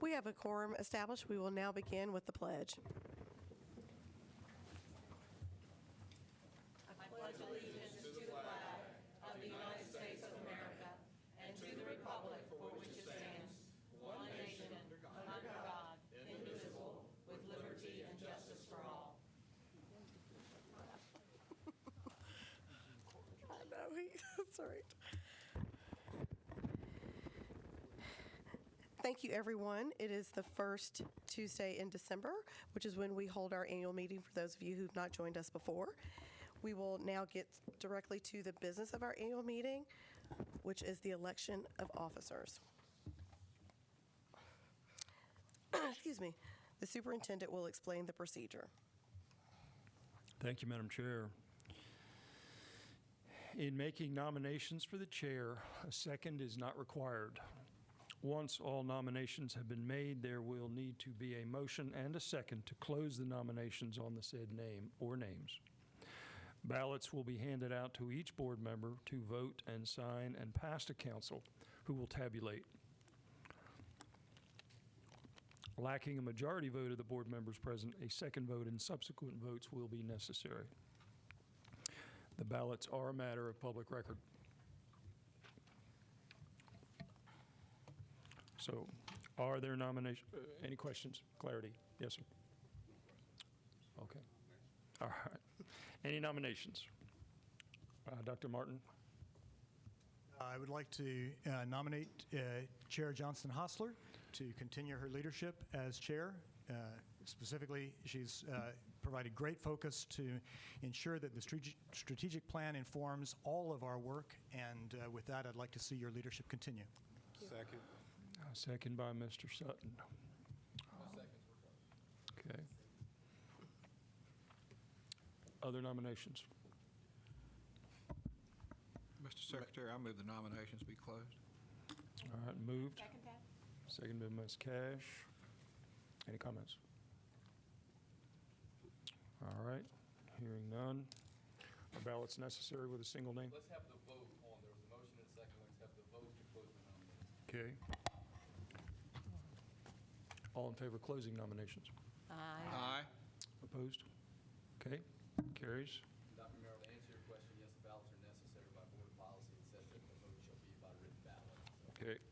We have a quorum established. We will now begin with the pledge. I pledge allegiance to the flag of the United States of America and to the republic for which it stands, one nation, under God, indivisible, with liberty and justice for all. I know, that's all right. Thank you, everyone. It is the first Tuesday in December, which is when we hold our annual meeting for those of you who've not joined us before. We will now get directly to the business of our annual meeting, which is the election of officers. Excuse me. The superintendent will explain the procedure. Thank you, Madam Chair. In making nominations for the chair, a second is not required. Once all nominations have been made, there will need to be a motion and a second to close the nominations on the said name or names. Ballots will be handed out to each board member to vote and sign and pass to council, who will tabulate. Lacking a majority vote of the board members present, a second vote and subsequent votes will be necessary. The ballots are a matter of public record. So, are there nominations? Any questions? Clarity? Yes, sir. Okay. All right. Any nominations? Dr. Martin? I would like to nominate Chair Johnston Hostler to continue her leadership as chair. Specifically, she's provided great focus to ensure that the strategic plan informs all of our work, and with that, I'd like to see your leadership continue. Second. Second by Mr. Sutton. Okay. Other nominations? Mr. Secretary, I move the nominations be closed. All right, moved. Second that. Second by Ms. Cash. Any comments? All right, hearing none. Are ballots necessary with a single name? Let's have the vote on, there was a motion and a second, let's have the vote to close the nomination. Okay. All in favor of closing nominations? Aye. Opposed? Okay, carries. Dr. Merrill, to answer your question, yes, the ballots are necessary by board policy. It says that the vote shall be by written ballot. Okay.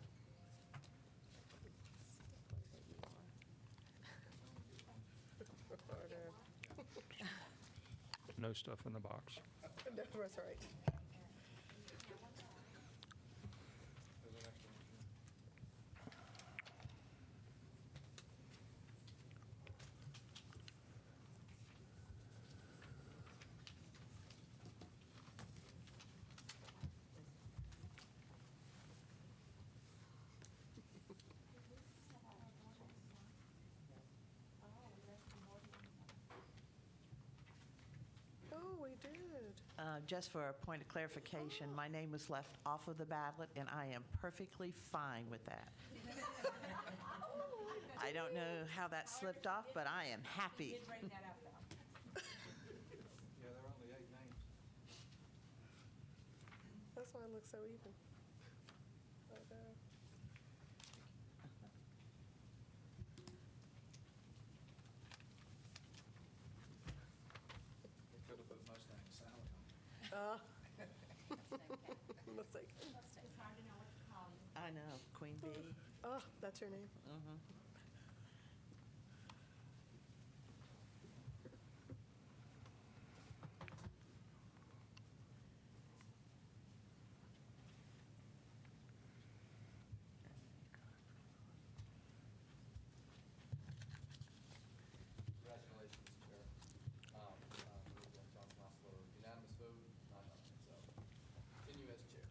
No stuff in the box. No, that's all right. Oh, we did. Just for a point of clarification, my name was left off of the ballot, and I am perfectly fine with that. I don't know how that slipped off, but I am happy. Bring that up, though. Yeah, there are only 8 names. That's why it looks so even. I know. We could have put Mustang Salad on. Mistake. It's hard to know what to call you. I know, Queen Bee. Oh, that's your name. Mhm. Congratulations, Chair. John Hostler, unanimous vote, not nothing, so continue as chair.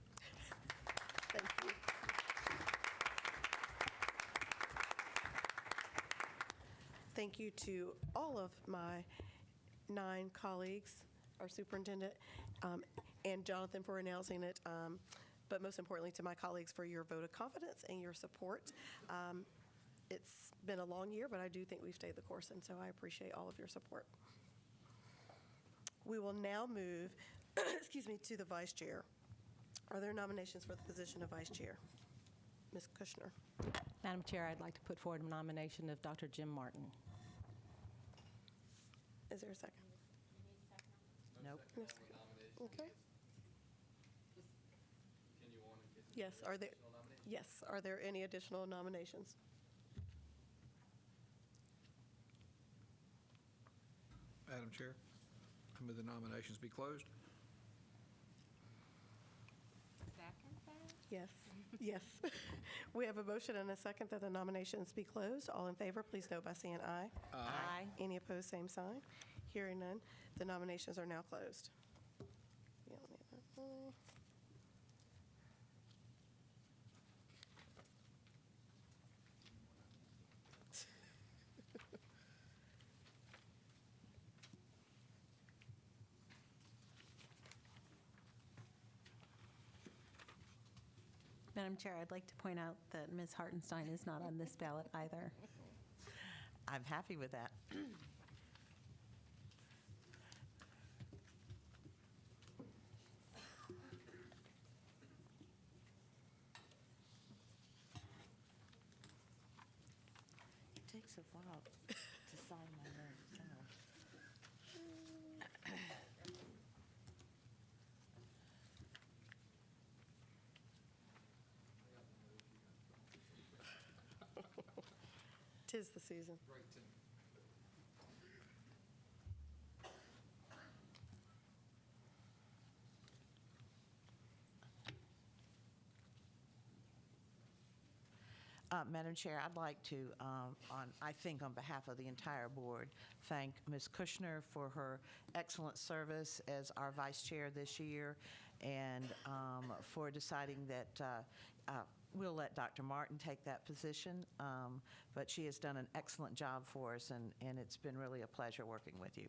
Thank you. Thank you to all of my 9 colleagues, our superintendent, and Jonathan for announcing it, but most importantly to my colleagues for your vote of confidence and your support. It's been a long year, but I do think we've stayed the course, and so I appreciate all of your support. We will now move, excuse me, to the vice chair. Are there nominations for the position of vice chair? Ms. Kushner. Madam Chair, I'd like to put forward a nomination of Dr. Jim Martin. Is there a second? Nope. Yes. Okay. Continue on in case there's Yes, are there, additional nominations? yes, are there any additional nominations? Madam Chair, I move the nominations be closed. Yes, yes. We have a motion and a second that the nominations be closed. All in favor, please note by saying aye. Aye. Any opposed, same sign. Hearing none, the nominations are now closed. Yeah, let me have that one. Madam Chair, I'd like to point out that Ms. Hartenstein is not on this ballot either. I'm happy with that. It takes a while to sign my name down. Tis the season. Right to Madam Chair, I'd like to, I think on behalf of the entire board, thank Ms. Kushner for her excellent service as our vice chair this year, and for deciding that we'll let Dr. Martin take that position, but she has done an excellent job for us, and it's been really a pleasure working with you.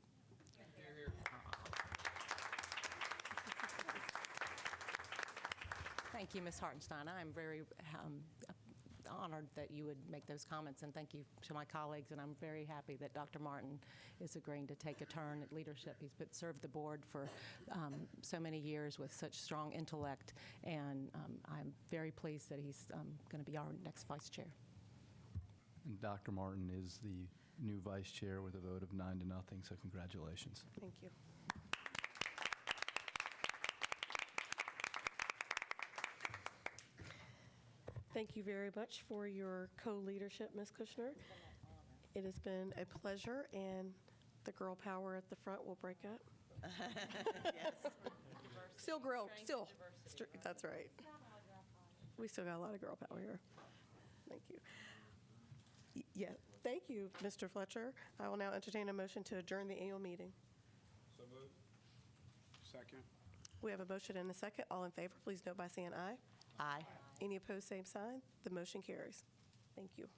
Thank you, Ms. Hartenstein. I'm very honored that you would make those comments, and thank you to my colleagues, and I'm very happy that Dr. Martin is agreeing to take a turn at leadership. He's served the board for so many years with such strong intellect, and I'm very pleased that he's going to be our next vice chair. And Dr. Martin is the new vice chair with a vote of 9-0, so congratulations. Thank you. Thank you very much for your co-leadership, Ms. Kushner. It has been a pleasure, and the girl power at the front will break up. Still grow, still. That's right. We still got a lot of girl power here. Thank you. Yeah, thank you, Mr. Fletcher. I will now entertain a motion to adjourn the annual meeting. So moved. Second. We have a motion and a second. All in favor, please note by saying aye. Aye. Any opposed, same sign. The motion carries. Thank you.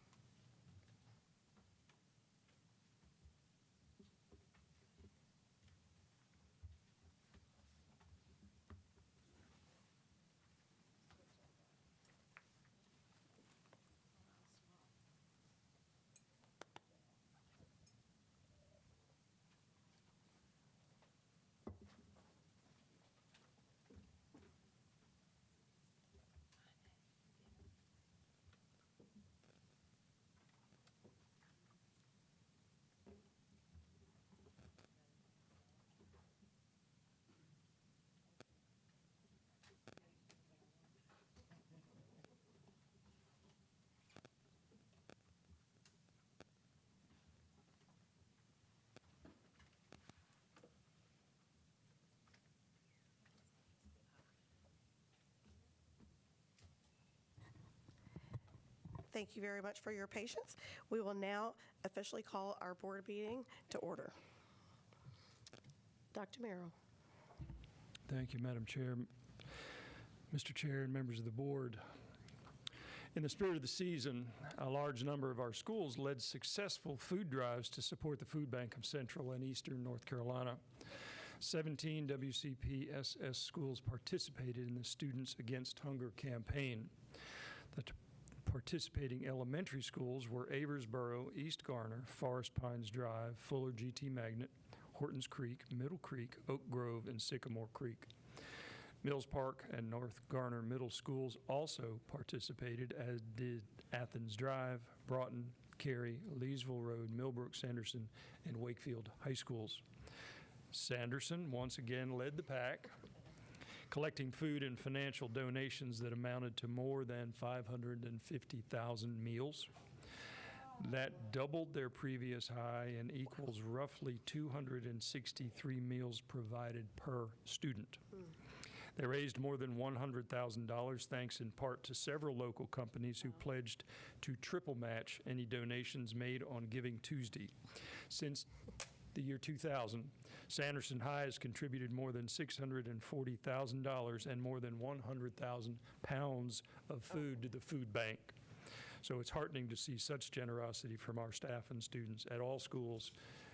Thank you very much for your patience. We will now officially call our board meeting to order. Dr. Merrill. Thank you, Madam Chair. Mr. Chair and members of the board, in the spirit of the season, a large number of our schools led successful food drives to support the Food Bank of Central and Eastern North Carolina. 17 WCPSS schools participated in the Students Against Hunger campaign. The participating elementary schools were Aversboro, East Garner, Forest Pines Drive, Fuller GT Magnet, Hortons Creek, Middle Creek, Oak Grove, and Sycamore Creek. Mills Park and North Garner Middle Schools also participated, as did Athens Drive, Broughton, Cary, Leesville Road, Millbrook, Sanderson, and Wakefield High Schools. Sanderson once again led the pack, collecting food and financial donations that amounted to more than 550,000 meals. That doubled their previous high and equals roughly 263 meals provided per student. They raised more than $100,000 thanks in part to several local companies who pledged to triple match any donations made on Giving Tuesday. Since the year 2000, Sanderson High has contributed more than $640,000 and more than 100,000 pounds of food to the food bank. So it's heartening to see such generosity from our staff and students at all schools,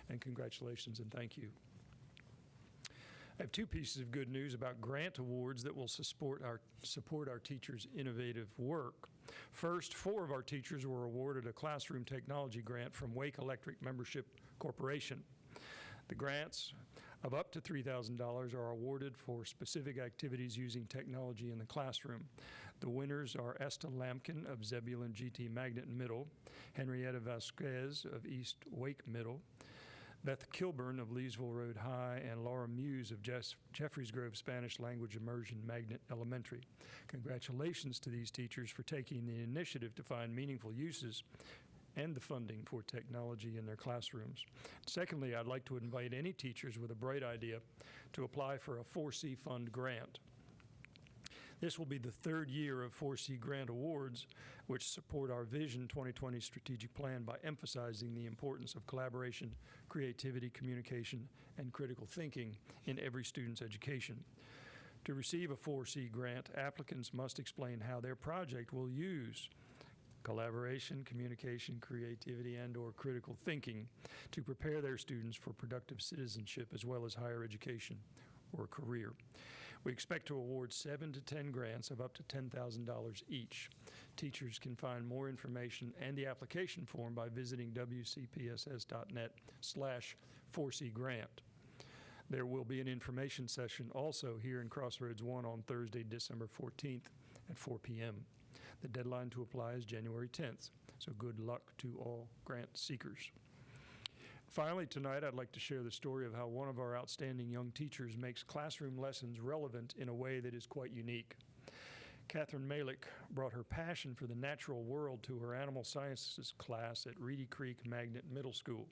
and congratulations and thank you. I have two pieces of good news about grant awards that will support our teachers' innovative work. First, 4 of our teachers were awarded a classroom technology grant from Wake Electric Membership Corporation. The grants of up to $3,000 are awarded for specific activities using technology in the classroom. The winners are Esta Lampkin of Zebulon GT Magnet Middle, Henrietta Vasquez of East Wake Middle, Beth Kilburn of Leesville Road High, and Laura Muse of Jeffreys Grove Spanish Language Immersion Magnet Elementary. Congratulations to these teachers for taking the initiative to find meaningful uses and the funding for technology in their classrooms. Secondly, I'd like to invite any teachers with a bright idea to apply for a 4C Fund grant. This will be the 3rd year of 4C Grant Awards, which support our Vision 2020 strategic plan by emphasizing the importance of collaboration, creativity, communication, and critical thinking in every student's education. To receive a 4C grant, applicants must explain how their project will use collaboration, communication, creativity, and/or critical thinking to prepare their students for productive citizenship as well as higher education or career. We expect to award 7 to 10 grants of up to $10,000 each. Teachers can find more information and the application form by visiting wcpss.net/4C grant. There will be an information session also here in Crossroads 1 on Thursday, December 14th at 4 p.m. The deadline to apply is January 10th, so good luck to all grant seekers. Finally, tonight, I'd like to share the story of how one of our outstanding young teachers makes classroom lessons relevant in a way that is quite unique. Catherine Malick brought her passion for the natural world to her animal sciences class at Reedy Creek Magnet Middle School.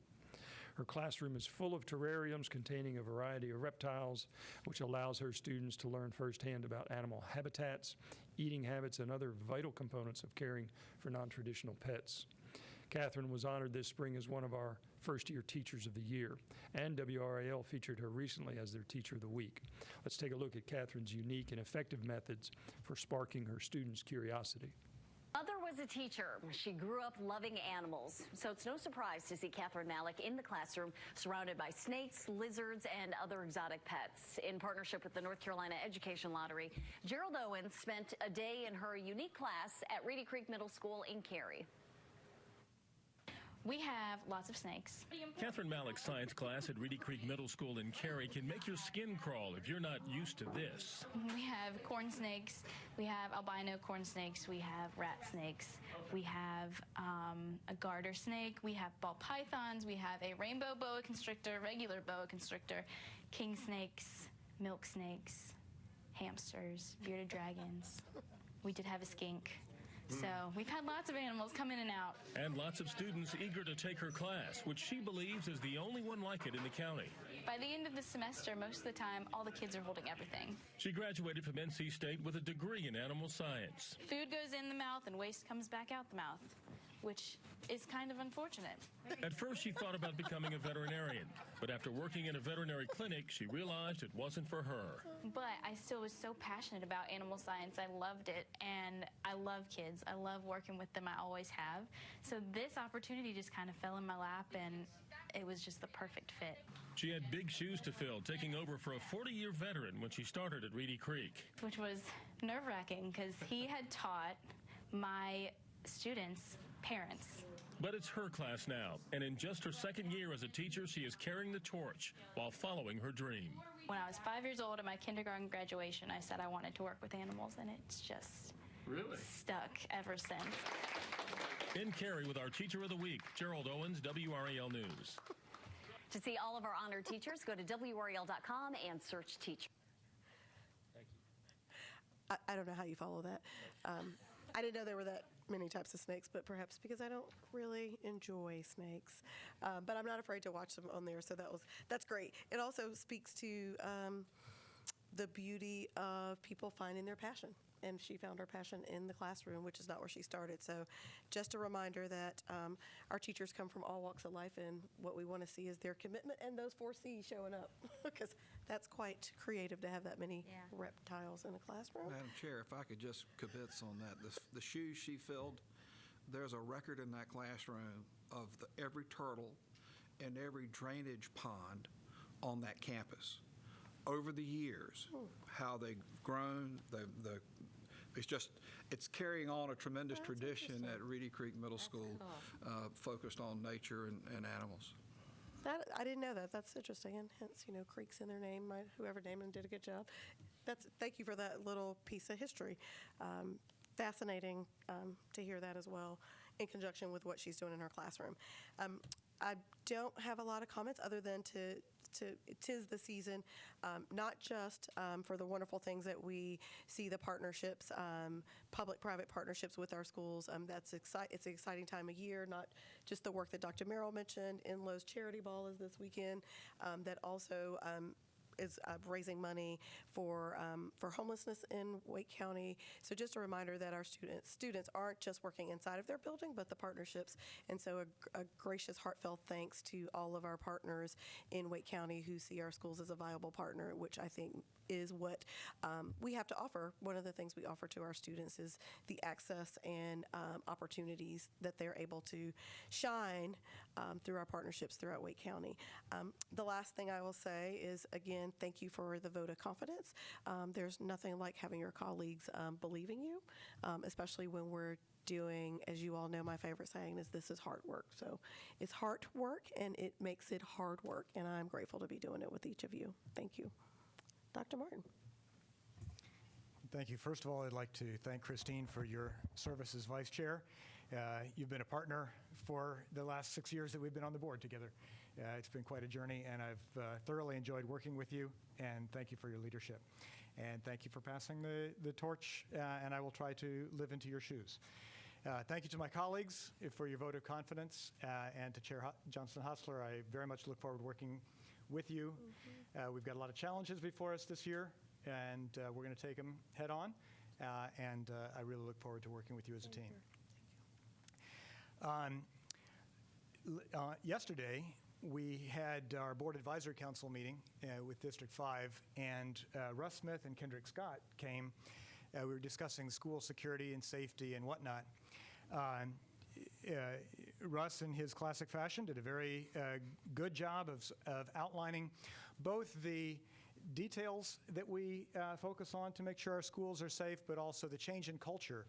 Her classroom is full of terrariums containing a variety of reptiles, which allows her students to learn firsthand about animal habitats, eating habits, and other vital components of caring for non-traditional pets. Catherine was honored this spring as one of our first-year Teachers of the Year, and WRAL featured her recently as their Teacher of the Week. Let's take a look at Catherine's unique and effective methods for sparking her students' curiosity. Mother was a teacher. She grew up loving animals, so it's no surprise to see Catherine Malick in the classroom surrounded by snakes, lizards, and other exotic pets. In partnership with the North Carolina Education Lottery, Gerald Owens spent a day in her unique class at Reedy Creek Middle School in Cary. We have lots of snakes. Catherine Malick's science class at Reedy Creek Middle School in Cary can make your skin crawl if you're not used to this. We have corn snakes. We have albino corn snakes. We have rat snakes. We have a garter snake. We have ball pythons. We have a rainbow boa constrictor, regular boa constrictor, king snakes, milk snakes, hamsters, bearded dragons. We did have a skink. So we've had lots of animals come in and out. And lots of students eager to take her class, which she believes is the only one like it in the county. By the end of the semester, most of the time, all the kids are holding everything. She graduated from NC State with a degree in animal science. Food goes in the mouth and waste comes back out the mouth, which is kind of unfortunate. At first, she thought about becoming a veterinarian, but after working in a veterinary clinic, she realized it wasn't for her. But I still was so passionate about animal science. I loved it, and I love kids. I love working with them. I always have. So this opportunity just kind of fell in my lap, and it was just the perfect fit. She had big shoes to fill, taking over for a 40-year veteran when she started at Reedy Creek. Which was nerve-wracking, because he had taught my students' parents. But it's her class now, and in just her second year as a teacher, she is carrying the torch while following her dream. When I was 5 years old at my kindergarten graduation, I said I wanted to work with animals, and it's just Really? stuck ever since. In Cary with our Teacher of the Week, Gerald Owens, WRAL News. To see all of our honored teachers, go to WRAL.com and search teacher. I don't know how you follow that. I didn't know there were that many types of snakes, but perhaps because I don't really enjoy snakes. But I'm not afraid to watch them on there, so that's great. It also speaks to the beauty of people finding their passion. And she found her passion in the classroom, which is not where she started. So just a reminder that our teachers come from all walks of life, and what we want to see is their commitment and those 4 C's showing up, because that's quite creative to have that many reptiles in a classroom. Madam Chair, if I could just kibitz on that. The shoes she filled, there's a record in that classroom of every turtle and every drainage pond on that campus. Over the years, how they've grown, it's carrying on a tremendous tradition at Reedy Creek Middle School, focused on nature and animals. I didn't know that. That's interesting, and hence, creeks in their name. Whoever named them did a good job. Thank you for that little piece of history. Fascinating to hear that as well, in conjunction with what she's doing in her classroom. I don't have a lot of comments other than tis the season, not just for the wonderful things that we see, the partnerships, public-private partnerships with our schools. It's an exciting time of year, not just the work that Dr. Merrill mentioned. Inlo's Charity Ball is this weekend, that also is raising money for homelessness in Wake County. So just a reminder that our students aren't just working inside of their building, but the partnerships. And so a gracious, heartfelt thanks to all of our partners in Wake County who see our schools as a viable partner, which I think is what we have to offer. One of the things we offer to our students is the access and opportunities that they're able to shine through our partnerships throughout Wake County. The last thing I will say is, again, thank you for the vote of confidence. There's nothing like having your colleagues believing you, especially when we're doing, as you all know, my favorite saying is, this is hard work. So it's hard work, and it makes it hard work, and I'm grateful to be doing it with each of you. Thank you. Dr. Martin. Thank you. First of all, I'd like to thank Christine for your service as vice chair. You've been a partner for the last 6 years that we've been on the board together. It's been quite a journey, and I've thoroughly enjoyed working with you, and thank you for your leadership. And thank you for passing the torch, and I will try to live into your shoes. Thank you to my colleagues for your vote of confidence, and to Chair Johnson-Hostler. I very much look forward to working with you. We've got a lot of challenges before us this year, and we're going to take them head on, and I really look forward to working with you as a team. Yesterday, we had our Board Advisory Council meeting with District 5, and Russ Smith and Kendrick Scott came. We were discussing school security and safety and whatnot. Russ, in his classic fashion, did a very good job of outlining both the details that we focus on to make sure our schools are safe, but also the change in culture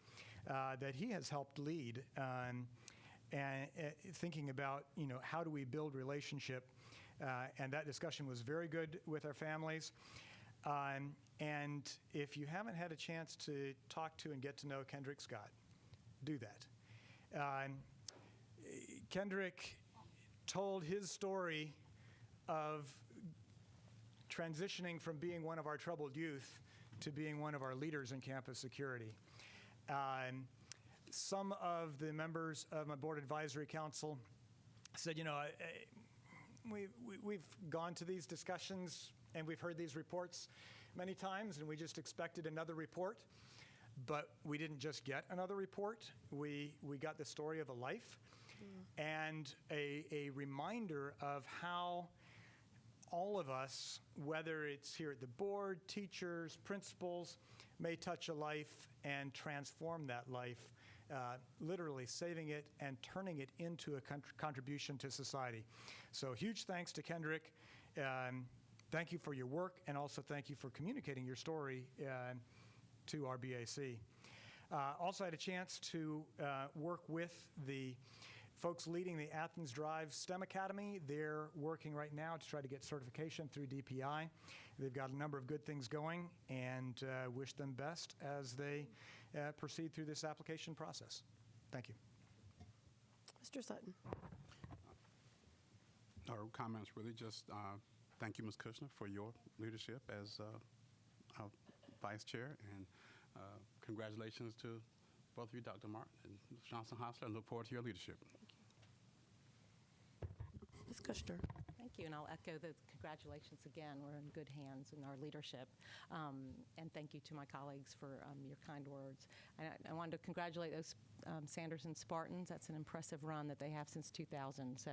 that he has helped lead, and thinking about, how do we build relationship, and that discussion was very good with our families. And if you haven't had a chance to talk to and get to know Kendrick Scott, do that. Kendrick told his story of transitioning from being one of our troubled youth to being one of our leaders in campus security. Some of the members of my Board Advisory Council said, we've gone to these discussions and we've heard these reports many times, and we just expected another report. But we didn't just get another report. We got the story of a life, and a reminder of how all of us, whether it's here at the board, teachers, principals, may touch a life and transform that life, literally saving it and turning it into a contribution to society. So huge thanks to Kendrick. Thank you for your work, and also thank you for communicating your story to our BAC. Also had a chance to work with the folks leading the Athens Drive STEM Academy, they're working right now to try to get certification through DPI. They've got a number of good things going, and wish them best as they proceed through this application process. Thank you. Mr. Sutton. No comments, really. Just thank you, Ms. Kushner, for your leadership as our vice chair, and congratulations to both of you, Dr. Martin and Ms. Johnson-Hostler, and look forward to your leadership. Ms. Kushner. Thank you, and I'll echo the congratulations again. We're in good hands in our leadership. And thank you to my colleagues for your kind words. I wanted to congratulate those Sanderson Spartans. That's an impressive run that they have since 2000. So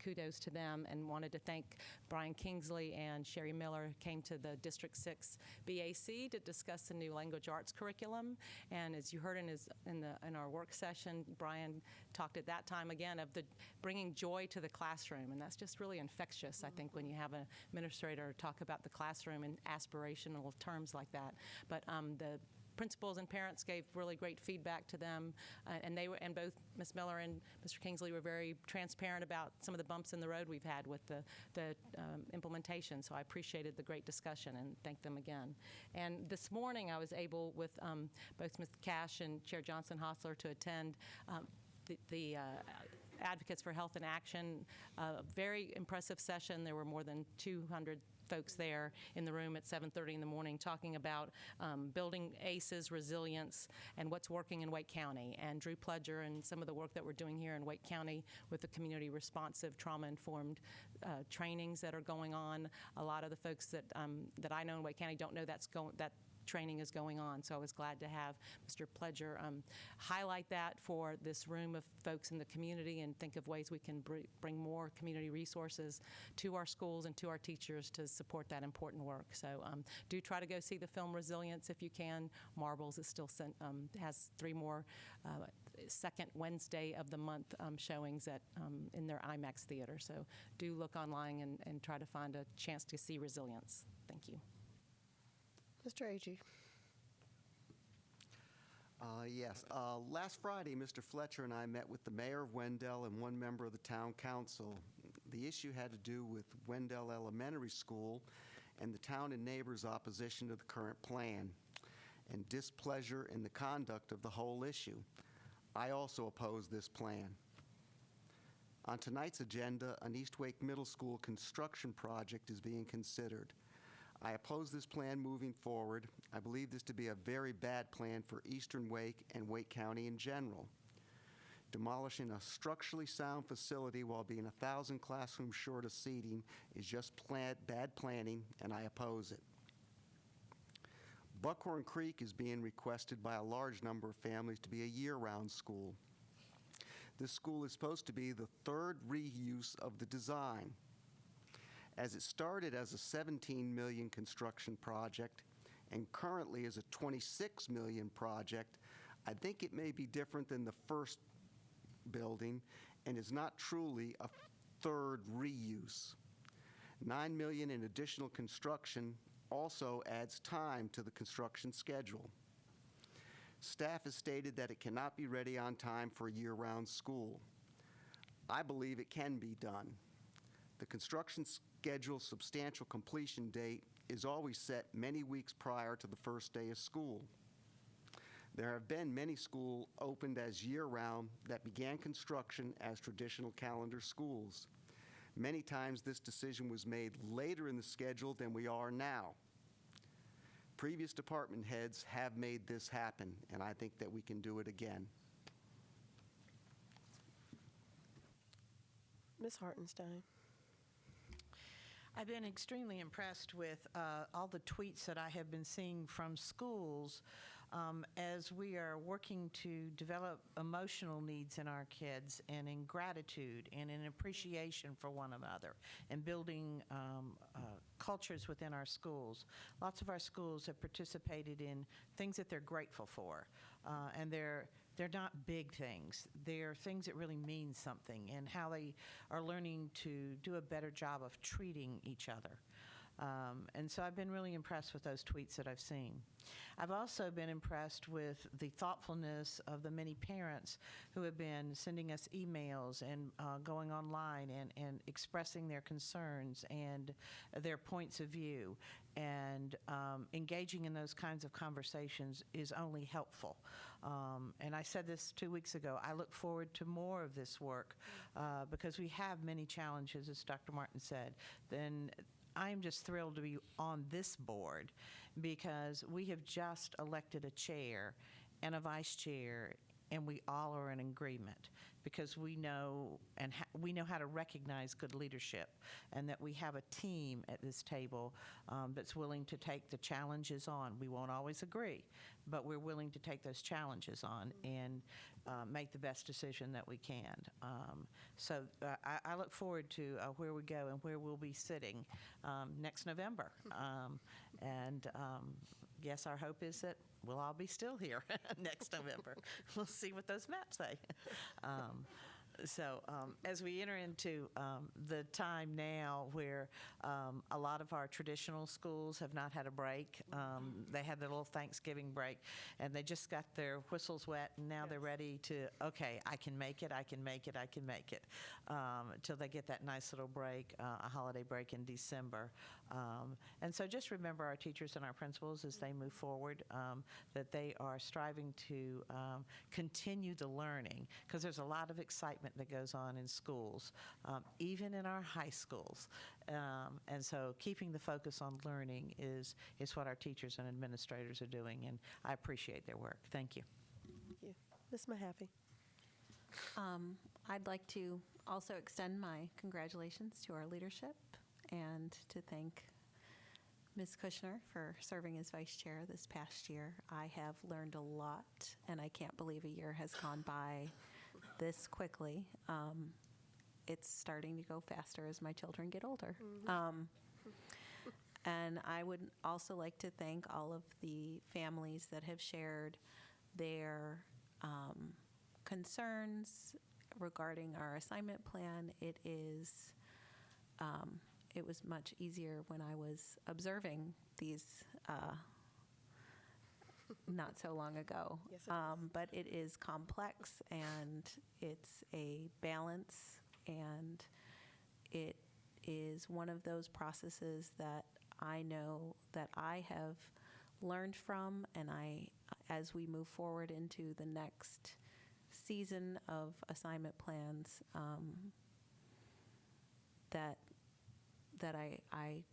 kudos to them, and wanted to thank Brian Kingsley and Sherry Miller came to the District 6 BAC to discuss the new language arts curriculum. And as you heard in our work session, Brian talked at that time again of the bringing joy to the classroom, and that's just really infectious, I think, when you have an administrator talk about the classroom in aspirational terms like that. But the principals and parents gave really great feedback to them, and both Ms. Miller and Mr. Kingsley were very transparent about some of the bumps in the road we've had with the implementation. So I appreciated the great discussion and thank them again. And this morning I was able, with both Ms. Cash and Chair Johnson-Hostler, to attend the Advocates for Health in Action, very impressive session. There were more than 200 folks there in the room at 7:30 in the morning talking about building ACEs, resilience, and what's working in Wake County. And Drew Pledger and some of the work that we're doing here in Wake County with the community responsive, trauma-informed trainings that are going on. A lot of the folks that I know in Wake County don't know that training is going on. So I was glad to have Mr. Pledger highlight that for this room of folks in the community, and think of ways we can bring more community resources to our schools and to our teachers to support that important work. So do try to go see the film Resilience if you can. Marbles is still has 3 more second Wednesday of the month showings in their IMAX theater. So do look online and try to find a chance to see Resilience. Thank you. Mr. Agee. Yes. Last Friday, Mr. Fletcher and I met with the mayor of Wendell and one member of the town council. The issue had to do with Wendell Elementary School and the town and neighbors' opposition to the current plan and displeasure in the conduct of the whole issue. I also oppose this plan. On tonight's agenda, an East Wake Middle School construction project is being considered. I oppose this plan moving forward. I believe this to be a very bad plan for Eastern Wake and Wake County in general. Demolishing a structurally sound facility while being 1,000 classrooms short of seating is just bad planning, and I oppose it. Buckhorn Creek is being requested by a large number of families to be a year-round school. This school is supposed to be the 3rd reuse of the design. As it started as a $17 million construction project and currently is a $26 million project, I think it may be different than the first building and is not truly a 3rd reuse. $9 million in additional construction also adds time to the construction schedule. Staff has stated that it cannot be ready on time for a year-round school. I believe it can be done. The construction schedule substantial completion date is always set many weeks prior to the first day of school. There have been many schools opened as year-round that began construction as traditional calendar schools. Many times this decision was made later in the schedule than we are now. Previous department heads have made this happen, and I think that we can do it again. Ms. Hartenstein. I've been extremely impressed with all the tweets that I have been seeing from schools as we are working to develop emotional needs in our kids, and in gratitude and in appreciation for one another, and building cultures within our schools. Lots of our schools have participated in things that they're grateful for, and they're not big things. They're things that really mean something, and how they are learning to do a better job of treating each other. And so I've been really impressed with those tweets that I've seen. I've also been impressed with the thoughtfulness of the many parents who have been sending us emails and going online and expressing their concerns and their points of view. And engaging in those kinds of conversations is only helpful. And I said this 2 weeks ago, I look forward to more of this work because we have many challenges, as Dr. Martin said. Then I'm just thrilled to be on this board because we have just elected a chair and a vice chair, and we all are in agreement because we know we know how to recognize good leadership, and that we have a team at this table that's willing to take the challenges on. We won't always agree, but we're willing to take those challenges on and make the best decision that we can. So I look forward to where we go and where we'll be sitting next November. Yes, our hope is that we'll all be still here next November. We'll see what those maps say. So as we enter into the time now where a lot of our traditional schools have not had a break, they had their little Thanksgiving break, and they just got their whistles wet, and now they're ready to, okay, I can make it, till they get that nice little break, a holiday break in December. And so just remember our teachers and our principals as they move forward, that they are striving to continue the learning, because there's a lot of excitement that goes on in schools, even in our high schools. And so keeping the focus on learning is what our teachers and administrators are doing, and I appreciate their work. Thank you. Thank you. Ms. Mahaffey. I'd like to also extend my congratulations to our leadership and to thank Ms. Kushner for serving as vice chair this past year. I have learned a lot, and I can't believe a year has gone by this quickly. It's starting to go faster as my children get older. And I would also like to thank all of the families that have shared their concerns regarding our assignment plan. It was much easier when I was observing these not so long ago. Yes, it is. But it is complex, and it's a balance, and it is one of those processes that I know that I have learned from, and as we move forward into the next season of assignment plans, that I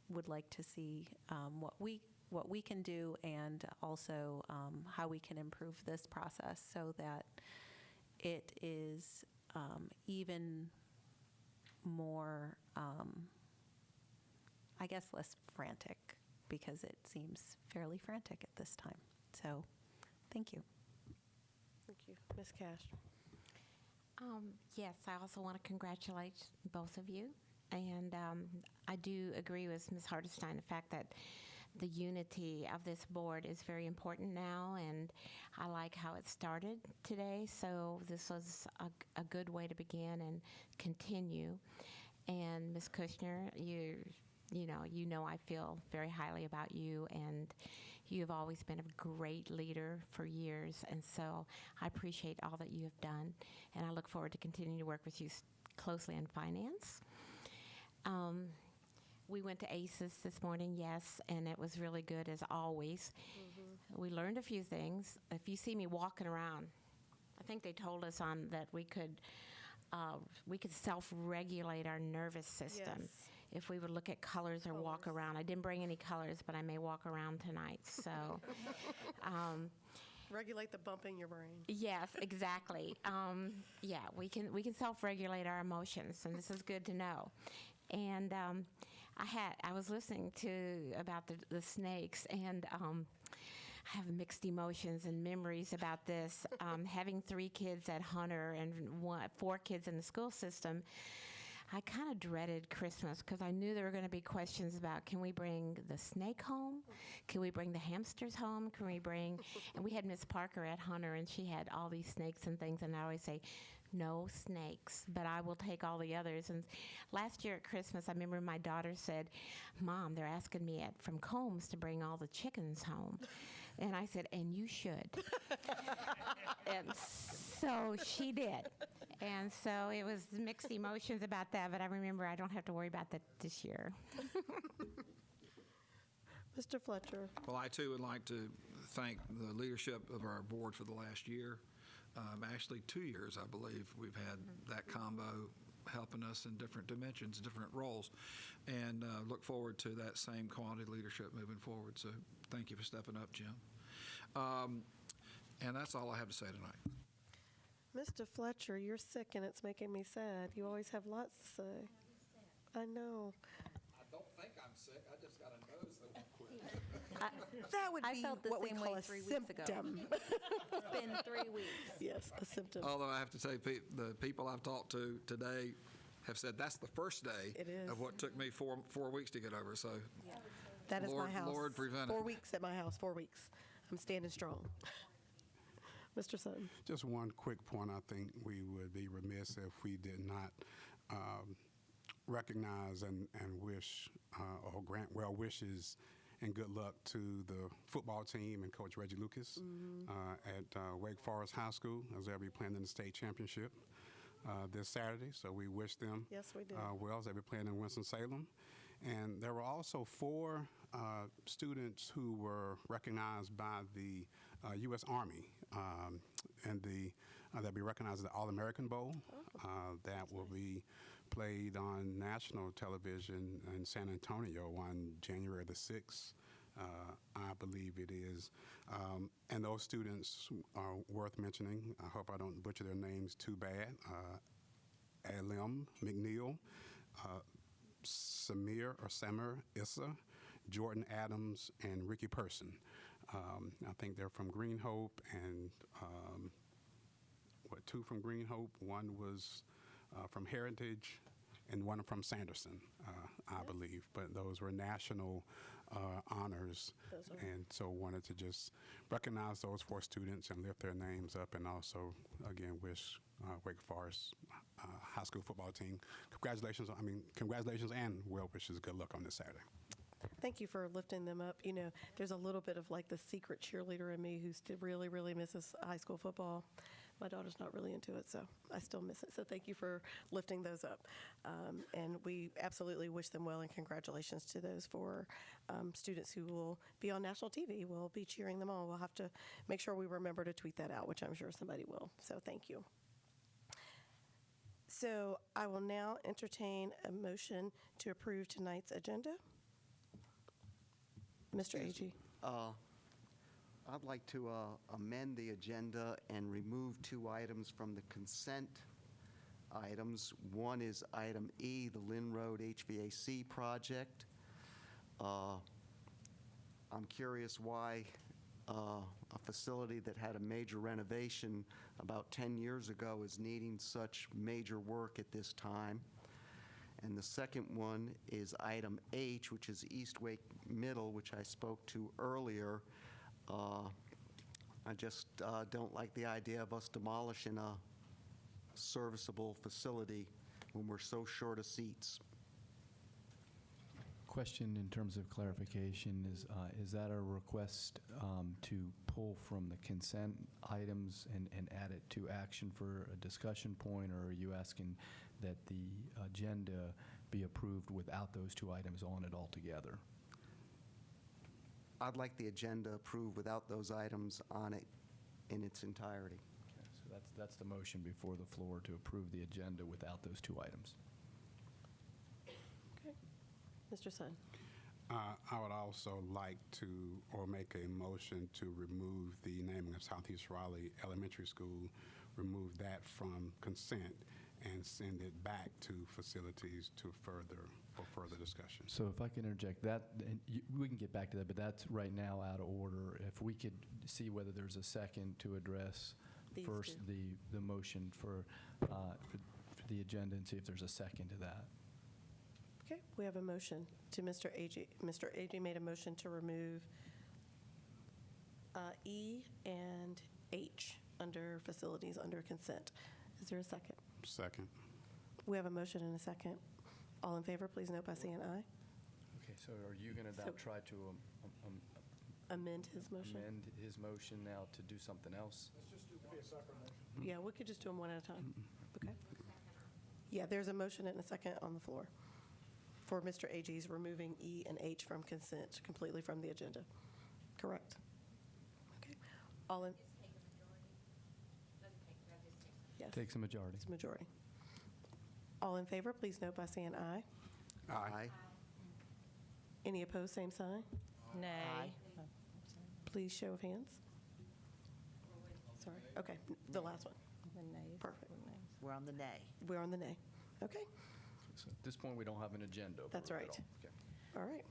would like to see what we can do, and also how we can improve this process so that it is even more, I guess, less frantic, because it seems fairly frantic at this time. So, thank you. Thank you. Ms. Cash. Yes, I also want to congratulate both of you. And I do agree with Ms. Hartenstein, the fact that the unity of this board is very important now, and I like how it started today. So this was a good way to begin and continue. And Ms. Kushner, you know I feel very highly about you, and you've always been a great leader for years, and so I appreciate all that you have done, and I look forward to continuing to work with you closely in finance. We went to ACES this morning, yes, and it was really good as always. We learned a few things. If you see me walking around, I think they told us that we could self-regulate our nervous system. Yes. If we would look at colors or walk around. I didn't bring any colors, but I may walk around tonight. So, Regulate the bump in your brain. yes, exactly. Yeah, we can self-regulate our emotions, and this is good to know. And I was listening about the snakes, and I have mixed emotions and memories about this. Having 3 kids at Hunter and 4 kids in the school system, I kind of dreaded Christmas because I knew there were going to be questions about, can we bring the snake home? Can we bring the hamsters home? And we had Miss Parker at Hunter, and she had all these snakes and things, and I always say, no snakes, but I will take all the others. And last year at Christmas, I remember my daughter said, Mom, they're asking me from Combs to bring all the chickens home. And I said, and you should. And so she did. And so it was mixed emotions about that, but I remember I don't have to worry about that this year. Mr. Fletcher. Well, I too would like to thank the leadership of our board for the last year. Actually, 2 years, I believe, we've had that combo helping us in different dimensions, different roles, and look forward to that same quality leadership moving forward. So thank you for stepping up, Jim. And that's all I have to say tonight. Mr. Fletcher, you're sick and it's making me sad. You always have lots to say. I know. I don't think I'm sick. I just got a nose that won't quit. That would I be felt the what we same call way a 3 weeks ago. symptom. It's been 3 weeks. Yes, a symptom. Although I have to say, the people I've talked to today have said that's the first day It is. of what took me 4 weeks to get over. So That is Lord, my house. Lord prevent it. 4 weeks at my house, 4 weeks. I'm standing strong. Mr. Sutton. Just one quick point. I think we would be remiss if we did not recognize and wish or grant well wishes and good luck to the football team and Coach Reggie Lucas at Wake Forest High School, as they'll be playing in the state championship this Saturday. So we wish them Yes, we do. well as they'll be playing in Winston-Salem. And there were also 4 students who were recognized by the U.S. Army, and they'll be recognized at the All-American Bowl. That will be played on national television in San Antonio on January the 6th, I believe it is. And those students are worth mentioning. I hope I don't butcher their names too bad. Alim McNeil, Samir Issa, Jordan Adams, and Ricky Person. I think they're from Green Hope, and 2 from Green Hope. One was from Heritage, and one from Sanderson, I believe. But those were national honors, and so wanted to just recognize those 4 students and lift their names up, and also, again, wish Wake Forest high school football team congratulations and well wishes. Good luck on this Saturday. Thank you for lifting them up. You know, there's a little bit of like the secret cheerleader in me who still really, really misses high school football. My daughter's not really into it, so I still miss it. So thank you for lifting those up. And we absolutely wish them well, and congratulations to those 4 students who will be on national TV. We'll be cheering them on. We'll have to make sure we remember to tweet that out, which I'm sure somebody will. So thank you. So I will now entertain a motion to approve tonight's agenda. Mr. Agee. I'd like to amend the agenda and remove 2 items from the consent items. One is item E, the Lynn Road HVAC project. I'm curious why a facility that had a major renovation about 10 years ago is needing such major work at this time. And the second one is item H, which is East Wake Middle, which I spoke to earlier. I just don't like the idea of us demolishing a serviceable facility when we're so short of seats. Question in terms of clarification is that a request to pull from the consent items and add it to action for a discussion point, or are you asking that the agenda be approved without those 2 items on it altogether? I'd like the agenda approved without those items on it in its entirety. Okay, so that's the motion before the floor, to approve the agenda without those 2 items. Okay. Mr. Sun. I would also like to, or make a motion to remove the naming of Southeast Raleigh Elementary School, remove that from consent, and send it back to facilities for further discussion. So if I can interject, we can get back to that, but that's right now out of order. If we could see whether there's a second to address These first 2. the motion for the agenda, and see if there's a second to that. Okay, we have a motion to Mr. Agee. Mr. Agee made a motion to remove E and H under facilities under consent. Is there a second? Second. We have a motion and a second. All in favor, please note by saying aye. Okay, so are you going to now So- try to Amend his motion? amend his motion now to do something else? Yeah, we could just do them one at a time. Okay. Yeah, there's a motion and a second on the floor for Mr. Agee's removing E and H from consent completely from the agenda. Correct? Okay. All in? Yes, Takes a majority. it's a majority. All in favor, please note by saying aye. Aye. Any opposed, same sign. Nay. Please show of hands. Sorry. Okay, the last one. The nays. Perfect. We're on the nay. We're on the nay. Okay, So at this point, we don't have an agenda. That's for it at right. all. Okay. all right.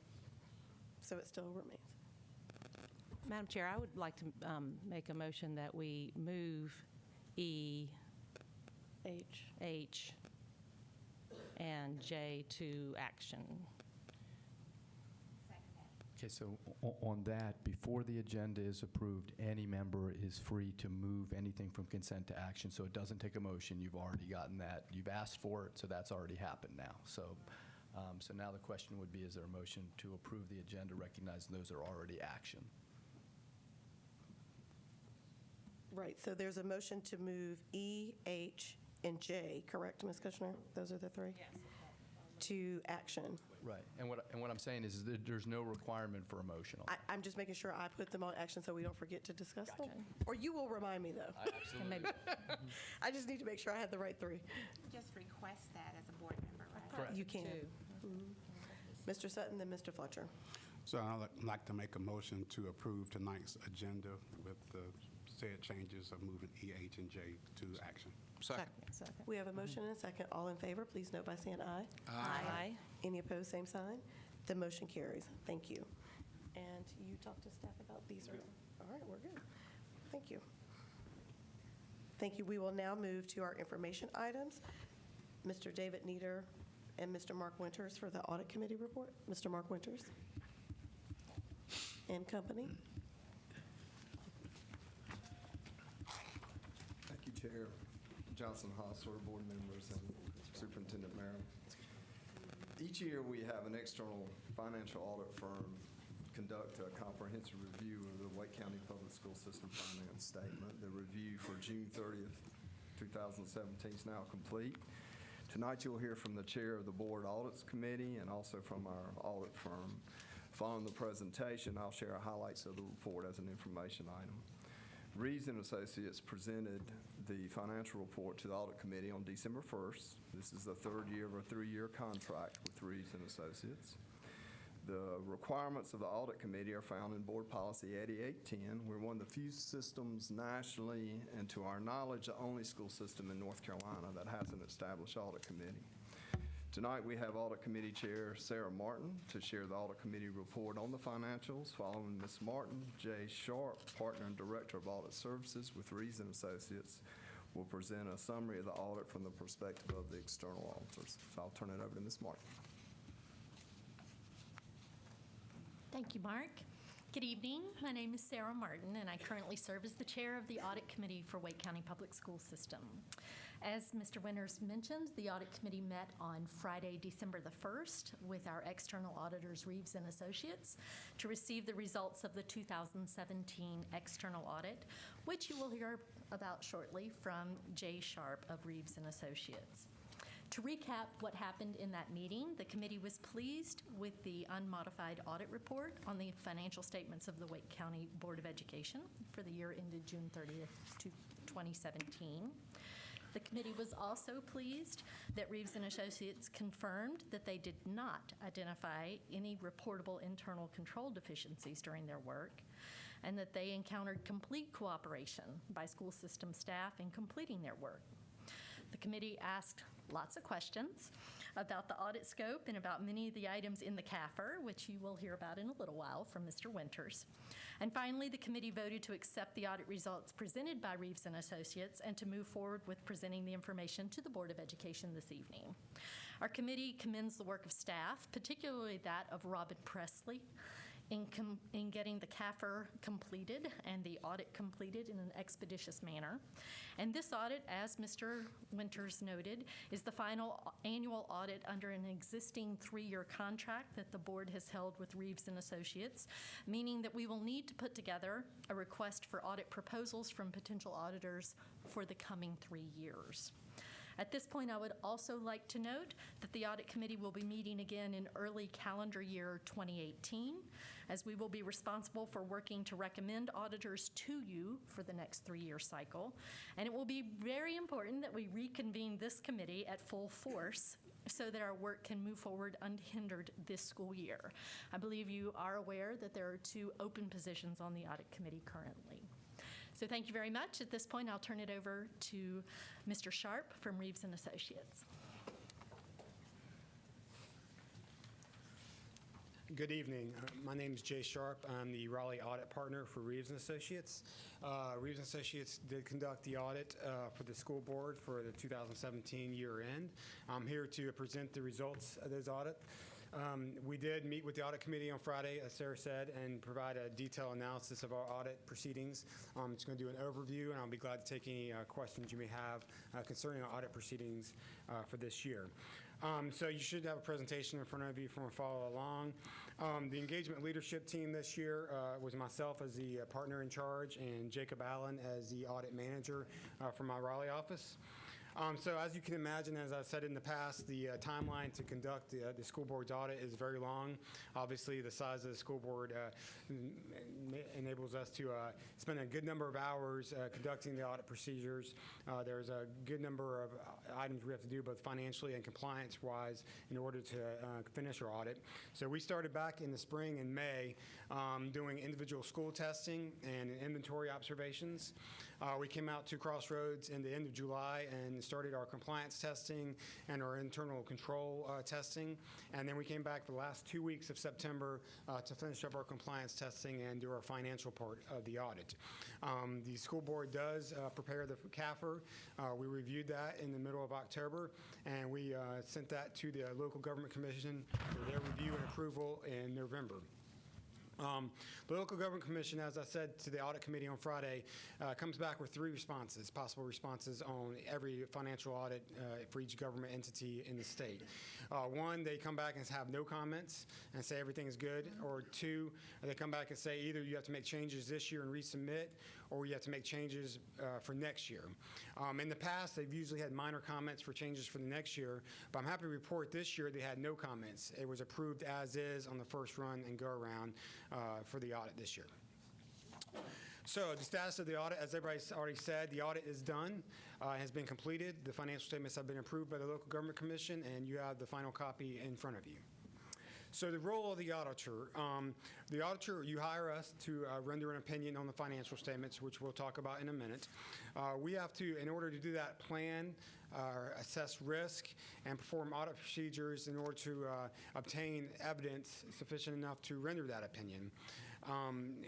So it still remains. Madam Chair, I would like to make a motion that we move E, H, and J to action. Okay, so on that, before the agenda is approved, any member is free to move anything from consent to action, so it doesn't take a motion. You've already gotten that. You've asked for it, so that's already happened now. So now the question would be, is there a motion to approve the agenda, recognizing those are already action? Right, so there's a motion to move E, H, and J, correct, Ms. Kushner? Those are the three? Yes. To action. Right, and what I'm saying is that there's no requirement for a motion on that. I'm just making sure I put them on action so we don't forget to discuss them. Or you will remind me, though. Absolutely. I just need to make sure I have the right three. Just request that as a board member, right? Correct. You can. Mr. Sutton, then Mr. Fletcher. So I'd like to make a motion to approve tonight's agenda with the said changes of moving E, H, and J to action. Second. We have a motion and a second. All in favor, please note by saying aye. Aye. Any opposed, same sign. The motion carries. Thank you. And you talked to staff about these, right? All right, we're good. Thank you. Thank you. We will now move to our information items. Mr. David Nieder and Mr. Mark Winters for the Audit Committee report. Mr. Mark Winters and company. Thank you, Chair Johnson Hostler, board members, and Superintendent Merrill. Each year, we have an external financial audit firm conduct a comprehensive review of the Wake County Public School System finance statement. The review for June 30th, 2017 is now complete. Tonight, you'll hear from the chair of the Board Audits Committee and also from our audit firm. Following the presentation, I'll share highlights of the report as an information item. Reeves and Associates presented the financial report to the Audit Committee on December 1st. This is the third year of a 3-year contract with Reeves and Associates. The requirements of the Audit Committee are found in Board Policy 8810. We're one of the few systems nationally, and to our knowledge, the only school system in North Carolina that has an established Audit Committee. Tonight, we have Audit Committee Chair Sarah Martin to share the Audit Committee report on the financials. Following Ms. Martin, Jay Sharp, Partner and Director of Audit Services with Reeves and Associates, will present a summary of the audit from the perspective of the external auditors. So I'll turn it over to Ms. Martin. Thank you, Mark. Good evening. My name is Sarah Martin, and I currently serve as the chair of the Audit Committee for Wake County Public School System. As Mr. Winters mentioned, the Audit Committee met on Friday, December the 1st with our external auditors, Reeves and Associates, to receive the results of the 2017 external audit, which you will hear about shortly from Jay Sharp of Reeves and Associates. To recap what happened in that meeting, the committee was pleased with the unmodified audit report on the financial statements of the Wake County Board of Education for the year ended June 30th, 2017. The committee was also pleased that Reeves and Associates confirmed that they did not identify any reportable internal control deficiencies during their work, and that they encountered complete cooperation by school system staff in completing their work. The committee asked lots of questions about the audit scope and about many of the items in the CAFR, which you will hear about in a little while from Mr. Winters. And finally, the committee voted to accept the audit results presented by Reeves and Associates and to move forward with presenting the information to the Board of Education this evening. Our committee commends the work of staff, particularly that of Robin Presley, in getting the CAFR completed and the audit completed in an expeditious manner. And this audit, as Mr. Winters noted, is the final annual audit under an existing 3-year contract that the board has held with Reeves and Associates, meaning that we will need to put together a request for audit proposals from potential auditors for the coming 3 years. At this point, I would also like to note that the Audit Committee will be meeting again in early calendar year 2018, as we will be responsible for working to recommend auditors to you for the next 3-year cycle. And it will be very important that we reconvene this committee at full force so that our work can move forward unhindered this school year. I believe you are aware that there are 2 open positions on the Audit Committee currently. So thank you very much. At this point, I'll turn it over to Mr. Sharp from Reeves and Associates. Good evening. My name is Jay Sharp. I'm the Raleigh Audit Partner for Reeves and Associates. Reeves and Associates did conduct the audit for the school board for the 2017 year end. I'm here to present the results of those audits. We did meet with the Audit Committee on Friday, as Sarah said, and provide a detailed analysis of our audit proceedings. I'm just going to do an overview, and I'll be glad to take any questions you may have concerning our audit proceedings for this year. So you should have a presentation in front of you if you want to follow along. The engagement leadership team this year was myself as the partner in charge and Jacob Allen as the audit manager from my Raleigh office. So as you can imagine, as I've said in the past, the timeline to conduct the school board's audit is very long. Obviously, the size of the school board enables us to spend a good number of hours conducting the audit procedures. There's a good number of items we have to do both financially and compliance-wise in order to finish our audit. So we started back in the spring in May doing individual school testing and inventory observations. We came out to Crossroads in the end of July and started our compliance testing and our internal control testing. And then we came back for the last 2 weeks of September to finish up our compliance testing and do our financial part of the audit. The school board does prepare the CAFR. We reviewed that in the middle of October, and we sent that to the Local Government Commission for their review and approval in November. The Local Government Commission, as I said to the Audit Committee on Friday, comes back with 3 responses, possible responses on every financial audit for each government entity in the state. 1, they come back and have no comments and say everything is good, or 2, they come back and say either you have to make changes this year and resubmit, or you have to make changes for next year. In the past, they've usually had minor comments for changes for the next year, but I'm happy to report this year they had no comments. It was approved as is on the first run and go around for the audit this year. So the status of the audit, as everybody's already said, the audit is done, has been completed. The financial statements have been approved by the Local Government Commission, and you have the final copy in front of you. So the role of the auditor, you hire us to render an opinion on the financial statements, which we'll talk about in a minute. We have to, in order to do that, plan, assess risk, and perform audit procedures in order to obtain evidence sufficient enough to render that opinion.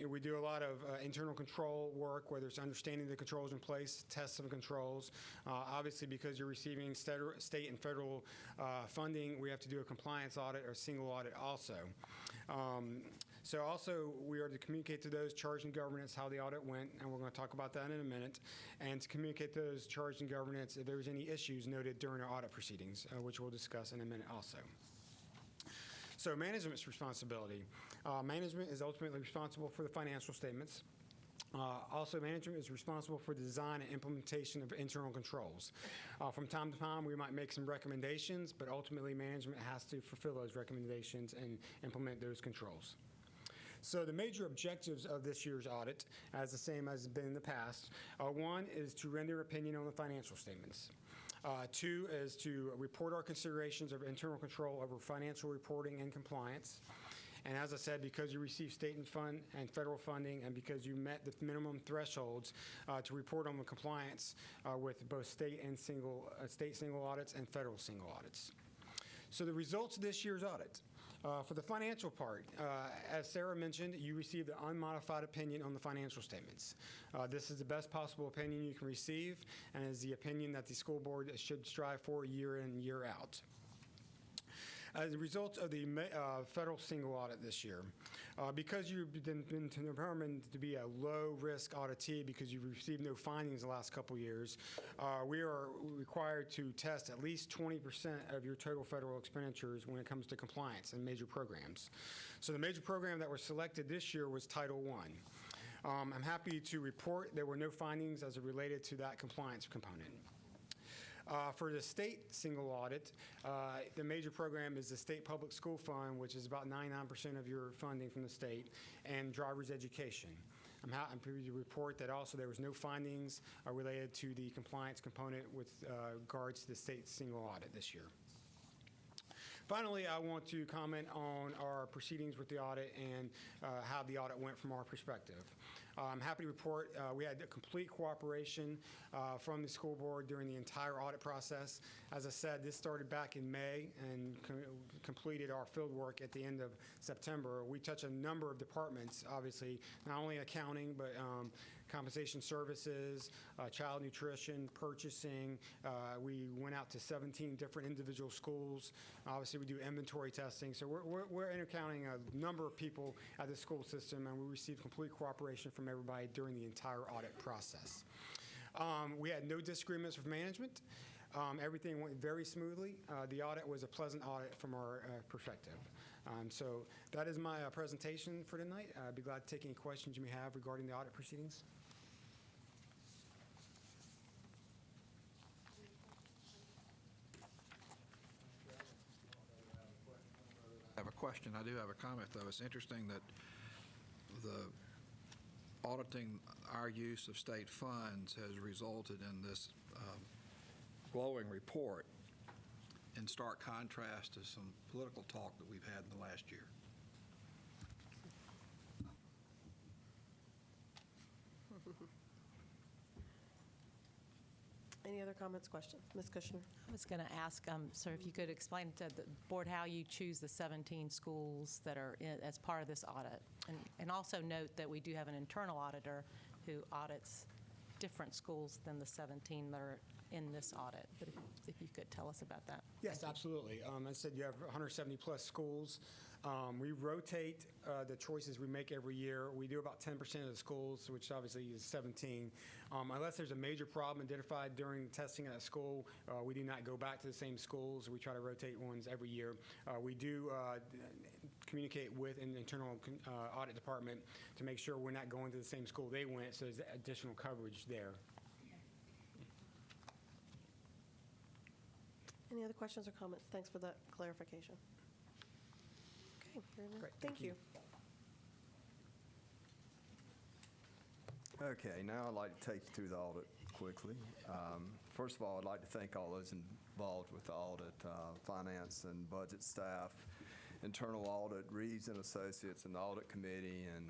We do a lot of internal control work, whether it's understanding the controls in place, tests of controls. Obviously, because you're receiving state and federal funding, we have to do a compliance audit or single audit also. So also, we are to communicate to those charged in governance how the audit went, and we're going to talk about that in a minute, and to communicate to those charged in governance if there was any issues noted during our audit proceedings, which we'll discuss in a minute also. So management's responsibility. Management is ultimately responsible for the financial statements. Also, management is responsible for the design and implementation of internal controls. From time to time, we might make some recommendations, but ultimately management has to fulfill those recommendations and implement those controls. So the major objectives of this year's audit, as the same as has been in the past, 1 is to render opinion on the financial statements. 2 is to report our considerations of internal control over financial reporting and compliance. And as I said, because you receive state and federal funding, and because you met the minimum thresholds to report on the compliance with both state single audits and federal single audits. So the results of this year's audit. For the financial part, as Sarah mentioned, you received an unmodified opinion on the financial statements. This is the best possible opinion you can receive, and is the opinion that the school board should strive for year in, year out. as a result of the federal single audit this year. Because you've been determined to be a low-risk auditee because you've received no findings the last couple years, we are required to test at least 20% of your total federal expenditures when it comes to compliance and major programs. So the major program that was selected this year was Title I. I'm happy to report there were no findings as it related to that compliance component. For the state single audit, the major program is the State Public School Fund, which is about 99% of your funding from the state, and driver's education. I'm pleased to report that also there was no findings related to the compliance component with regards to the state single audit this year. Finally, I want to comment on our proceedings with the audit and how the audit went from our perspective. I'm happy to report we had complete cooperation from the school board during the entire audit process. As I said, this started back in May and completed our field work at the end of September. We touch a number of departments, obviously, not only accounting, but compensation services, child nutrition, purchasing. We went out to 17 different individual schools. Obviously, we do inventory testing. So we're intercounting a number of people at the school system, and we received complete cooperation from everybody during the entire audit process. We had no disagreements with management. Everything went very smoothly. The audit was a pleasant audit from our perspective. So that is my presentation for tonight. I'd be glad to take any questions you may have regarding the audit proceedings. I have a question. I do have a comment, though. It's interesting that the auditing our use of state funds has resulted in this glowing report in stark contrast to some political talk that we've had in the last year. Any other comments, questions? Ms. Kushner? I was going to ask, sir, if you could explain to the board how you choose the 17 schools that are as part of this audit. And also note that we do have an internal auditor who audits different schools than the 17 that are in this audit. But if you could tell us about that. Yes, absolutely. As I said, you have 170 plus schools. We rotate the choices we make every year. We do about 10% of the schools, which obviously is 17. Unless there's a major problem identified during testing at a school, we do not go back to the same schools. We try to rotate ones every year. We do communicate with an internal audit department to make sure we're not going to the same school they went, so there's additional coverage there. Any other questions or comments? Thanks for that clarification. Okay, Great, thank you. Okay, now I'd like to take you through the audit quickly. First of all, I'd like to thank all those involved with the audit, finance and budget staff, internal audit, Reeves and Associates, and the audit committee, and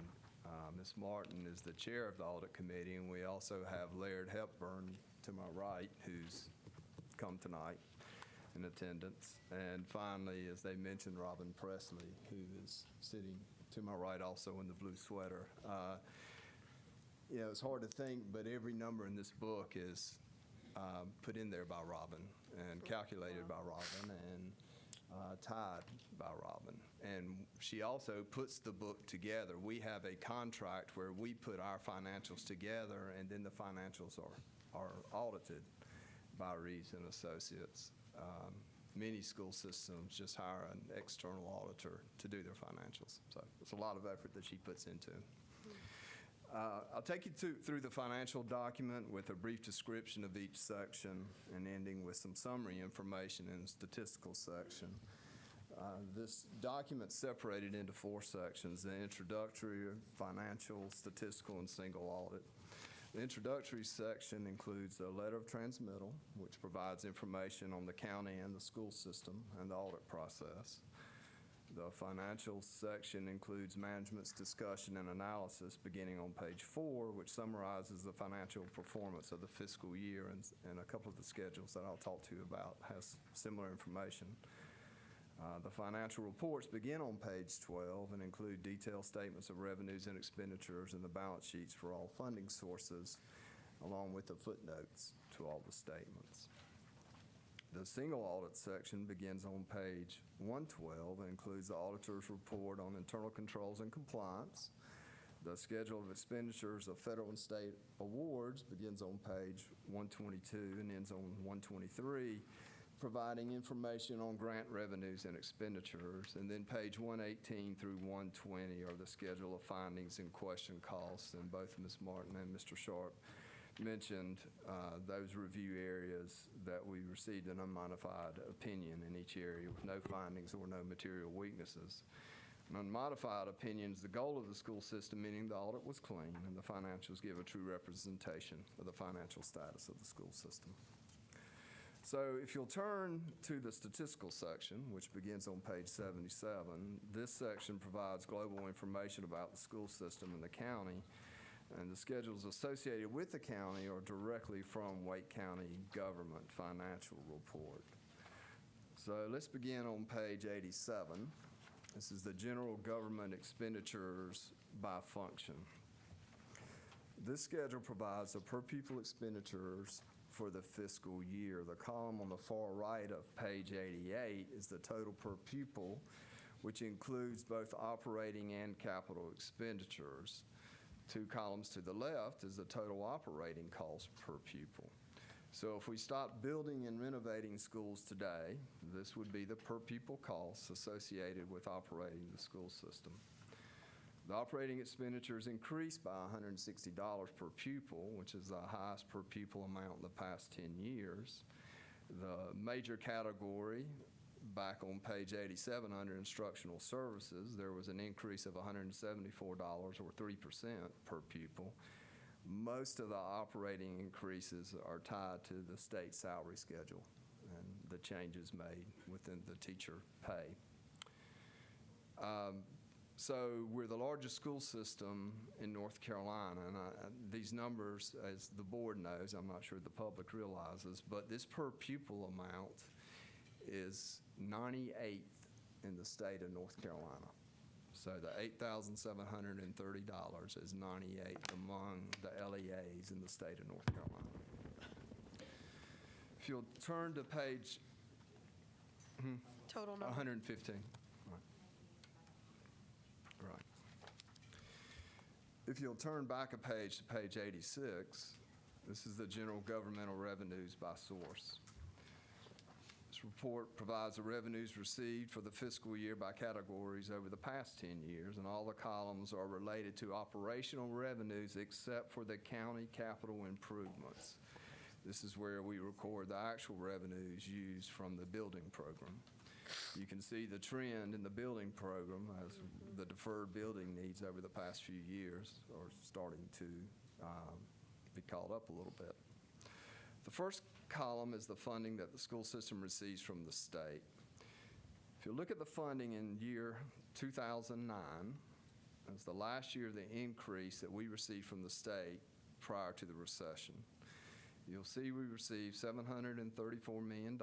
Ms. Martin is the chair of the audit committee, and we also have Laird Hepburn to my right, who's come tonight in attendance. And finally, as they mentioned, Robin Presley, who is sitting to my right also in the blue sweater. You know, it's hard to think, but every number in this book is put in there by Robin and calculated by Robin and tied by Robin. And she also puts the book together. We have a contract where we put our financials together, and then the financials are audited by Reeves and Associates. Many school systems just hire an external auditor to do their financials. So it's a lot of effort that she puts into it. I'll take you through the financial document with a brief description of each section and ending with some summary information in the statistical section. This document's separated into 4 sections: the introductory, financial, statistical, and single audit. The introductory section includes a letter of transmittal, which provides information on the county and the school system and the audit process. The financial section includes management's discussion and analysis beginning on page 4, which summarizes the financial performance of the fiscal year, and a couple of the schedules that I'll talk to you about has similar information. The financial reports begin on page 12 and include detailed statements of revenues and expenditures and the balance sheets for all funding sources, along with the footnotes to all the statements. The single audit section begins on page 112 and includes the auditor's report on internal controls and compliance. The schedule of expenditures of federal and state awards begins on page 122 and ends on 123, providing information on grant revenues and expenditures. And then page 118 through 120 are the schedule of findings and question costs. And both Ms. Martin and Mr. Sharp mentioned those review areas that we received an unmodified opinion in each area with no findings or no material weaknesses. An unmodified opinion is the goal of the school system, meaning the audit was clean and the financials give a true representation of the financial status of the school system. So if you'll turn to the statistical section, which begins on page 77, this section provides global information about the school system in the county, and the schedules associated with the county are directly from Wake County Government Financial Report. So let's begin on page 87. This is the general government expenditures by function. This schedule provides the per pupil expenditures for the fiscal year. The column on the far right of page 88 is the total per pupil, which includes both operating and capital expenditures. Two columns to the left is the total operating cost per pupil. So if we stop building and renovating schools today, this would be the per pupil costs associated with operating the school system. The operating expenditures increased by $160 per pupil, which is the highest per pupil amount in the past 10 years. The major category, back on page 87 under instructional services, there was an increase of $174 or 3% per pupil. Most of the operating increases are tied to the state salary schedule and the changes made within the teacher pay. So we're the largest school system in North Carolina, and these numbers, as the board knows, I'm not sure the public realizes, but this per pupil amount is 98th in the state of North Carolina. So the $8,730 is 98th among the LEAs in the state of North Carolina. If you'll turn to page Total number? 115. Right. If you'll turn back a page to page 86, this is the general governmental revenues by source. This report provides the revenues received for the fiscal year by categories over the past 10 years, and all the columns are related to operational revenues except for the county capital improvements. This is where we record the actual revenues used from the building program. You can see the trend in the building program as the deferred building needs over the past few years are starting to be caught up a little bit. The first column is the funding that the school system receives from the state. If you look at the funding in year 2009, as the last year of the increase that we received from the state prior to the recession, you'll see we received $734 million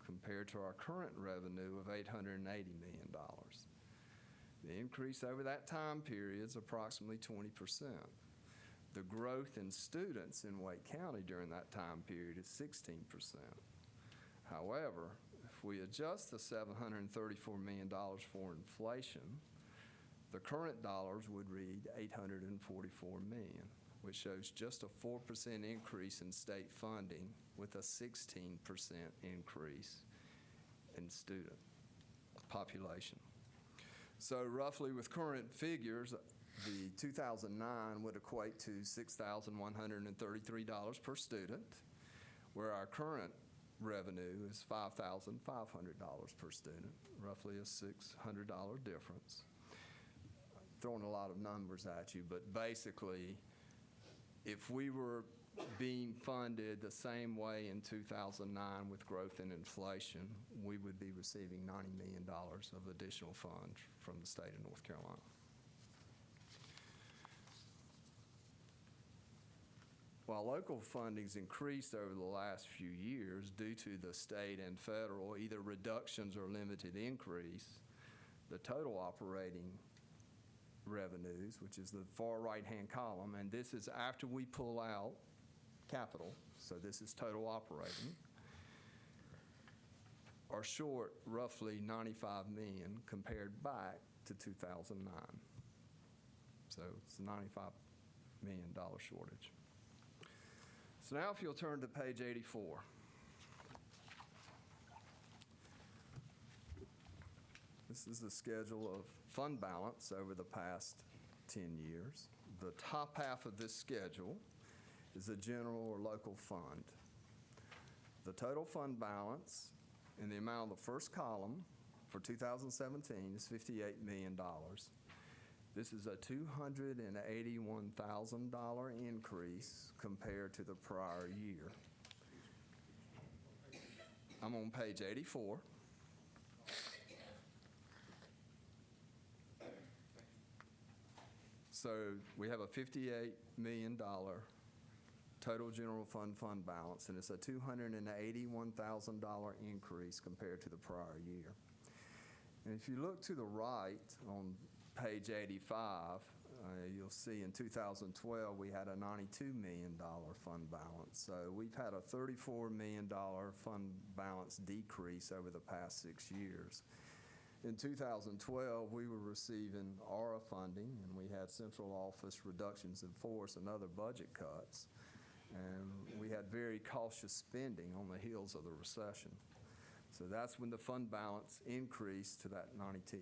compared to our current revenue of $880 million. The increase over that time period is approximately 20%. The growth in students in Wake County during that time period is 16%. However, if we adjust the $734 million for inflation, the current dollars would read $844 million, which shows just a 4% increase in state funding with a 16% increase in student population. So roughly with current figures, the 2009 would equate to $6,133 per student, where our current revenue is $5,500 per student, roughly a $600 difference. Throwing a lot of numbers at you, but basically, if we were being funded the same way in 2009 with growth in inflation, we would be receiving $90 million of additional funds from the state of North Carolina. While local funding's increased over the last few years due to the state and federal either reductions or limited increase, the total operating revenues, which is the far right-hand column, and this is after we pull out capital, so this is total operating, are short roughly $95 million compared back to 2009. So it's a $95 million shortage. So now if you'll turn to page 84. This is the schedule of fund balance over the past 10 years. The top half of this schedule is the general or local fund. The total fund balance in the amount of the first column for 2017 is $58 million. This is a $281,000 increase compared to the prior year. I'm on page 84. So we have a $58 million total general fund balance, and it's a $281,000 increase compared to the prior year. And if you look to the right on page 85, you'll see in 2012 we had a $92 million fund balance. So we've had a $34 million fund balance decrease over the past 6 years. In 2012, we were receiving ARA funding, and we had central office reductions in force and other budget cuts. And we had very cautious spending on the heels of the recession. So that's when the fund balance increased to that $92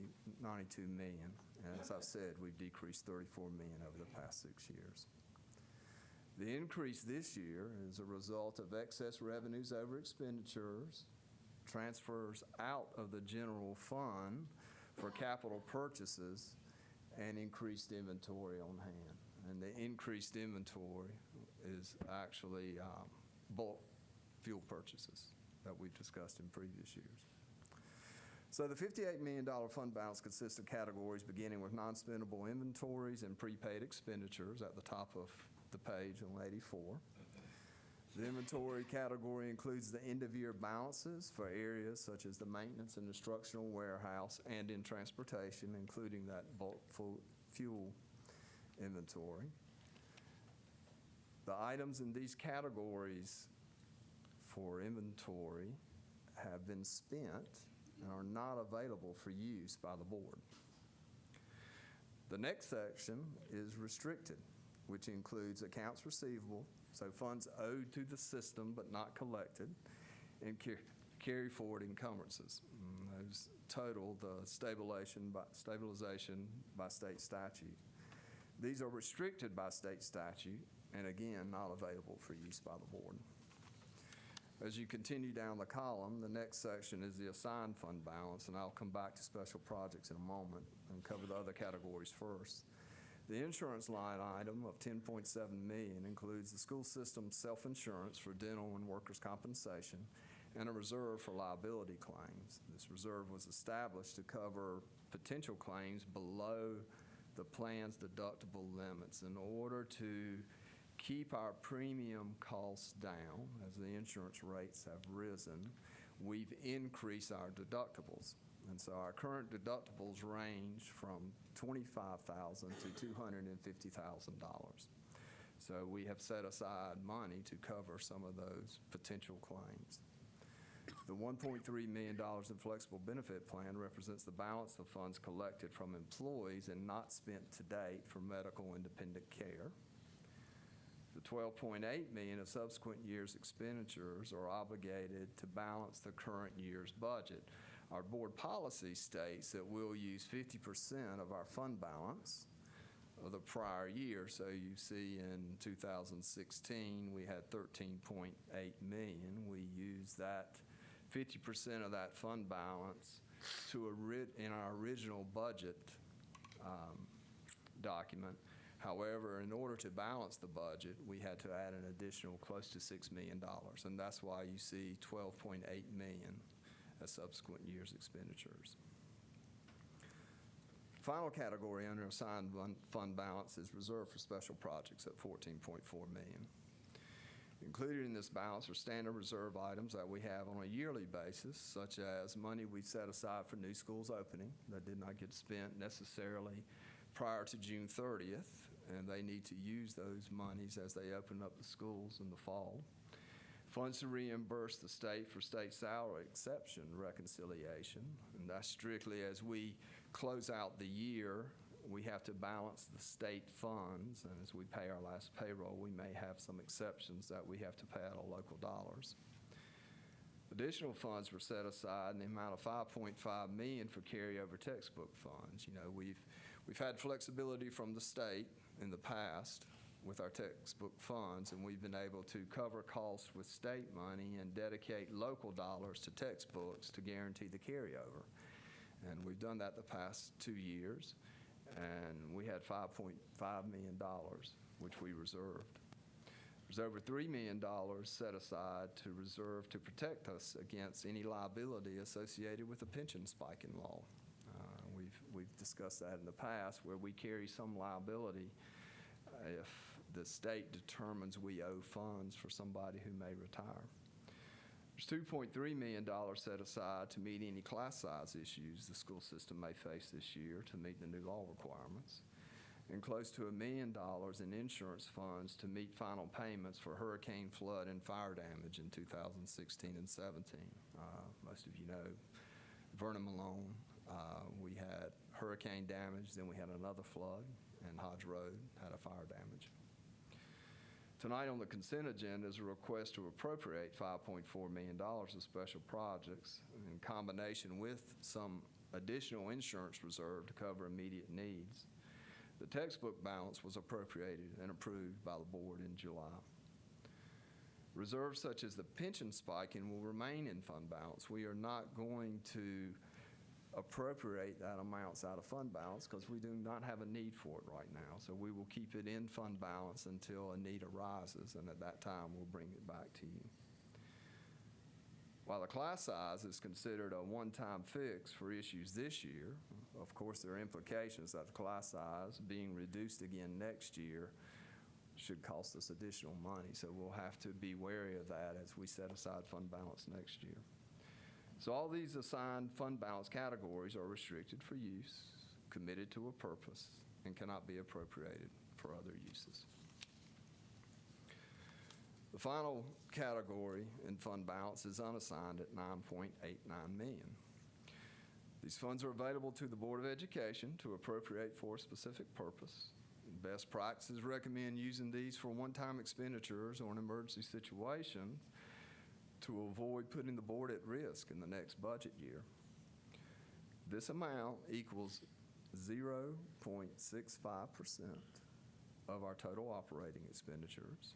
million. And as I've said, we've decreased $34 million over the past 6 years. The increase this year is a result of excess revenues over expenditures, transfers out of the general fund for capital purchases, and increased inventory on hand. And the increased inventory is actually bulk fuel purchases that we've discussed in previous years. So the $58 million fund balance consists of categories beginning with non-spendable inventories and prepaid expenditures at the top of the page on 84. The inventory category includes the end-of-year balances for areas such as the maintenance and instructional warehouse and in transportation, including that bulk fuel inventory. The items in these categories for inventory have been spent and are not available for use by the board. The next section is restricted, which includes accounts receivable, so funds owed to the system but not collected, and carry forward encumbrances. Those total the stabilization by state statute. These are restricted by state statute and again not available for use by the board. As you continue down the column, the next section is the assigned fund balance, and I'll come back to special projects in a moment and cover the other categories first. The insurance line item of $10.7 million includes the school system's self-insurance for dental and workers' compensation and a reserve for liability claims. This reserve was established to cover potential claims below the plan's deductible limits in order to keep our premium costs down. As the insurance rates have risen, we've increased our deductibles. And so our current deductibles range from $25,000 to $250,000. So we have set aside money to cover some of those potential claims. The $1.3 million in flexible benefit plan represents the balance of funds collected from employees and not spent to date for medical independent care. The $12.8 million of subsequent years' expenditures are obligated to balance the current year's budget. Our board policy states that we'll use 50% of our fund balance of the prior year. So you see in 2016, we had $13.8 million. We used that 50% of that fund balance in our original budget document. However, in order to balance the budget, we had to add an additional close to $6 million, and that's why you see $12.8 million as subsequent years' expenditures. Final category under assigned fund balance is reserved for special projects at $14.4 million. Included in this balance are standard reserve items that we have on a yearly basis, such as money we set aside for new schools opening that did not get spent necessarily prior to June 30th, and they need to use those monies as they open up the schools in the fall. Funds to reimburse the state for state salary exception reconciliation, and that's strictly as we close out the year, we have to balance the state funds, and as we pay our last payroll, we may have some exceptions that we have to pay out of local dollars. Additional funds were set aside in the amount of $5.5 million for carryover textbook funds. You know, we've had flexibility from the state in the past with our textbook funds, and we've been able to cover costs with state money and dedicate local dollars to textbooks to guarantee the carryover. And we've done that the past 2 years, and we had $5.5 million, which we reserved. There's over $3 million set aside to reserve to protect us against any liability associated with the pension spike in law. We've discussed that in the past, where we carry some liability if the state determines we owe funds for somebody who may retire. There's $2.3 million set aside to meet any class size issues the school system may face this year to meet the new law requirements, and close to $1 million in insurance funds to meet final payments for hurricane, flood, and fire damage in 2016 and 17. Most of you know Vernon Malone. We had hurricane damage, then we had another flood, and Hodge Road had a fire damage. Tonight on the consent agenda is a request to appropriate $5.4 million of special projects in combination with some additional insurance reserve to cover immediate needs. The textbook balance was appropriated and approved by the board in July. Reserves such as the pension spiking will remain in fund balance. We are not going to appropriate that amounts out of fund balance because we do not have a need for it right now. So we will keep it in fund balance until a need arises, and at that time we'll bring it back to you. While the class size is considered a one-time fix for issues this year, of course there are implications that the class size being reduced again next year should cost us additional money. So we'll have to be wary of that as we set aside fund balance next year. So all these assigned fund balance categories are restricted for use, committed to a purpose, and cannot be appropriated for other uses. The final category in fund balance is unassigned at $9.89 million. These funds are available to the Board of Education to appropriate for a specific purpose. Best practices recommend using these for one-time expenditures or an emergency situation to avoid putting the board at risk in the next budget year. This amount equals 0.65% of our total operating expenditures.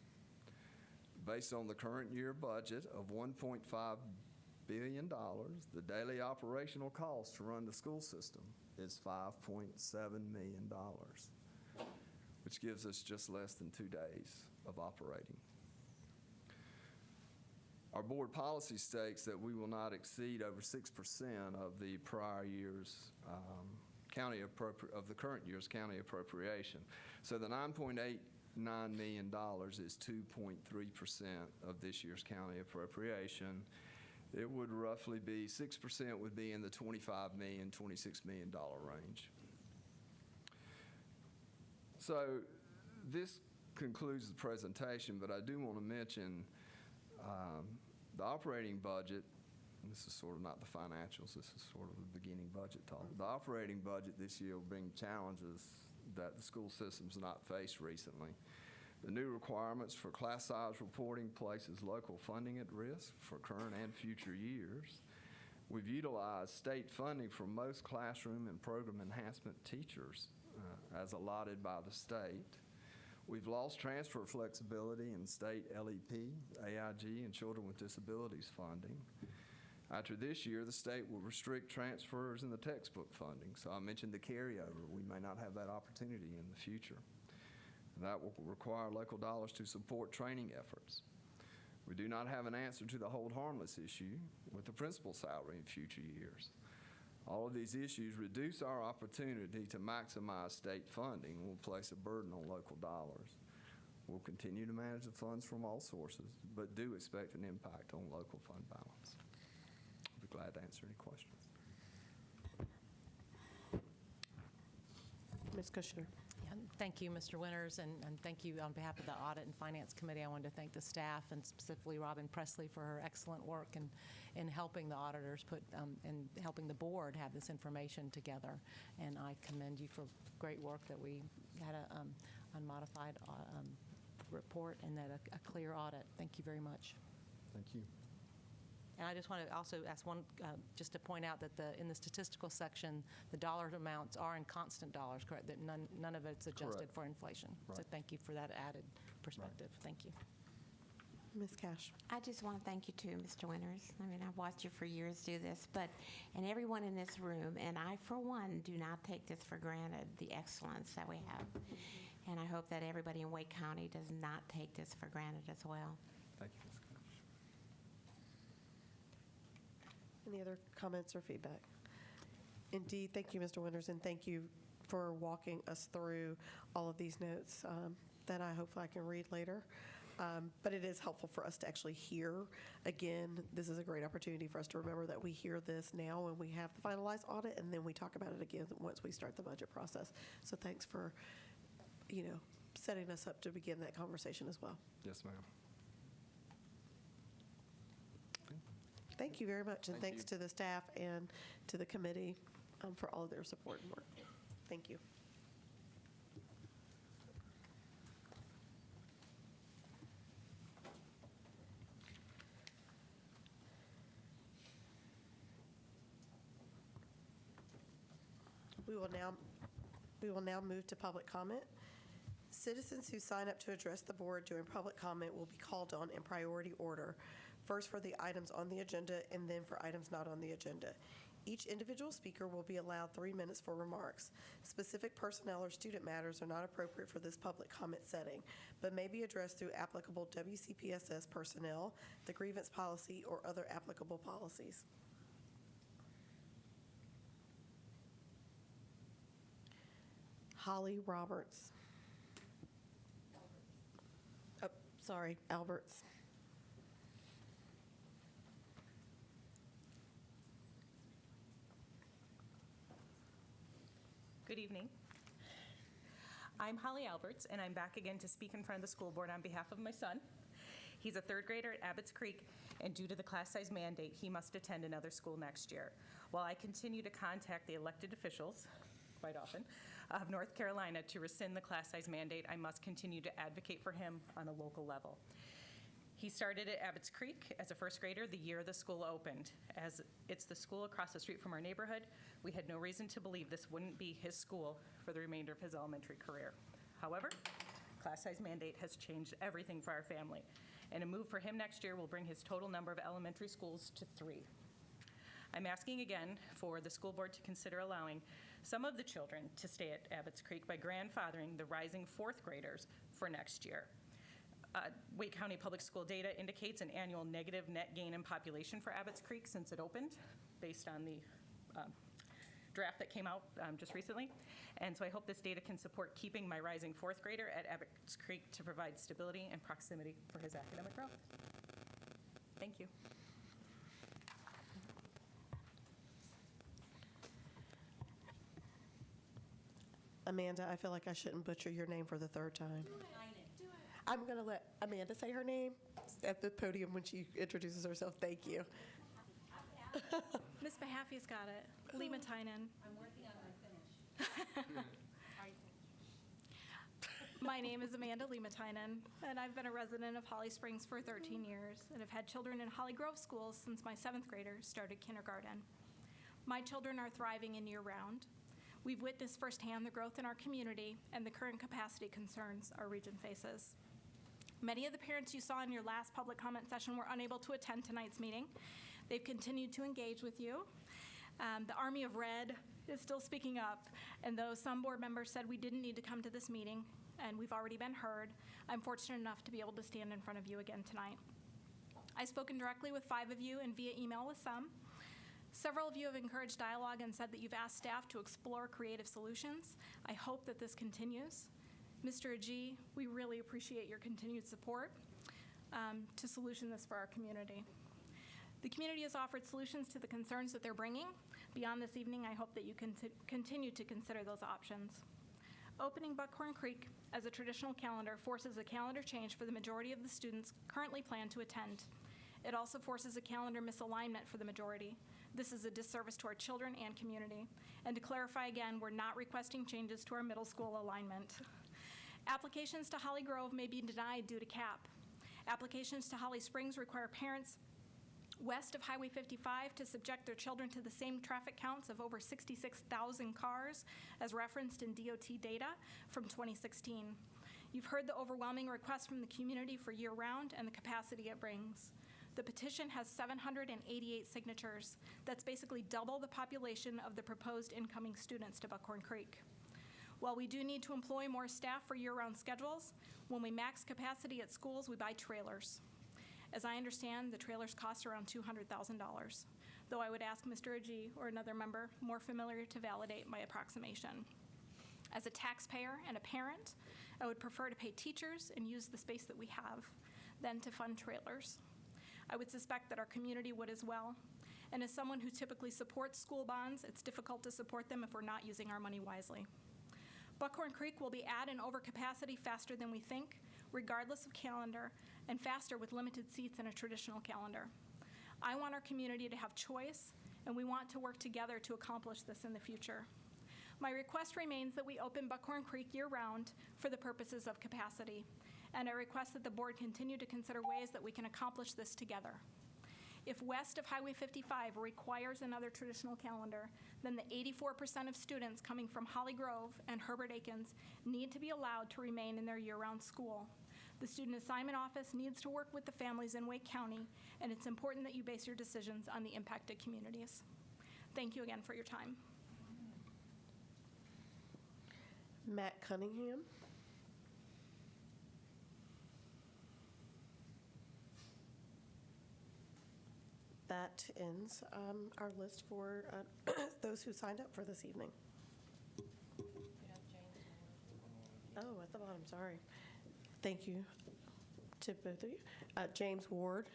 Based on the current year budget of $1.5 billion, the daily operational cost to run the school system is $5.7 million, which gives us just less than 2 days of operating. Our board policy states that we will not exceed over 6% of the prior year's of the current year's county appropriation. So the $9.89 million is 2.3% of this year's county appropriation. It would roughly be 6% would be in the $25 million, $26 million range. So this concludes the presentation, but I do want to mention the operating budget. This is sort of not the financials, this is sort of the beginning budget talk. The operating budget this year will bring challenges that the school system's not faced recently. The new requirements for class size reporting places local funding at risk for current and future years. We've utilized state funding for most classroom and program enhancement teachers as allotted by the state. We've lost transfer flexibility in state LEP, AIG, and Children with Disabilities funding. After this year, the state will restrict transfers in the textbook funding. So I mentioned the carryover. We may not have that opportunity in the future. And that will require local dollars to support training efforts. We do not have an answer to the hold harmless issue with the principal salary in future years. All of these issues reduce our opportunity to maximize state funding and will place a burden on local dollars. We'll continue to manage the funds from all sources, but do expect an impact on local fund balance. I'll be glad to answer any questions. Ms. Kushner. Thank you, Mr. Winters, and thank you on behalf of the Audit and Finance Committee. I wanted to thank the staff and specifically Robin Presley for her excellent work in helping the auditors and helping the board have this information together. And I commend you for great work that we had a unmodified report and that a clear audit. Thank you very much. Thank you. And I just want to also ask one, just to point out that in the statistical section, the dollar amounts are in constant dollars, correct? That none of it's adjusted Correct. for inflation. Right. So thank you for that added perspective. Thank you. Ms. Cash. I just want to thank you too, Mr. Winters. I mean, I've watched you for years do this, and everyone in this room, and I, for one, do not take this for granted, the excellence that we have. And I hope that everybody in Wake County does not take this for granted as well. Thank you, Ms. Cash. Any other comments or feedback? Indeed, thank you, Mr. Winters, and thank you for walking us through all of these notes that I hopefully I can read later. But it is helpful for us to actually hear. Again, this is a great opportunity for us to remember that we hear this now when we have the finalized audit, and then we talk about it again once we start the budget process. So thanks for, setting us up to begin that conversation as well. Yes, ma'am. Thank you very much, and Thank thanks you. to the staff and to the committee for all of their support and work. Thank you. We will now move to public comment. Citizens who sign up to address the board during public comment will be called on in priority order, first for the items on the agenda and then for items not on the agenda. Each individual speaker will be allowed 3 minutes for remarks. Specific personnel or student matters are not appropriate for this public comment setting, but may be addressed through applicable WCPSS personnel, the grievance policy, or other applicable policies. Holly Roberts. Oh, sorry, Alberts. Good evening. I'm Holly Alberts, and I'm back again to speak in front of the school board on behalf of my son. He's a third grader at Abbott's Creek, and due to the class size mandate, he must attend another school next year. While I continue to contact the elected officials, quite often, of North Carolina to rescind the class size mandate, I must continue to advocate for him on a local level. He started at Abbott's Creek as a first grader the year the school opened. As it's the school across the street from our neighborhood, we had no reason to believe this wouldn't be his school for the remainder of his elementary career. However, class size mandate has changed everything for our family, and a move for him next year will bring his total number of elementary schools to 3. I'm asking again for the school board to consider allowing some of the children to stay at Abbott's Creek by grandfathering the rising fourth graders for next year. Wake County Public School data indicates an annual negative net gain in population for Abbott's Creek since it opened, based on the draft that came out just recently. And so I hope this data can support keeping my rising fourth grader at Abbott's Creek to provide stability and proximity for his academic growth. Thank you. Amanda, I feel like I shouldn't butcher your name for the third time. I'm going to let Amanda say her name at the podium when she introduces herself. Thank you. Miss Mahaffey's got it. Lima Tynan. I'm working on my finish. My name is Amanda Lima Tynan, and I've been a resident of Holly Springs for 13 years and have had children in Holly Grove schools since my 7th grader started kindergarten. My children are thriving in year-round. We've witnessed firsthand the growth in our community and the current capacity concerns our region faces. Many of the parents you saw in your last public comment session were unable to attend tonight's meeting. They've continued to engage with you. The Army of Red is still speaking up, and though some board members said we didn't need to come to this meeting, and we've already been heard, I'm fortunate enough to be able to stand in front of you again tonight. I've spoken directly with 5 of you and via email with some. Several of you have encouraged dialogue and said that you've asked staff to explore creative solutions. I hope that this continues. Mr. Agee, we really appreciate your continued support to solution this for our community. The community has offered solutions to the concerns that they're bringing. Beyond this evening, I hope that you can continue to consider those options. Opening Buckhorn Creek as a traditional calendar forces a calendar change for the majority of the students currently planned to attend. It also forces a calendar misalignment for the majority. This is a disservice to our children and community. And to clarify again, we're not requesting changes to our middle school alignment. Applications to Holly Grove may be denied due to CAP. Applications to Holly Springs require parents west of Highway 55 to subject their children to the same traffic counts of over 66,000 cars as referenced in DOT data from 2016. You've heard the overwhelming request from the community for year-round and the capacity it brings. The petition has 788 signatures. That's basically double the population of the proposed incoming students to Buckhorn Creek. While we do need to employ more staff for year-round schedules, when we max capacity at schools, we buy trailers. As I understand, the trailers cost around $200,000, though I would ask Mr. Agee or another member more familiar to validate my approximation. As a taxpayer and a parent, I would prefer to pay teachers and use the space that we have than to fund trailers. I would suspect that our community would as well. And as someone who typically supports school bonds, it's difficult to support them if we're not using our money wisely. Buckhorn Creek will be at an overcapacity faster than we think, regardless of calendar, and faster with limited seats in a traditional calendar. I want our community to have choice, and we want to work together to accomplish this in the future. My request remains that we open Buckhorn Creek year-round for the purposes of capacity, and I request that the board continue to consider ways that we can accomplish this together. If west of Highway 55 requires another traditional calendar, then the 84% of students coming from Holly Grove and Herbert Akins need to be allowed to remain in their year-round school. The Student Assignment Office needs to work with the families in Wake County, and it's important that you base your decisions on the impacted communities. Thank you again for your time. Matt Cunningham. That ends our list for those who signed up for this evening. Oh, at the bottom, sorry. Thank you to both of you. James Ward.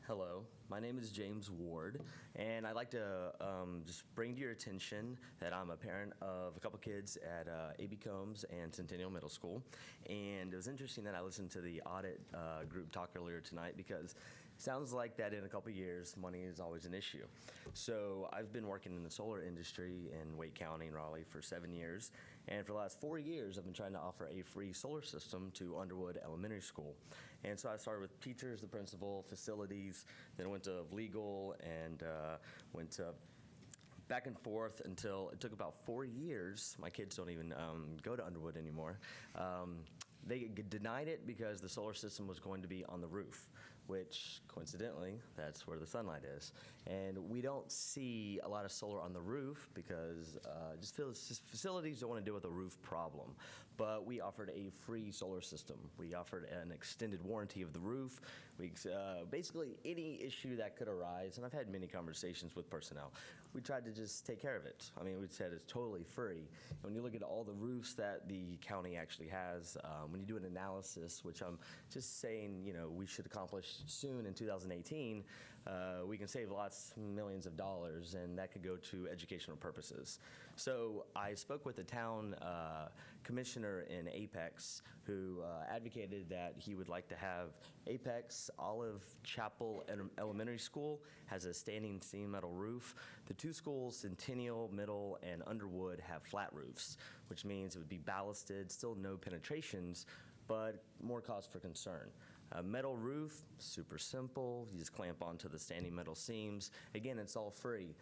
Hello, my name is James Ward, and I'd like to just bring to your attention that I'm a parent of a couple kids at A.B. Combs and Centennial Middle School. And it was interesting that I listened to the audit group talk earlier tonight, because it sounds like that in a couple years, money is always an issue. So I've been working in the solar industry in Wake County and Raleigh for 7 years. And for the last 4 years, I've been trying to offer a free solar system to Underwood Elementary School. And so I started with teachers, the principal, facilities, then went to legal, and went to back and forth until it took about 4 years. My kids don't even go to Underwood anymore. They denied it because the solar system was going to be on the roof, which coincidentally, that's where the sunlight is. And we don't see a lot of solar on the roof because facilities don't want to deal with a roof problem. But we offered a free solar system. We offered an extended warranty of the roof. Basically any issue that could arise, and I've had many conversations with personnel, we tried to just take care of it. I mean, we said it's totally free. When you look at all the roofs that the county actually has, when you do an analysis, which I'm just saying, we should accomplish soon in 2018, we can save millions of dollars, and that could go to educational purposes. So I spoke with the town commissioner in Apex, who advocated that he would like to have Apex Olive Chapel Elementary School has a standing seam metal roof. The two schools, Centennial Middle and Underwood, have flat roofs, which means it would be ballasted, still no penetrations, but more cause for concern. A metal roof, super simple. You just clamp onto the standing metal seams. Again, it's all free.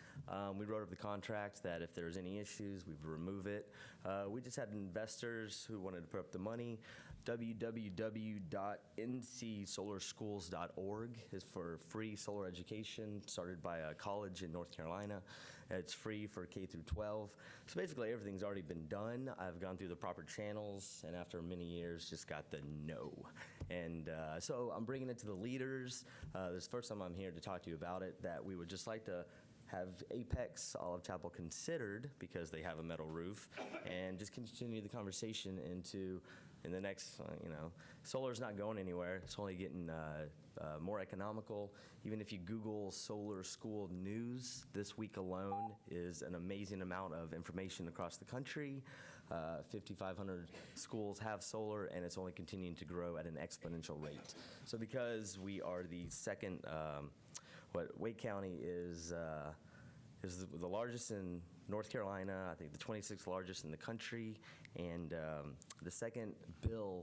We wrote up the contract that if there's any issues, we would remove it. We just had investors who wanted to put up the money. www.ncssolarschools.org is for free solar education started by a college in North Carolina. It's free for K through 12. So basically everything's already been done. I've gone through the proper channels, and after many years just got the no. And so I'm bringing it to the leaders. This is the first time I'm here to talk to you about it, that we would just like to have Apex Olive Chapel considered because they have a metal roof, and just continue the conversation in the next, solar's not going anywhere. It's only getting more economical. Even if you Google solar school news, this week alone is an amazing amount of information across the country. 5,500 schools have solar, and it's only continuing to grow at an exponential rate. So because we are the second, Wake County is the largest in North Carolina, I think the 26th largest in the country, and the second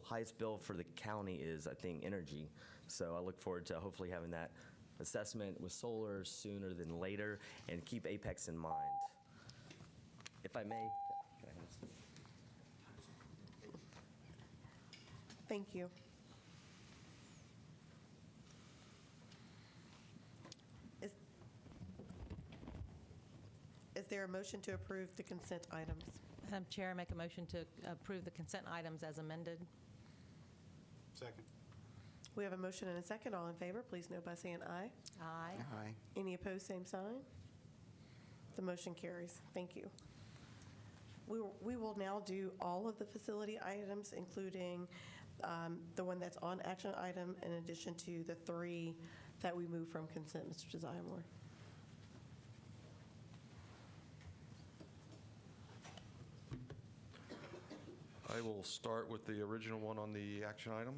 highest bill for the county is, I think, energy. So I look forward to hopefully having that assessment with solar sooner than later, and keep Apex in mind. If I may, can I have this? Thank you. Is there a motion to approve the consent items? Madam Chair, I make a motion to approve the consent items as amended. Second. We have a motion and a second. All in favor, please note by saying aye. Aye. Aye. Any opposed, same sign. The motion carries. Thank you. We will now do all of the facility items, including the one that's on action item, in addition to the 3 that we move from consent. Mr. Josiah Moore. I will start with the original one on the action item.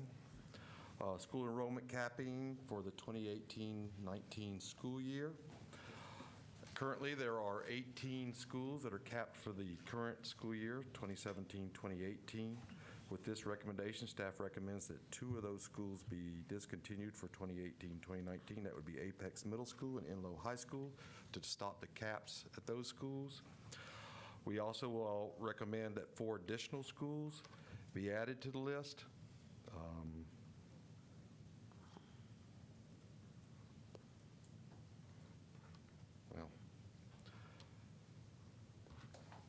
School enrollment capping for the 2018-19 school year. Currently, there are 18 schools that are capped for the current school year, 2017-2018. With this recommendation, staff recommends that 2 of those schools be discontinued for 2018-2019. That would be Apex Middle School and Enloe High School, to stop the caps at those schools. We also will recommend that 4 additional schools be added to the list.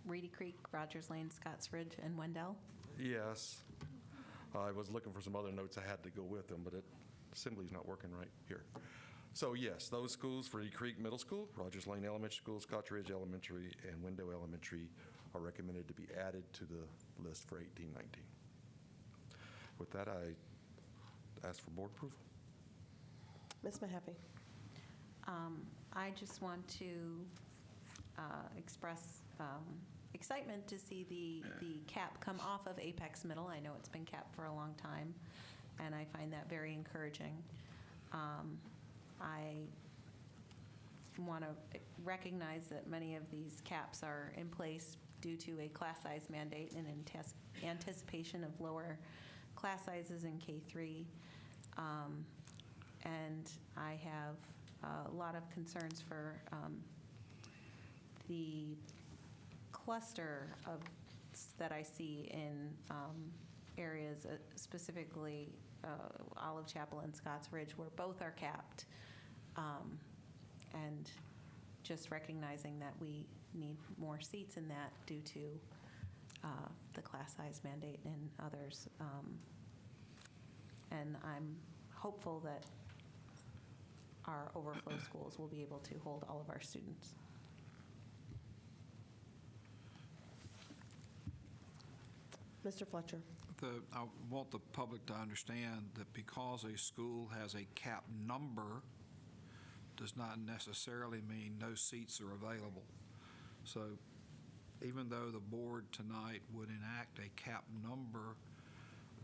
Reedy Creek, Rogers Lane, Scotts Ridge, and Wendell. Yes. I was looking for some other notes I had to go with them, but Assembly's not working right here. So yes, those schools for Reedy Creek Middle School, Rogers Lane Elementary School, Scotts Ridge Elementary, and Wendell Elementary are recommended to be added to the list for 18-19. With that, I ask for board approval. Ms. Mahaffey. I just want to express excitement to see the cap come off of Apex Middle. I know it's been capped for a long time, and I find that very encouraging. I want to recognize that many of these caps are in place due to a class size mandate and in anticipation of lower class sizes in K-3. And I have a lot of concerns for the cluster that I see in areas, specifically Olive Chapel and Scotts Ridge, where both are capped. And just recognizing that we need more seats in that due to the class size mandate and others. And I'm hopeful that our overflow schools will be able to hold all of our students. Mr. Fletcher. I want the public to understand that because a school has a cap number does not necessarily mean no seats are available. So even though the board tonight would enact a cap number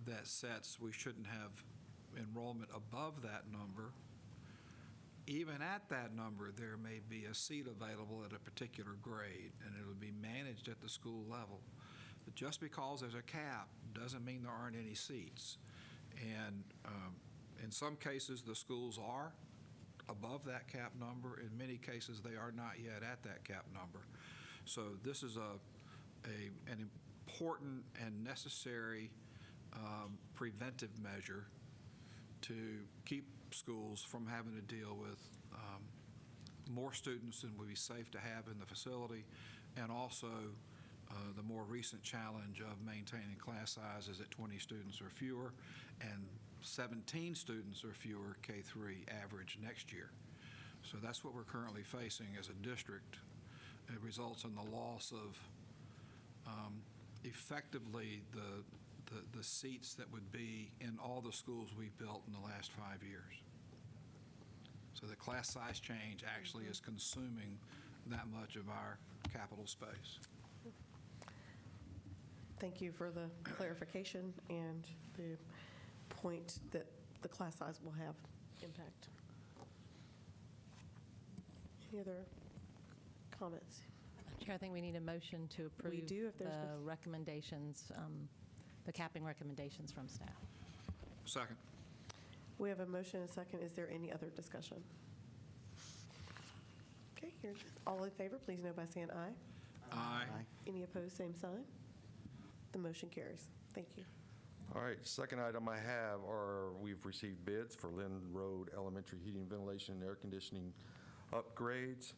that sets we shouldn't have enrollment above that number, even at that number, there may be a seat available at a particular grade, and it'll be managed at the school level. But just because there's a cap doesn't mean there aren't any seats. And in some cases, the schools are above that cap number. In many cases, they are not yet at that cap number. So this is an important and necessary preventive measure to keep schools from having to deal with more students than would be safe to have in the facility, and also the more recent challenge of maintaining class sizes at 20 students or fewer and 17 students or fewer K-3 average next year. So that's what we're currently facing as a district. It results in the loss of effectively the seats that would be in all the schools we've built in the last 5 years. So the class size change actually is consuming that much of our capital space. Thank you for the clarification and the point that the class size will have impact. Any other comments? Chair, I think we need a motion to approve if there's the recommendations, the capping recommendations from staff. Second. We have a motion and a second. Is there any other discussion? Okay, here, all in favor, please know by saying aye. Aye. Any opposed, same sign. The motion carries. Thank you. All right, second item I have are, we've received bids for Lynn Road Elementary heating, ventilation, and air conditioning upgrades.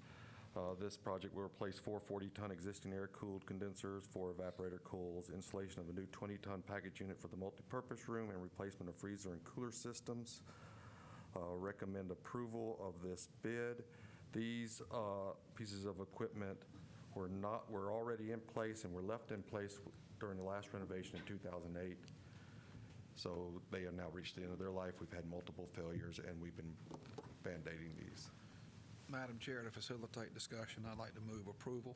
This project will replace 4 40-ton existing air-cooled condensers, 4 evaporator cools, installation of a new 20-ton package unit for the multipurpose room, and replacement of freezer and cooler systems. Recommend approval of this bid. These pieces of equipment were already in place and were left in place during the last renovation in 2008. So they have now reached the end of their life. We've had multiple failures, and we've been band-aiding these. Madam Chair, to facilitate discussion, I'd like to move approval.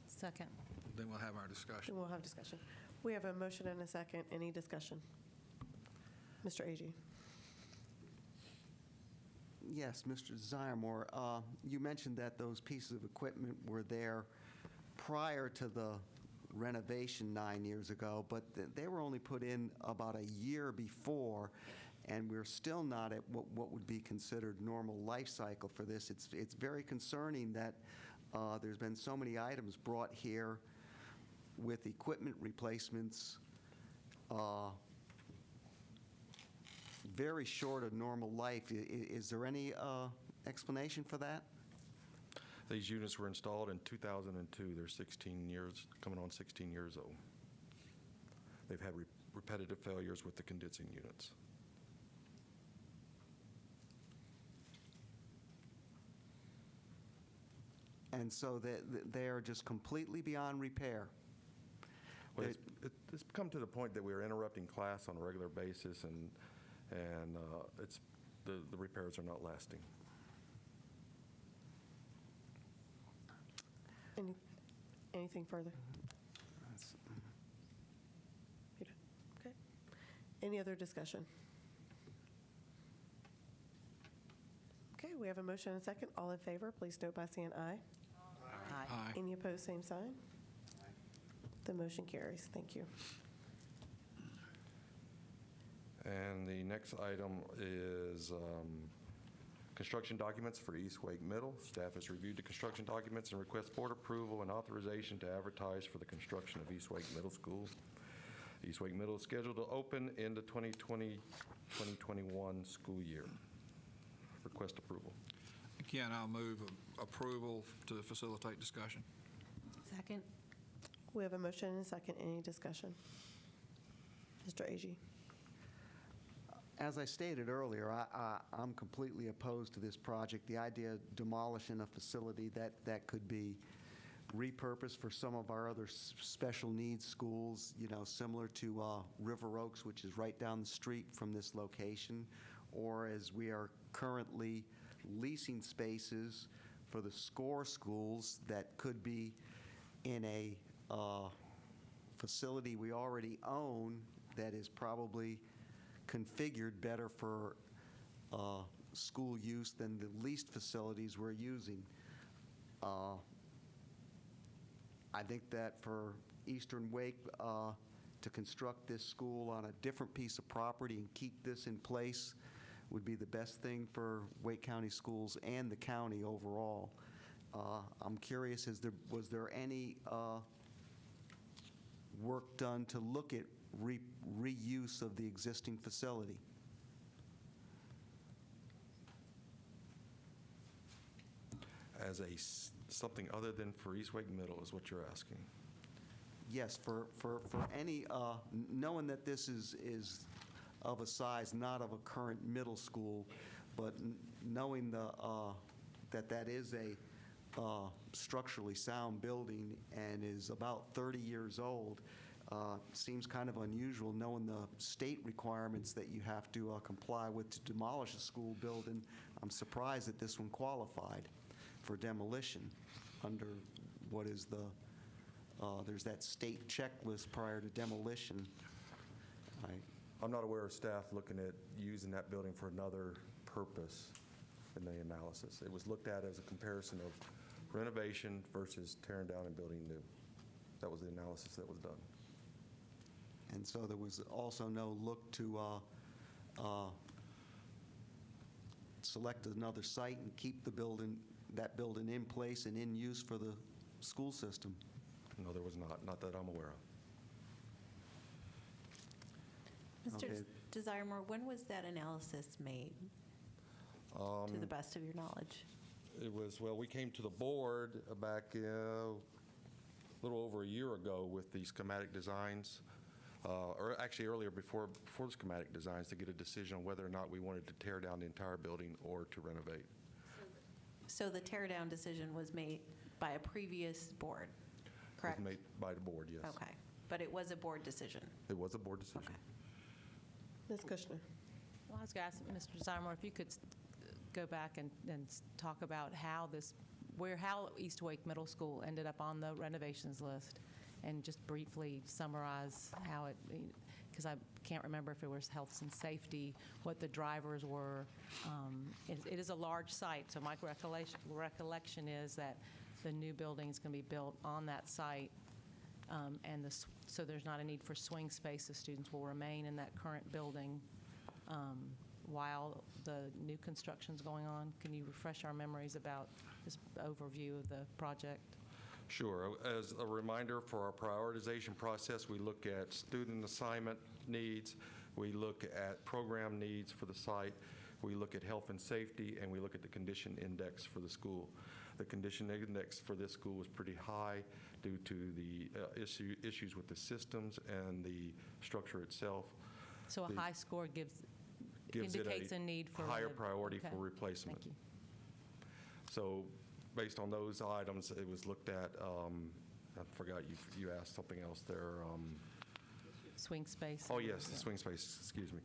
Second. Then we'll have our discussion. Then we'll have discussion. We have a motion and a second. Any discussion? Mr. Agee. Yes, Mr. Zyremore, you mentioned that those pieces of equipment were there prior to the renovation 9 years ago, but they were only put in about a year before, and we're still not at what would be considered normal life cycle for this. It's very concerning that there's been so many items brought here with equipment replacements very short of normal life. Is there any explanation for that? These units were installed in 2002. They're 16 years, coming on 16 years old. They've had repetitive failures with the condensing units. And so they are just completely beyond repair. Well, it's come to the point that we're interrupting class on a regular basis, and the repairs are not lasting. Anything further? Okay. Any other discussion? Okay, we have a motion and a second. All in favor, please note by saying aye. Aye. Any opposed, same sign. The motion carries. Thank you. And the next item is construction documents for East Wake Middle. Staff has reviewed the construction documents and requests board approval and authorization to advertise for the construction of East Wake Middle School. East Wake Middle is scheduled to open in the 2020-2021 school year. Request approval. Again, I'll move approval to facilitate discussion. Second. We have a motion and a second. Any discussion? Mr. Agee. As I stated earlier, I'm completely opposed to this project. The idea of demolishing a facility that could be repurposed for some of our other special needs schools, similar to River Oaks, which is right down the street from this location, or as we are currently leasing spaces for the SCORE schools that could be in a facility we already own that is probably configured better for school use than the leased facilities we're using. I think that for Eastern Wake to construct this school on a different piece of property and keep this in place would be the best thing for Wake County schools and the county overall. I'm curious, was there any work done to look at reuse of the existing facility? As something other than for East Wake Middle is what you're asking? Yes, for any, knowing that this is of a size not of a current middle school, but knowing that is a structurally sound building and is about 30 years old, seems kind of unusual knowing the state requirements that you have to comply with to demolish a school building I'm surprised that this one qualified for demolition under what is there's that state checklist prior to demolition. I'm not aware of staff looking at using that building for another purpose in the analysis. It was looked at as a comparison of renovation versus tearing down and building new. That was the analysis that was done. And so there was also no look to select another site and keep that building in place and in use for the school system. No, there was not that I'm aware of. Mr. Okay. Desiremore, when was that analysis made, to the best of your knowledge? It was, well, we came to the board back a little over a year ago with the schematic designs, or actually earlier before the schematic designs, to get a decision on whether or not we wanted to tear down the entire building or to renovate. So the tear down decision was made by a previous board, correct? It was made by the board, yes. Okay, but it was a board decision. It was a board decision. Okay. Ms. Kushner. Well, I was going to ask Mr. Desiremore if you could go back and talk about how East Wake Middle School ended up on the renovations list, and just briefly summarize how it, because I can't remember if it was health and safety, what the drivers were. It is a large site, so my recollection is that the new building is going to be built on that site, so there's not a need for swing space. The students will remain in that current building while the new construction's going on. Can you refresh our memories about this overview of the project? Sure. As a reminder, for our prioritization process, we look at student assignment needs, we look at program needs for the site, we look at health and safety, and we look at the condition index for the school. The condition index for this school was pretty high due to the issues with the systems and the structure itself. So a high score indicates a need for higher priority for replacement. Thank you. So based on those items, it was looked at, I forgot you asked something else there. Swing space. Oh, yes, the swing space, excuse me.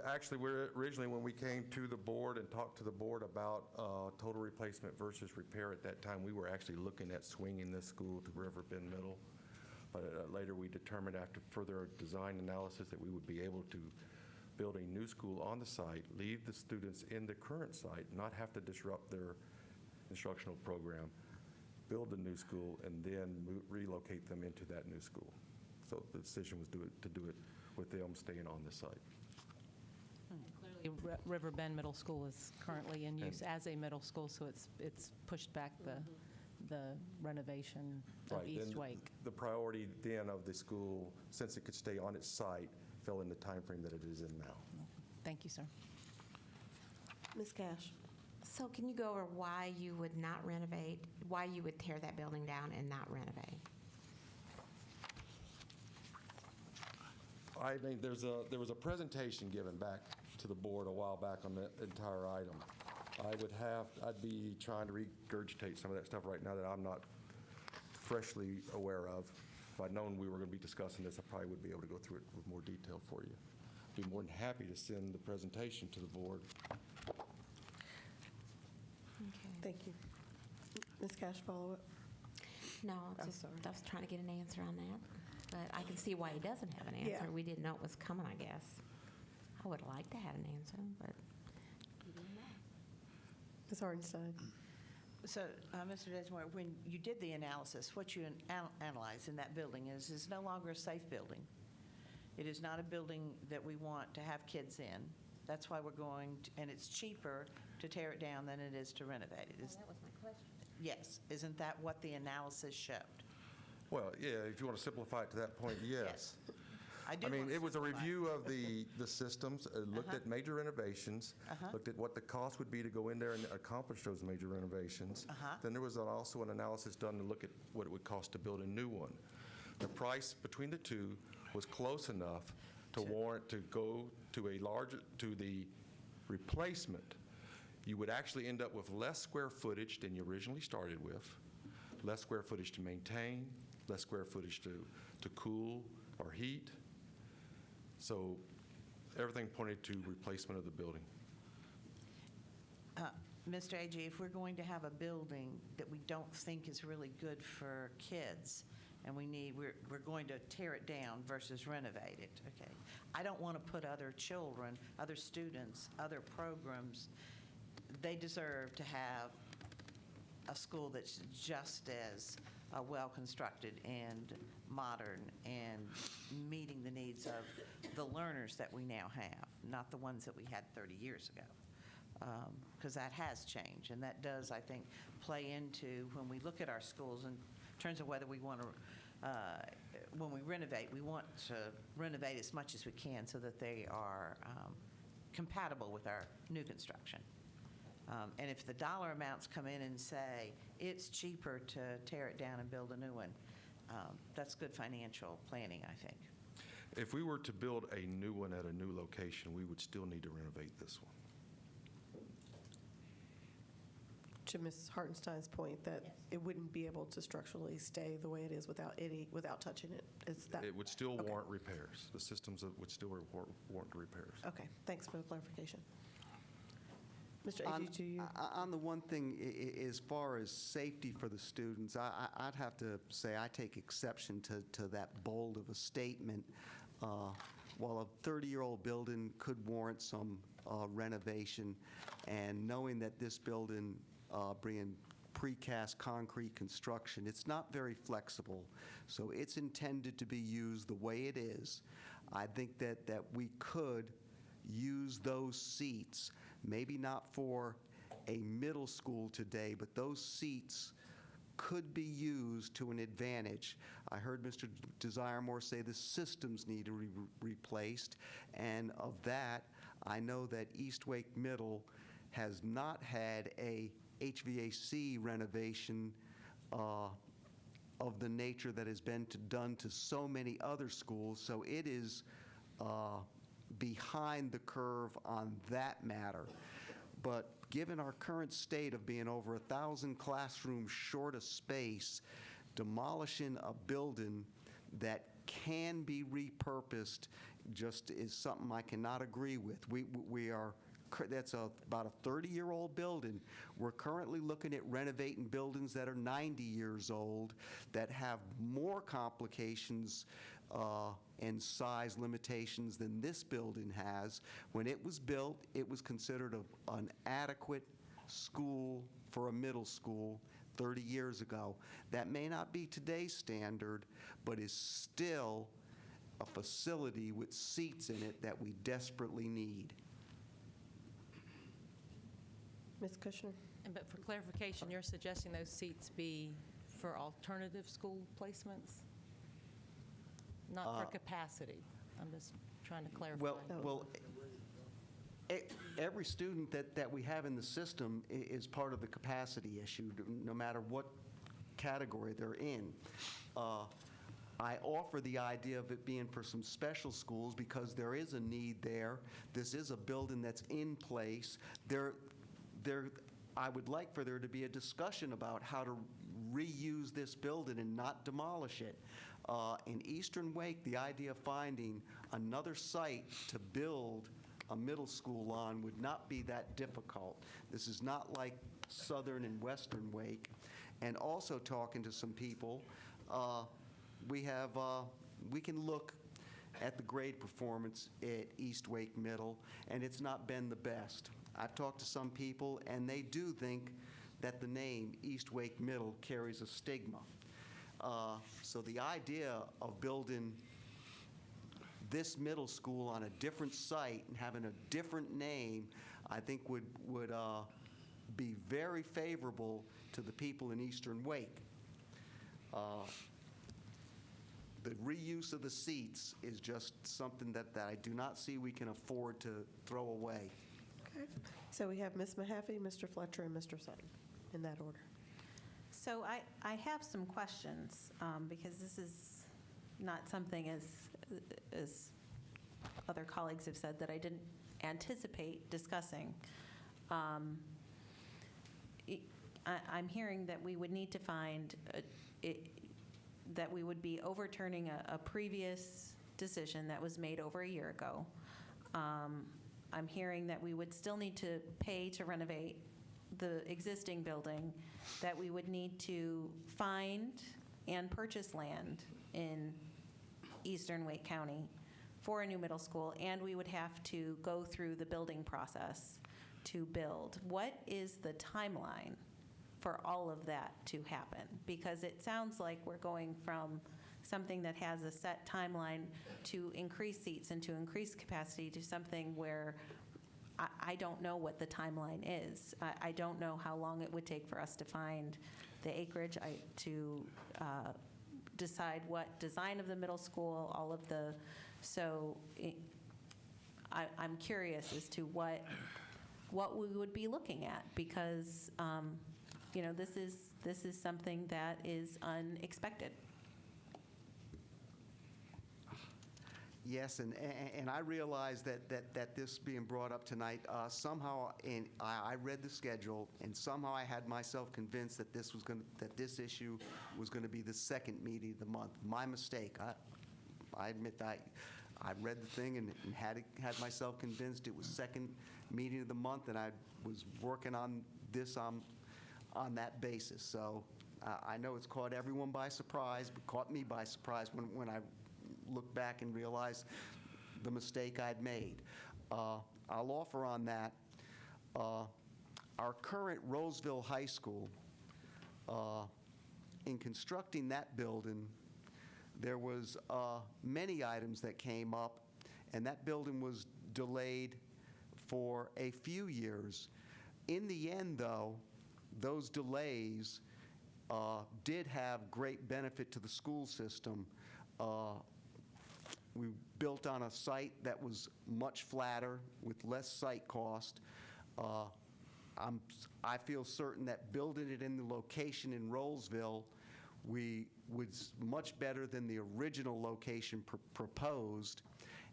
Actually, originally when we came to the board and talked to the board about total replacement versus repair at that time, we were actually looking at swinging this school to River Bend Middle. But later we determined after further design analysis that we would be able to build a new school on the site, leave the students in the current site, not have to disrupt their instructional program, build a new school, and then relocate them into that new school. So the decision was to do it with them staying on the site. Clearly, River Bend Middle School is currently in use as a middle school, so it's pushed back the renovation of Right, East then Wake. the priority then of the school, since it could stay on its site, fell in the time frame that it is in now. Thank you, sir. Ms. Cash. So can you go over why you would not renovate, why you would tear that building down and not renovate? I mean, there was a presentation given back to the board a while back on the entire item. I'd be trying to regurgitate some of that stuff right now that I'm not freshly aware of. If I'd known we were going to be discussing this, I probably would be able to go through it with more detail for you. Be more than happy to send the presentation to the board. Thank you. Ms. Cash, follow up? No, I'm just, sorry. I was trying to get an answer on that. But I can see why he doesn't have an answer. Yeah. We didn't know it was coming, I guess. I would like to have an answer, but we didn't know. Ms. Hardenstein. So, Mr. Desmore, when you did the analysis, what you analyzed in that building is no longer a safe building. It is not a building that we want to have kids in. That's why we're going, and it's cheaper to tear it down than it is to renovate it. That was my question. Yes. Isn't that what the analysis showed? Well, yeah, if you want to simplify it to that point, yes. I do I mean, want to it was a simplify it. review of the systems, looked at major renovations, looked at what the cost would be to go in there and accomplish those major renovations. Then there was also an analysis done to look at what it would cost to build a new one. The price between the two was close enough to warrant to go to the replacement. You would actually end up with less square footage than you originally started with, less square footage to maintain, less square footage to cool or heat. So everything pointed to replacement of the building. Mr. Agee, if we're going to have a building that we don't think is really good for kids, and we're going to tear it down versus renovate it, okay? I don't want to put other children, other students, other programs, they deserve to have a school that's just as well-constructed and modern and meeting the needs of the learners that we now have, not the ones that we had 30 years ago. Because that has changed, and that does, I think, play into when we look at our schools in terms of whether we want to, when we renovate, we want to renovate as much as we can so that they are compatible with our new construction. And if the dollar amounts come in and say it's cheaper to tear it down and build a new one, that's good financial planning, I think. If we were to build a new one at a new location, we would still need to renovate this one. To Ms. Hartenstein's point, that it wouldn't be able to structurally stay the way it is without touching it. Is that? It would still warrant repairs. The systems would still warrant repairs. Okay, thanks for the clarification. Mr. On, Agee, to you. on the one thing, as far as safety for the students, I'd have to say I take exception to that bold of a statement. While a 30-year-old building could warrant some renovation, and knowing that this building bringing precast concrete construction, it's not very flexible, so it's intended to be used the way it is. I think that we could use those seats, maybe not for a middle school today, but those seats could be used to an advantage. I heard Mr. Desiremore say the systems need to be replaced, and of that, I know that East Wake Middle has not had a HVAC renovation of the nature that has been done to so many other schools, so it is behind the curve on that matter. But given our current state of being over 1,000 classrooms short of space, demolishing a building that can be repurposed just is something I cannot agree with. That's about a 30-year-old building. We're currently looking at renovating buildings that are 90 years old that have more complications and size limitations than this building has. When it was built, it was considered an adequate school for a middle school 30 years ago. That may not be today's standard, but is still a facility with seats in it that we desperately need. Ms. Kushner? But for clarification, you're suggesting those seats be for alternative school placements? Not for capacity? I'm just trying to clarify. Well, every student that we have in the system is part of the capacity issue, no matter what category they're in. I offer the idea of it being for some special schools because there is a need there. This is a building that's in place. I would like for there to be a discussion about how to reuse this building and not demolish it. In Eastern Wake, the idea of finding another site to build a middle school on would not be that difficult. This is not like Southern and Western Wake. And also talking to some people, we can look at the grade performance at East Wake Middle, and it's not been the best. I've talked to some people, and they do think that the name East Wake Middle carries a stigma. So the idea of building this middle school on a different site and having a different name, I think would be very favorable to the people in Eastern Wake. The reuse of the seats is just something that I do not see we can afford to throw away. Okay. So we have Ms. Mahaffey, Mr. Fletcher, and Mr. Sutton in that order. So I have some questions because this is not something, as other colleagues have said, that I didn't anticipate discussing. I'm hearing that we would need to find that we would be overturning a previous decision that was made over a year ago. I'm hearing that we would still need to pay to renovate the existing building, that we would need to find and purchase land in eastern Wake County for a new middle school, and we would have to go through the building process to build. What is the timeline for all of that to happen? Because it sounds like we're going from something that has a set timeline to increase seats and to increase capacity to something where I don't know what the timeline is. I don't know how long it would take for us to find the acreage, to decide what design of the middle school, all of the, so I'm curious as to what we would be looking at, because this is something that is unexpected. Yes, and I realize that this being brought up tonight, somehow, I read the schedule, and somehow I had myself convinced that this issue was going to be the second meeting of the month. My mistake. I admit that I read the thing and had myself convinced it was second meeting of the month, and I was working on this on that basis. So I know it's caught everyone by surprise, but caught me by surprise when I look back and realize the mistake I'd made. I'll offer on that. Our current Roseville High School, in constructing that building, there was many items that came up, and that building was delayed for a few years. In the end, though, those delays did have great benefit to the school system. We built on a site that was much flatter with less site cost. I feel certain that building it in the location in Rolesville was much better than the original location proposed.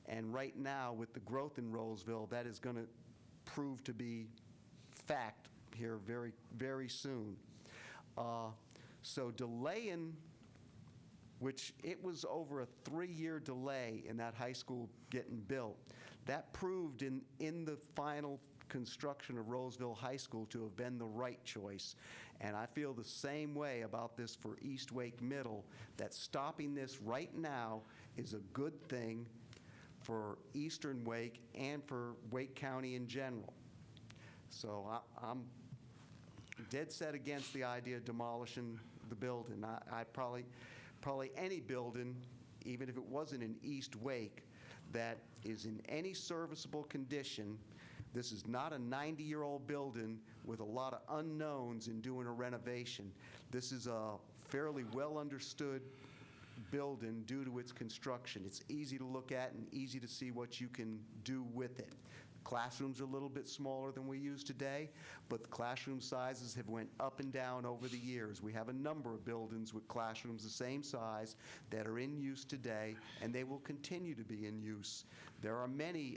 And right now, with the growth in Rolesville, that is going to prove to be fact here very, very soon. So delaying, which it was over a 3-year delay in that high school getting built, that proved in the final construction of Roseville High School to have been the right choice. And I feel the same way about this for East Wake Middle, that stopping this right now is a good thing for Eastern Wake and for Wake County in general. So I'm dead set against the idea of demolishing the building. I probably any building, even if it wasn't in East Wake, that is in any serviceable condition. This is not a 90-year-old building with a lot of unknowns in doing a renovation. This is a fairly well-understood building due to its construction. It's easy to look at and easy to see what you can do with it. Classrooms are a little bit smaller than we use today, but the classroom sizes have went up and down over the years. We have a number of buildings with classrooms the same size that are in use today, and they will continue to be in use. There are many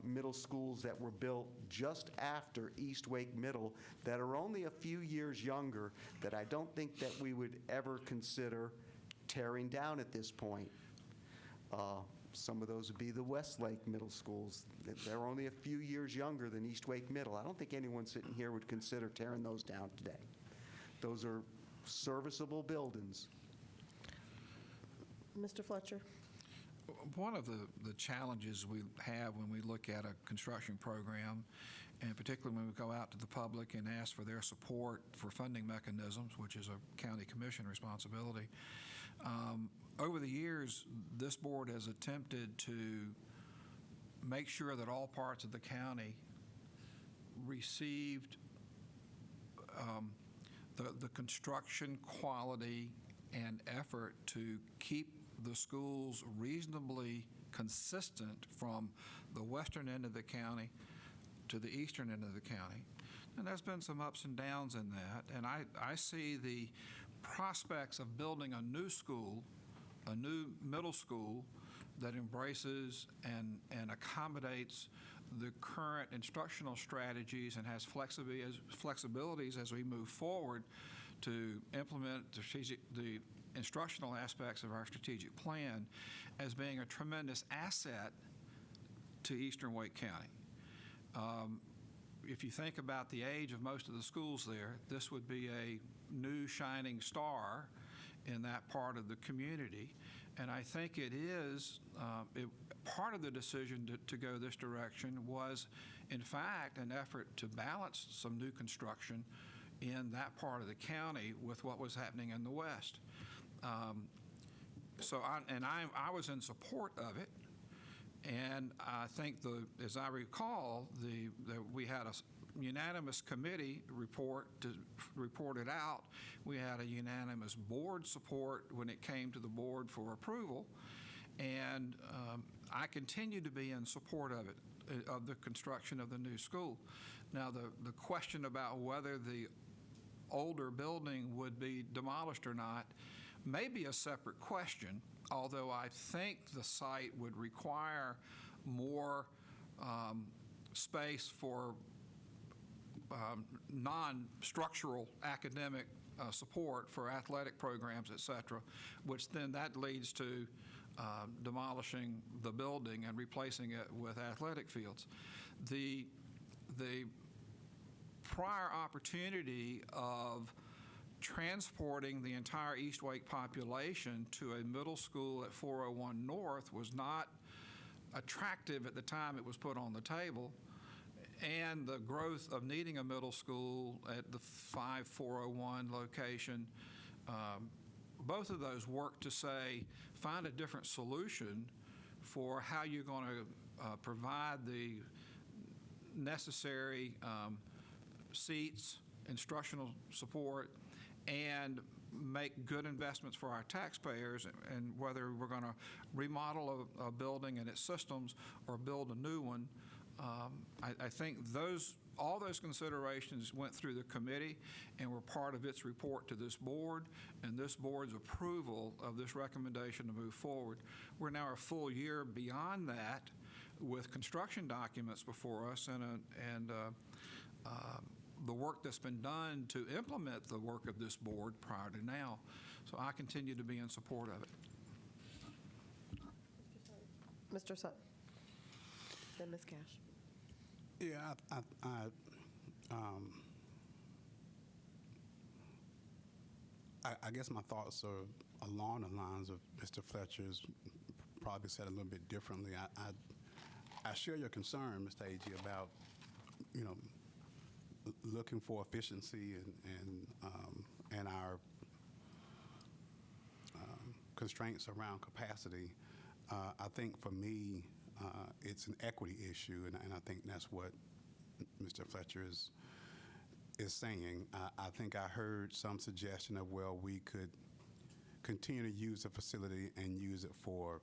middle schools that were built just after East Wake Middle that are only a few years younger that I don't think that we would ever consider tearing down at this point. Some of those would be the Westlake Middle Schools. They're only a few years younger than East Wake Middle. I don't think anyone sitting here would consider tearing those down today. Those are serviceable buildings. Mr. Fletcher? One of the challenges we have when we look at a construction program, and particularly when we go out to the public and ask for their support for funding mechanisms, which is a county commission responsibility, over the years, this board has attempted to make sure that all parts of the county received the construction quality and effort to keep the schools reasonably consistent from the western end of the county to the eastern end of the county. And there's been some ups and downs in that. And I see the prospects of building a new school, a new middle school that embraces and accommodates the current instructional strategies and has flexibilities as we move forward to implement the instructional aspects of our strategic plan as being a tremendous asset to Eastern Wake County. if you think about the age of most of the schools there, this would be a new shining star in that part of the community. And I think it is, part of the decision to go this direction was, in fact, an effort to balance some new construction in that part of the county with what was happening in the west. I was in support of it. And I think, as I recall, we had a unanimous committee reported out. We had a unanimous board support when it came to the board for approval. And I continue to be in support of it, of the construction of the new school. Now, the question about whether the older building would be demolished or not may be a separate question, although I think the site would require more space for non-structural academic support for athletic programs, et cetera, which then that leads to demolishing the building and replacing it with athletic fields. The prior opportunity of transporting the entire East Wake population to a middle school at 401 North was not attractive at the time it was put on the table, and the growth of needing a middle school at the 5401 location, both of those work to say, find a different solution for how you're going to provide the necessary seats, instructional support, and make good investments for our taxpayers, and whether we're going to remodel a building and its systems or build a new one. I think all those considerations went through the committee and were part of its report to this board, and this board's approval of this recommendation to move forward. We're now a full year beyond that with construction documents before us and the work that's been done to implement the work of this board prior to now. So I continue to be in support of it. Mr. Sutton. Then Ms. Cash. Yeah, I guess my thoughts are along the lines of Mr. Fletcher's, probably said a little bit differently. I share your concern, Mr. Agee, about, looking for efficiency and our constraints around capacity. I think for me, it's an equity issue, and I think that's what Mr. Fletcher is saying. I think I heard some suggestion of, well, we could continue to use the facility and use it for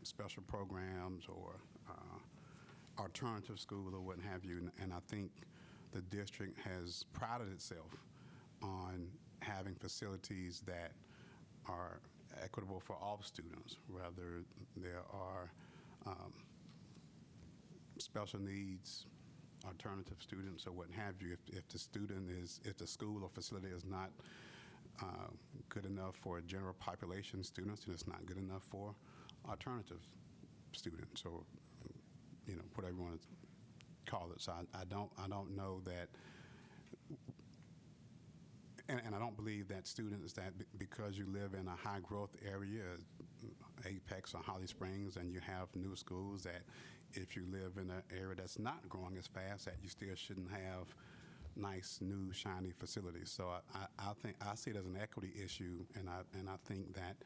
special programs or alternative school or what have you, and I think the district has prided itself on having facilities that are equitable for all students, whether there are special needs, alternative students, or what have you. If the school or facility is not good enough for general population students, then it's not good enough for alternative students, or whatever you want to call it. So I don't know that, and I don't believe that students that because you live in a high growth area, Apex or Holly Springs, and you have new schools, that if you live in an area that's not growing as fast, that you still shouldn't have nice, new, shiny facilities. So I think I see it as an equity issue, and I think that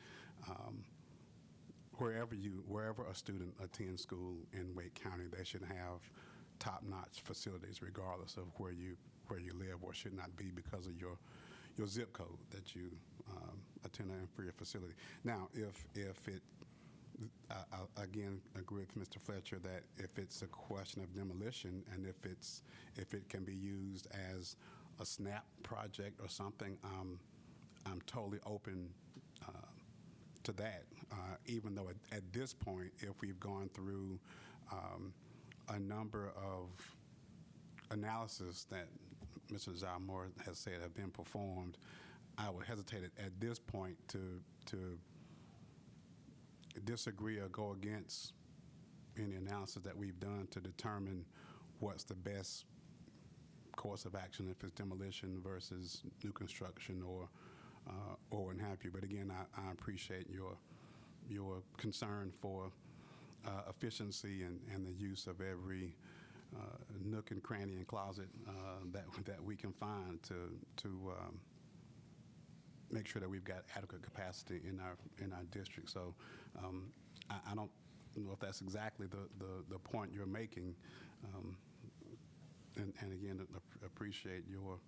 wherever a student attends school in Wake County, they should have top-notch facilities, regardless of where you live, or should not be because of your zip code that you attend an inferior facility. Now, if it, I again agree with Mr. Fletcher that if it's a question of demolition, and if it can be used as a SNAP project or something, I'm totally open to that. Even though at this point, if we've gone through a number of analysis that Mr. Zalmore has said have been performed, I would hesitate at this point to disagree or go against any analysis that we've done to determine what's the best course of action, if it's demolition versus new construction or what have you. But again, I appreciate your concern for efficiency and the use of every nook and cranny and closet that we can find to make sure that we've got adequate capacity in our district. So I don't know if that's exactly the point you're making. And again, appreciate your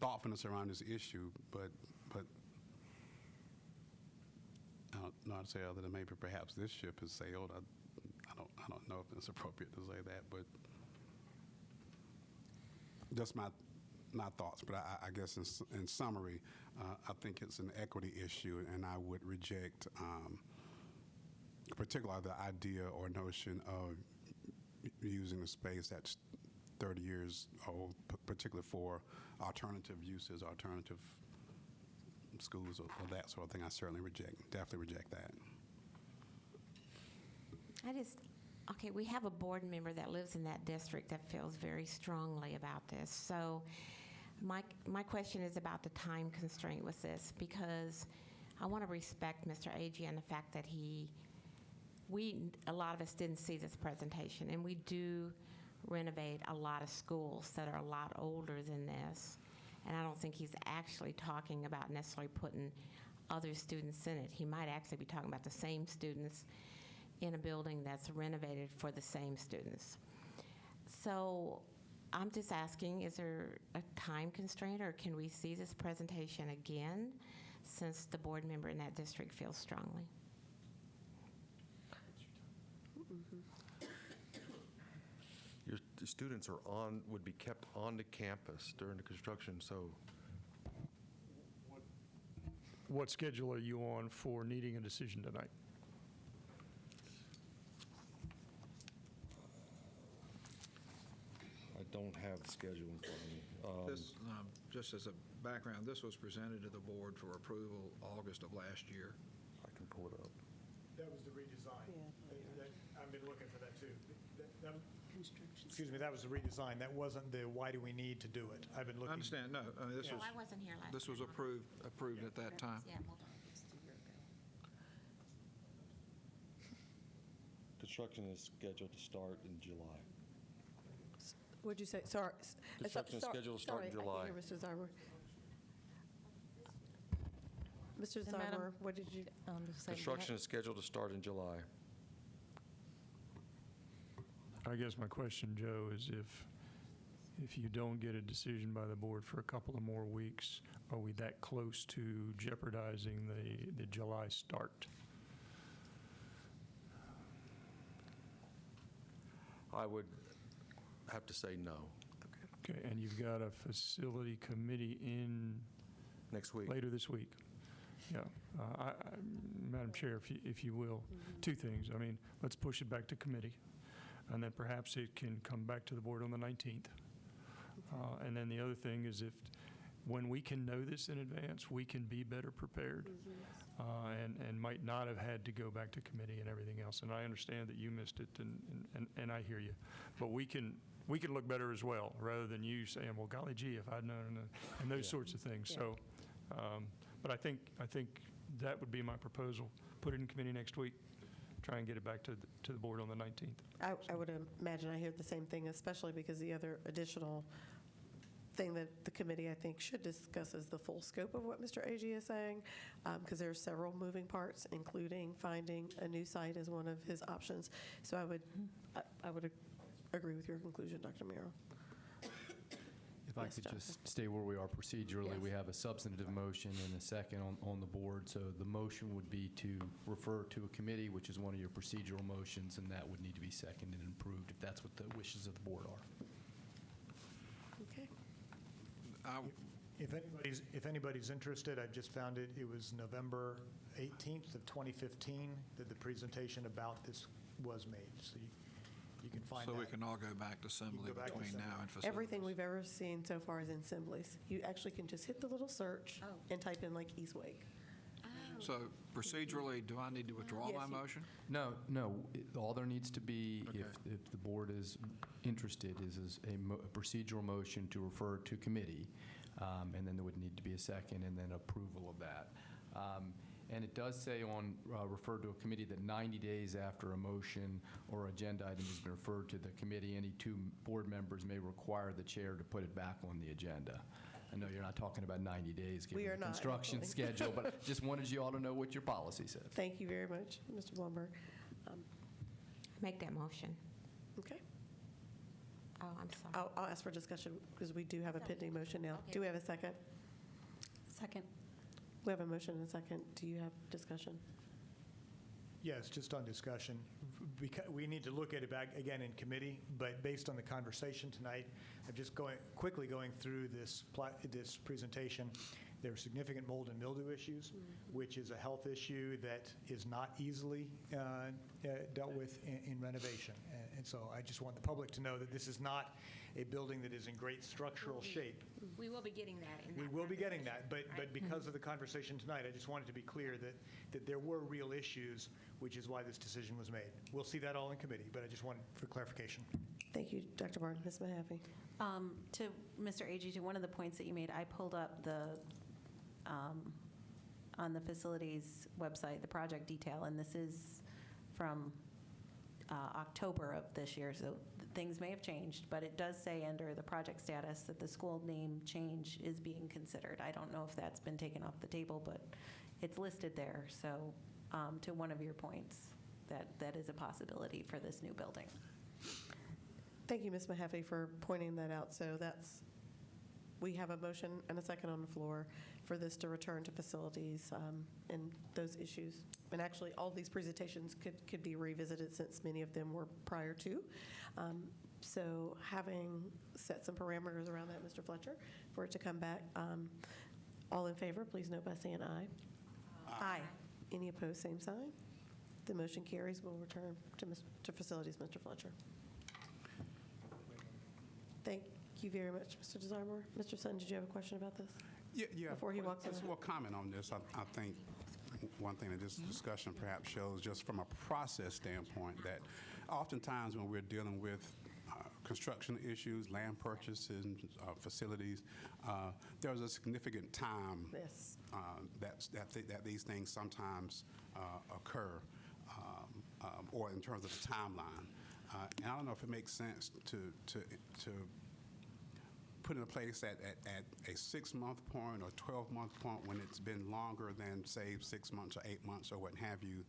thoughtfulness around this issue, but I don't know how to say other than maybe perhaps this ship has sailed. I don't know if it's appropriate to say that, but just my thoughts. But I guess in summary, I think it's an equity issue, and I would reject particularly the idea or notion of using a space that's 30 years old, particularly for alternative uses, alternative schools, or that sort of thing. I certainly definitely reject that. Okay, we have a board member that lives in that district that feels very strongly about this. So my question is about the time constraint with this, because I want to respect Mr. Agee and the fact that a lot of us didn't see this presentation, and we do renovate a lot of schools that are a lot older than this. And I don't think he's actually talking about necessarily putting other students in it. He might actually be talking about the same students in a building that's renovated for the same students. So I'm just asking, is there a time constraint, or can we see this presentation again since the board member in that district feels strongly? Your students would be kept on the campus during the construction, so. What schedule are you on for needing a decision tonight? I don't have the schedule in front of me. This, just as a background, this was presented to the board for approval August of last year. I can pull it up. That was the redesign. I've been looking for that too. Excuse me, that was the redesign. That wasn't the why do we need to do it. I've been looking. I understand. No, I mean, this was. I wasn't here last. This was approved at that time. Yeah, hold on. It's 2 years ago. Construction is scheduled to start in July. What'd you say? Sorry. Construction is scheduled to start in July. I can't hear Mr. Zymer. Mr. And Madam, Zymer, what did you? Construction is scheduled to start in July. I guess my question, Joe, is if you don't get a decision by the board for a couple of more weeks, are we that close to jeopardizing the July start? I would have to say no. Okay, and you've got a facility committee in next week, later this week. Yeah, Madam Chair, if you will, 2 things. I mean, let's push it back to committee, and then perhaps it can come back to the board on the 19th. And then the other thing is, when we can know this in advance, we can be better prepared, and might not have had to go back to committee and everything else. And I understand that you missed it, and I hear you. But we can look better as well, rather than you saying, well, golly gee, if I'd known, and those sorts of things. Yeah. So, but I think that would be my proposal. Put it in committee next week. Try and get it back to the board on the 19th. I would imagine I hear the same thing, especially because the other additional thing that the committee, I think, should discuss is the full scope of what Mr. Agee is saying, because there are several moving parts, including finding a new site as one of his options. So I would agree with your conclusion, Dr. Miro. If I could just stay where we are procedurally, Yes. we have a substantive motion and a second on the board. So the motion would be to refer to a committee, which is one of your procedural motions, and that would need to be seconded and approved if that's what the wishes of the board are. Okay. If anybody's interested, I just found it was November 18th of 2015 that the presentation about this was made. So you can find So that. we can all go back to assembly go back to between assembly. now and facilities. Everything we've ever seen so far is in Assemblies. You actually can just hit the little search and type in like East Wake. So procedurally, do I need to withdraw my motion? No, all there needs to be, if the board is interested, is a procedural motion to refer to committee, and then there would need to be a second, and then approval of that. And it does say on, referred to a committee, that 90 days after a motion or agenda item has been referred to the committee, any two board members may require the chair to put it back on the agenda. I know you're not talking about 90 days given We are the not, construction actually. schedule, but just wanted you all to know what your policy says. Thank you very much, Mr. Blumberg. Make that motion. Okay. Oh, I'm sorry. I'll ask for discussion because we do have a pending motion now. Okay. Do we have a second? Second. We have a motion and a second. Do you have discussion? Yes, just on discussion. Because we need to look at it back again in committee, but based on the conversation tonight, I'm just quickly going through this presentation. There are significant mold and mildew issues, which is a health issue that is not easily dealt with in renovation. And so I just want the public to know that this is not a building that is in great structural shape. We will be getting that in We will be getting that, but because of the conversation tonight, I just wanted to be clear that there were real issues, which is why this decision was made. We'll see that all in committee, but I just wanted for clarification. Thank you, Dr. Martin. Ms. Mahaffey. To Mr. Agee, to one of the points that you made, I pulled up on the facilities website, the project detail, and this is from October of this year, so things may have changed, but it does say under the project status that the school name change is being considered. I don't know if that's been taken off the table, but it's listed there. So to one of your points, that is a possibility for this new building. Thank you, Ms. Mahaffey, for pointing that out. So we have a motion and a second on the floor for this to return to facilities and those issues. And actually, all these presentations could be revisited since many of them were prior to. So having set some parameters around that, Mr. Fletcher, for it to come back, all in favor, please note by saying aye. Aye. Any opposed, same sign. The motion carries. We'll return to facilities, Mr. Fletcher. Thank you very much, Mr. Desarmore. Mr. Sutton, did you have a question about this? Yeah. Before he walks Just away. will comment on this. I think one thing that this discussion perhaps shows, just from a process standpoint, that oftentimes when we're dealing with construction issues, land purchases, facilities, there's a significant time that these things sometimes occur, or in terms of the timeline. And I don't know if it makes sense to put in place at a 6-month point or 12-month point when it's been longer than, say, 6 months or 8 months or what have you,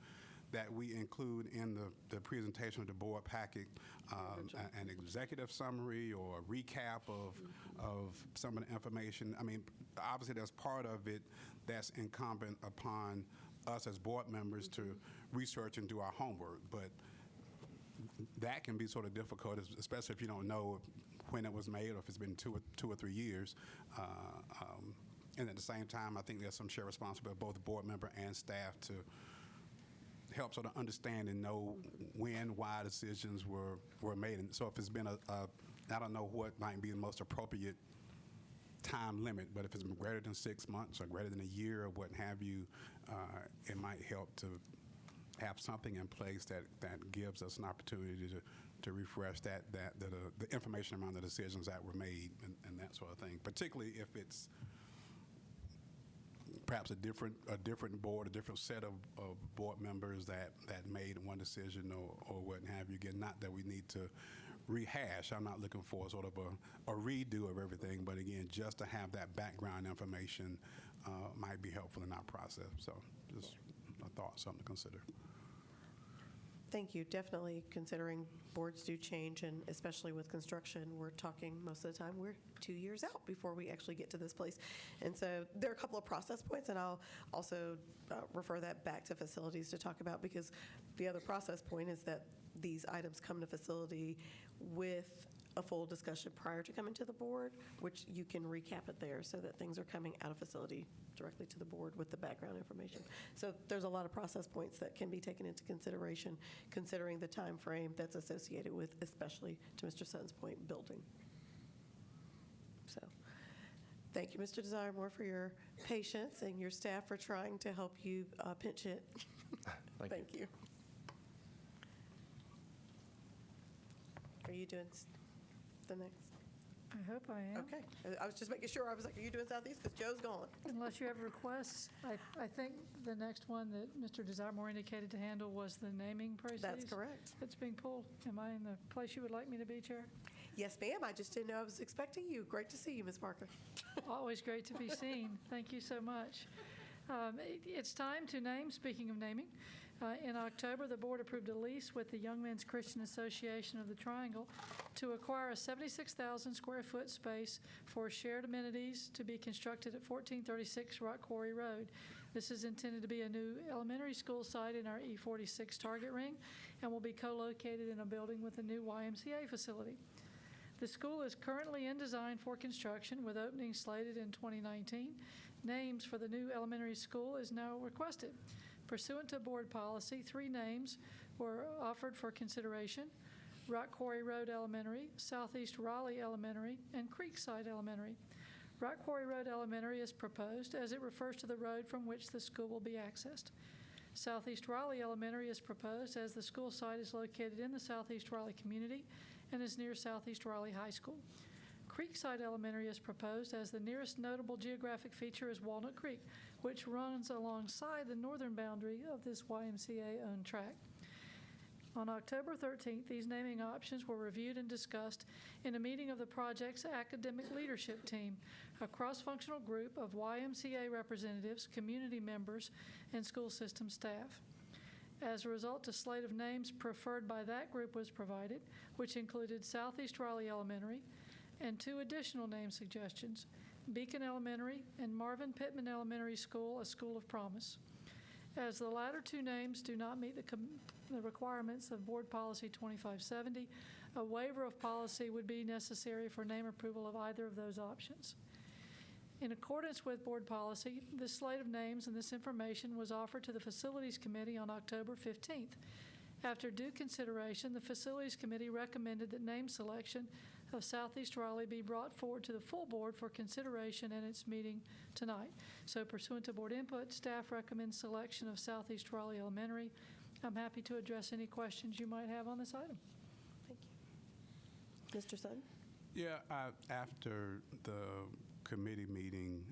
that we include in the presentation of the board packet an executive summary or a recap of some of the information. I mean, obviously there's part of it that's incumbent upon us as board members to research and do our homework, but that can be sort of difficult, especially if you don't know when it was made or if it's been two or 3 years. And at the same time, I think there's some shared responsibility of both the board member and staff to help sort of understand and know when, why decisions were made. And so if it's been I don't know what might be the most appropriate time limit, but if it's been greater than 6 months or greater than a year or what have you, it might help to have something in place that gives us an opportunity to refresh the information around the decisions that were made and that sort of thing, particularly if it's perhaps a different board, a different set of board members that made one decision or what have you. Again, not that we need to rehash. I'm not looking for sort of a redo of everything, but again, just to have that background information might be helpful in our process. So just a thought, something to consider. Thank you. Definitely considering boards do change, and especially with construction, we're talking most of the time we're 2 years out before we actually get to this place. And so there are a couple of process points, and I'll also refer that back to facilities to talk about, because the other process point is that these items come to facility with a full discussion prior to coming to the board, which you can recap it there so that things are coming out of facility directly to the board with the background information. So there's a lot of process points that can be taken into consideration, considering the time frame that's associated with, especially to Mr. Sutton's point, building. So Thank you, Mr. Desiremore, for your patience and your staff for trying to help you pinch hit. Thank you. you. Are you doing the next? I hope I am. Okay. I was just making sure. I was like, are you doing Southeast? Because Joe's gone. Unless you have requests, I think the next one that Mr. Desiremore indicated to handle was the naming process. That's correct. That's being pulled. Am I in the place you would like me to be, Chair? Yes, ma'am. I just didn't know I was expecting you. Great to see you, Ms. Parker. Always great to be seen. Thank you so much. It's time to name, speaking of naming. In October, the board approved a lease with the Young Men's Christian Association of the Triangle to acquire a 76,000 square foot space for shared amenities to be constructed at 1436 Rock Quarry Road. This is intended to be a new elementary school site in our E46 target ring and will be co-located in a building with a new YMCA facility. The school is currently in design for construction with opening slated in 2019. Names for the new elementary school is now requested. Pursuant to board policy, 3 names were offered for consideration: Rock Quarry Road Elementary, Southeast Raleigh Elementary, and Creekside Elementary. Rock Quarry Road Elementary is proposed as it refers to the road from which the school will be accessed. Southeast Raleigh Elementary is proposed as the school site is located in the Southeast Raleigh community and is near Southeast Raleigh High School. Creekside Elementary is proposed as the nearest notable geographic feature is Walnut Creek, which runs alongside the northern boundary of this YMCA-owned tract. On October 13th, these naming options were reviewed and discussed in a meeting of the project's academic leadership team, a cross-functional group of YMCA representatives, community members, and school system staff. As a result, a slate of names preferred by that group was provided, which included Southeast Raleigh Elementary, and 2 additional name suggestions: Beacon Elementary and Marvin Pittman Elementary School, a School of Promise. As the latter 2 names do not meet the requirements of Board Policy 2570, a waiver of policy would be necessary for name approval of either of those options. In accordance with board policy, this slate of names and this information was offered to the Facilities Committee on October 15th. After due consideration, the Facilities Committee recommended that name selection of Southeast Raleigh be brought forward to the full board for consideration in its meeting tonight. So pursuant to board input, staff recommends selection of Southeast Raleigh Elementary. I'm happy to address any questions you might have on this item. Thank you. Mr. Sutton? Yeah, after the committee meeting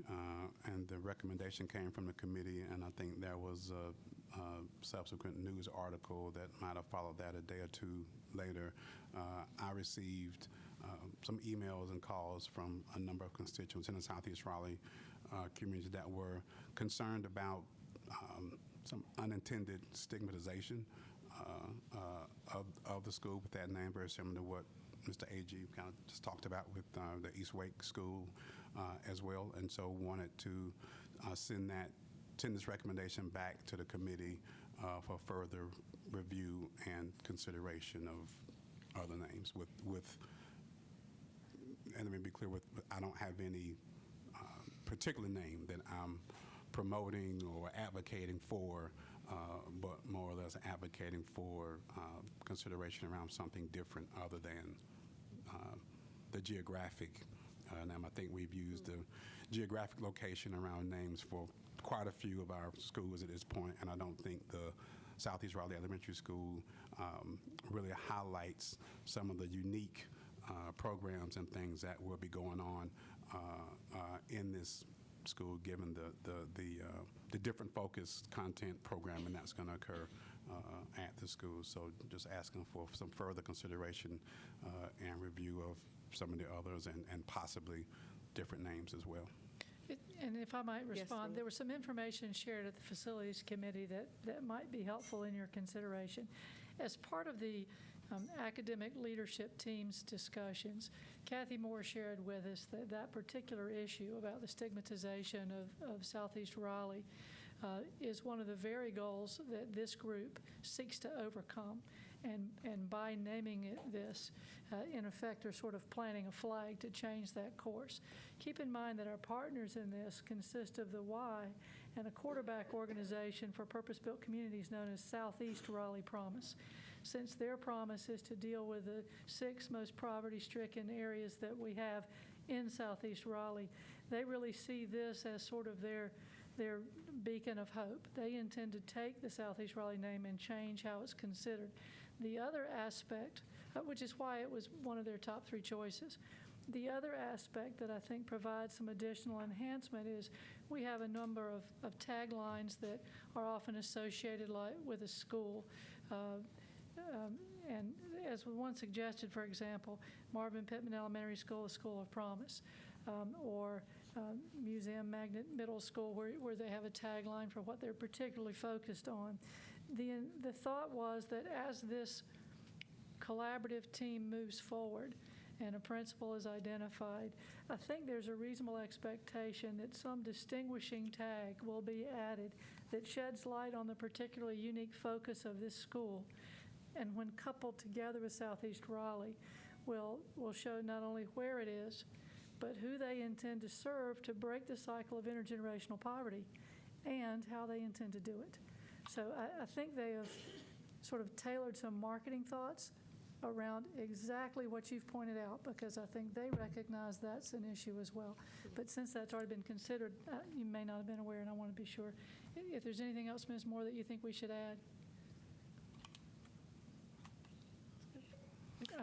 and the recommendation came from the committee, and I think there was a subsequent news article that might have followed that a day or 2 later, I received some emails and calls from a number of constituents in the Southeast Raleigh community that were concerned about some unintended stigmatization of the school with that name, very similar to what Mr. A.G. kind of just talked about with the East Wake School as well, and so wanted to send this recommendation back to the committee for further review and consideration of other names. And let me be clear, I don't have any particular name that I'm promoting or advocating for, but more or less advocating for consideration around something different other than the geographic name. I think we've used the geographic location around names for quite a few of our schools at this point, and I don't think the Southeast Raleigh Elementary School really highlights some of the unique programs and things that will be going on in this school, given the different focused content programming that's going to occur at the school. So just asking for some further consideration and review of some of the others and possibly different names as well. And if I might respond, Yes, there was some information shared at the Facilities Committee that might be helpful in your consideration. As part of the academic leadership team's discussions, Kathy Moore shared with us that particular issue about the stigmatization of Southeast Raleigh is one of the very goals that this group seeks to overcome. And by naming it this, in effect, they're sort of planting a flag to change that course. Keep in mind that our partners in this consist of the Y and a quarterback organization for purpose-built communities known as Southeast Raleigh Promise. Since their promise is to deal with the 6 most poverty-stricken areas that we have in Southeast Raleigh, they really see this as sort of their beacon of hope. They intend to take the Southeast Raleigh name and change how it's considered. The other aspect, which is why it was one of their top 3 choices, the other aspect that I think provides some additional enhancement is we have a number of taglines that are often associated with a school. And as one suggested, for example, Marvin Pittman Elementary School, a school of promise, or Museum Magnet Middle School, where they have a tagline for what they're particularly focused on. The thought was that as this collaborative team moves forward and a principal is identified, I think there's a reasonable expectation that some distinguishing tag will be added that sheds light on the particularly unique focus of this school, and when coupled together with Southeast Raleigh, will show not only where it is, but who they intend to serve to break the cycle of intergenerational poverty and how they intend to do it. So I think they have sort of tailored some marketing thoughts around exactly what you've pointed out, because I think they recognize that's an issue as well. But since that's already been considered, you may not have been aware, and I want to be sure. If there's anything else, Ms. Moore, that you think we should add?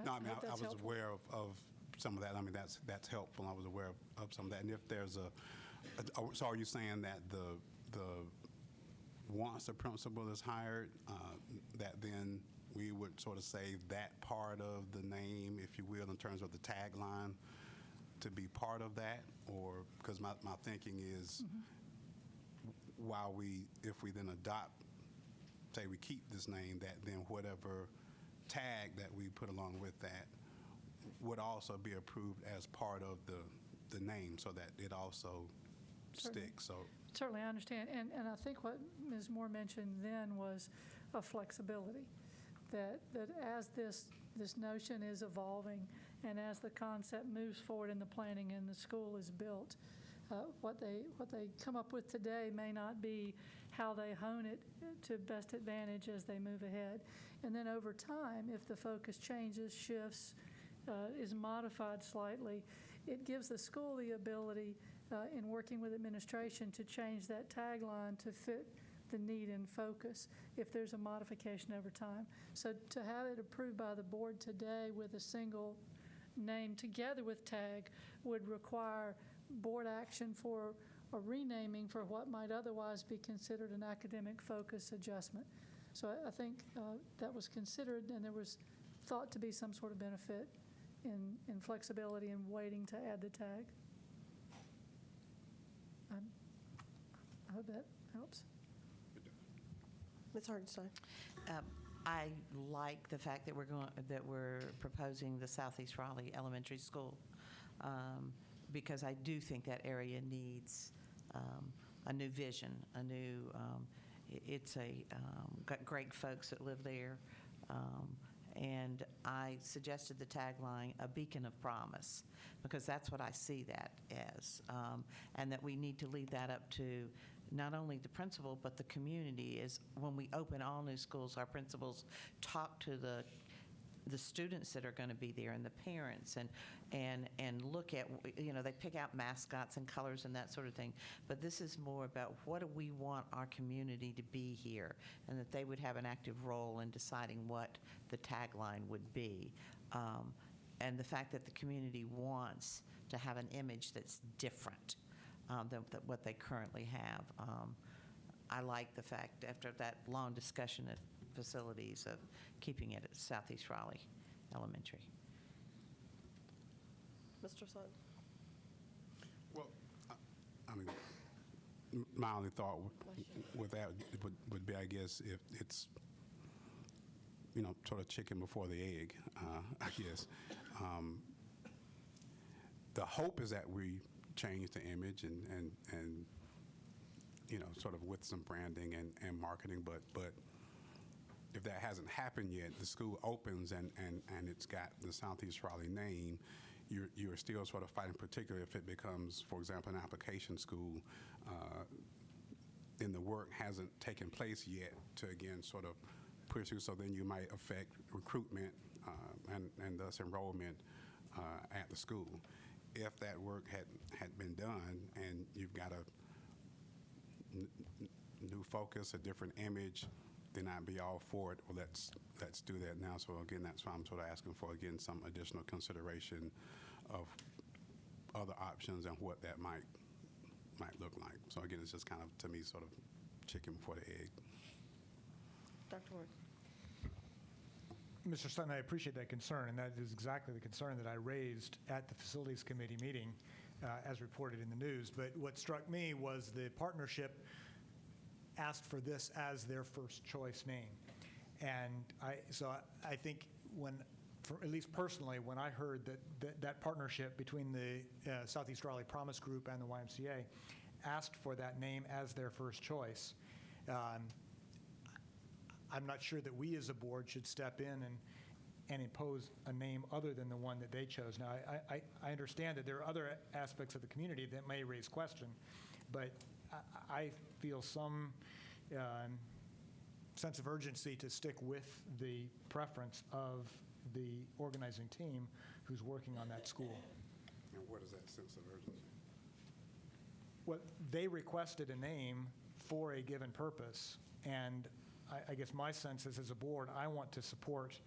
No, I mean, hope I that's was helpful. aware of some of that. I mean, that's helpful. I was aware of some of that. And if there's so are you saying that once the principal is hired, that then we would sort of save that part of the name, if you will, in terms of the tagline, to be part of that? Or, because my thinking is, if we then adopt, say we keep this name, that then whatever tag that we put along with that would also be approved as part of the name, so that it also sticks. So Certainly, I understand. And I think what Ms. Moore mentioned then was a flexibility, that as this notion is evolving and as the concept moves forward in the planning and the school is built, what they come up with today may not be how they hone it to best advantage as they move ahead. And then over time, if the focus changes, shifts, is modified slightly, it gives the school the ability in working with administration to change that tagline to fit the need and focus if there's a modification over time. So to have it approved by the board today with a single name together with tag would require board action for a renaming for what might otherwise be considered an academic focus adjustment. So I think that was considered, and there was thought to be some sort of benefit in flexibility and waiting to add the tag. I hope that helps. Ms. Hardenstein. I like the fact that we're proposing the Southeast Raleigh Elementary School, because I do think that area needs a new vision, it's got great folks that live there, and I suggested the tagline, a beacon of promise, because that's what I see that as, and that we need to leave that up to not only the principal, but the community. Is when we open all new schools, our principals talk to the students that are going to be there and the parents, and look at, they pick out mascots and colors and that sort of thing. But this is more about what do we want our community to be here, and that they would have an active role in deciding what the tagline would be. And the fact that the community wants to have an image that's different than what they currently have. I like the fact, after that long discussion at facilities, of keeping it at Southeast Raleigh Elementary. Mr. Sutton. Well, I mean, my only thought with that would be, I guess, if it's, sort of chicken before the egg, I guess. The hope is that we change the image and sort of with some branding and marketing, but if that hasn't happened yet, the school opens and it's got the Southeast Raleigh name, you're still sort of fighting, particularly if it becomes, for example, an application school, and the work hasn't taken place yet to, again, sort of push through. So then you might affect recruitment and thus enrollment at the school. if that work had been done and you've got a new focus, a different image, then I'd be all for it. Well, let's do that now. So again, that's why I'm sort of asking for, again, some additional consideration of other options and what that might look like. So again, it's just kind of, to me, sort of chicken before the egg. Dr. Ward. Mr. Sutton, I appreciate that concern, and that is exactly the concern that I raised at the Facilities Committee meeting, as reported in the news. But what struck me was the partnership asked for this as their first choice name. And I think at least personally, when I heard that partnership between the Southeast Raleigh Promise Group and the YMCA asked for that name as their first choice, I'm not sure that we as a board should step in and impose a name other than the one that they chose. Now, I understand that there are other aspects of the community that may raise question, but I feel some sense of urgency to stick with the preference of the organizing team who's working on that school. And what is that sense of urgency? Well, they requested a name for a given purpose, and I guess my sense is, as a board, I want to support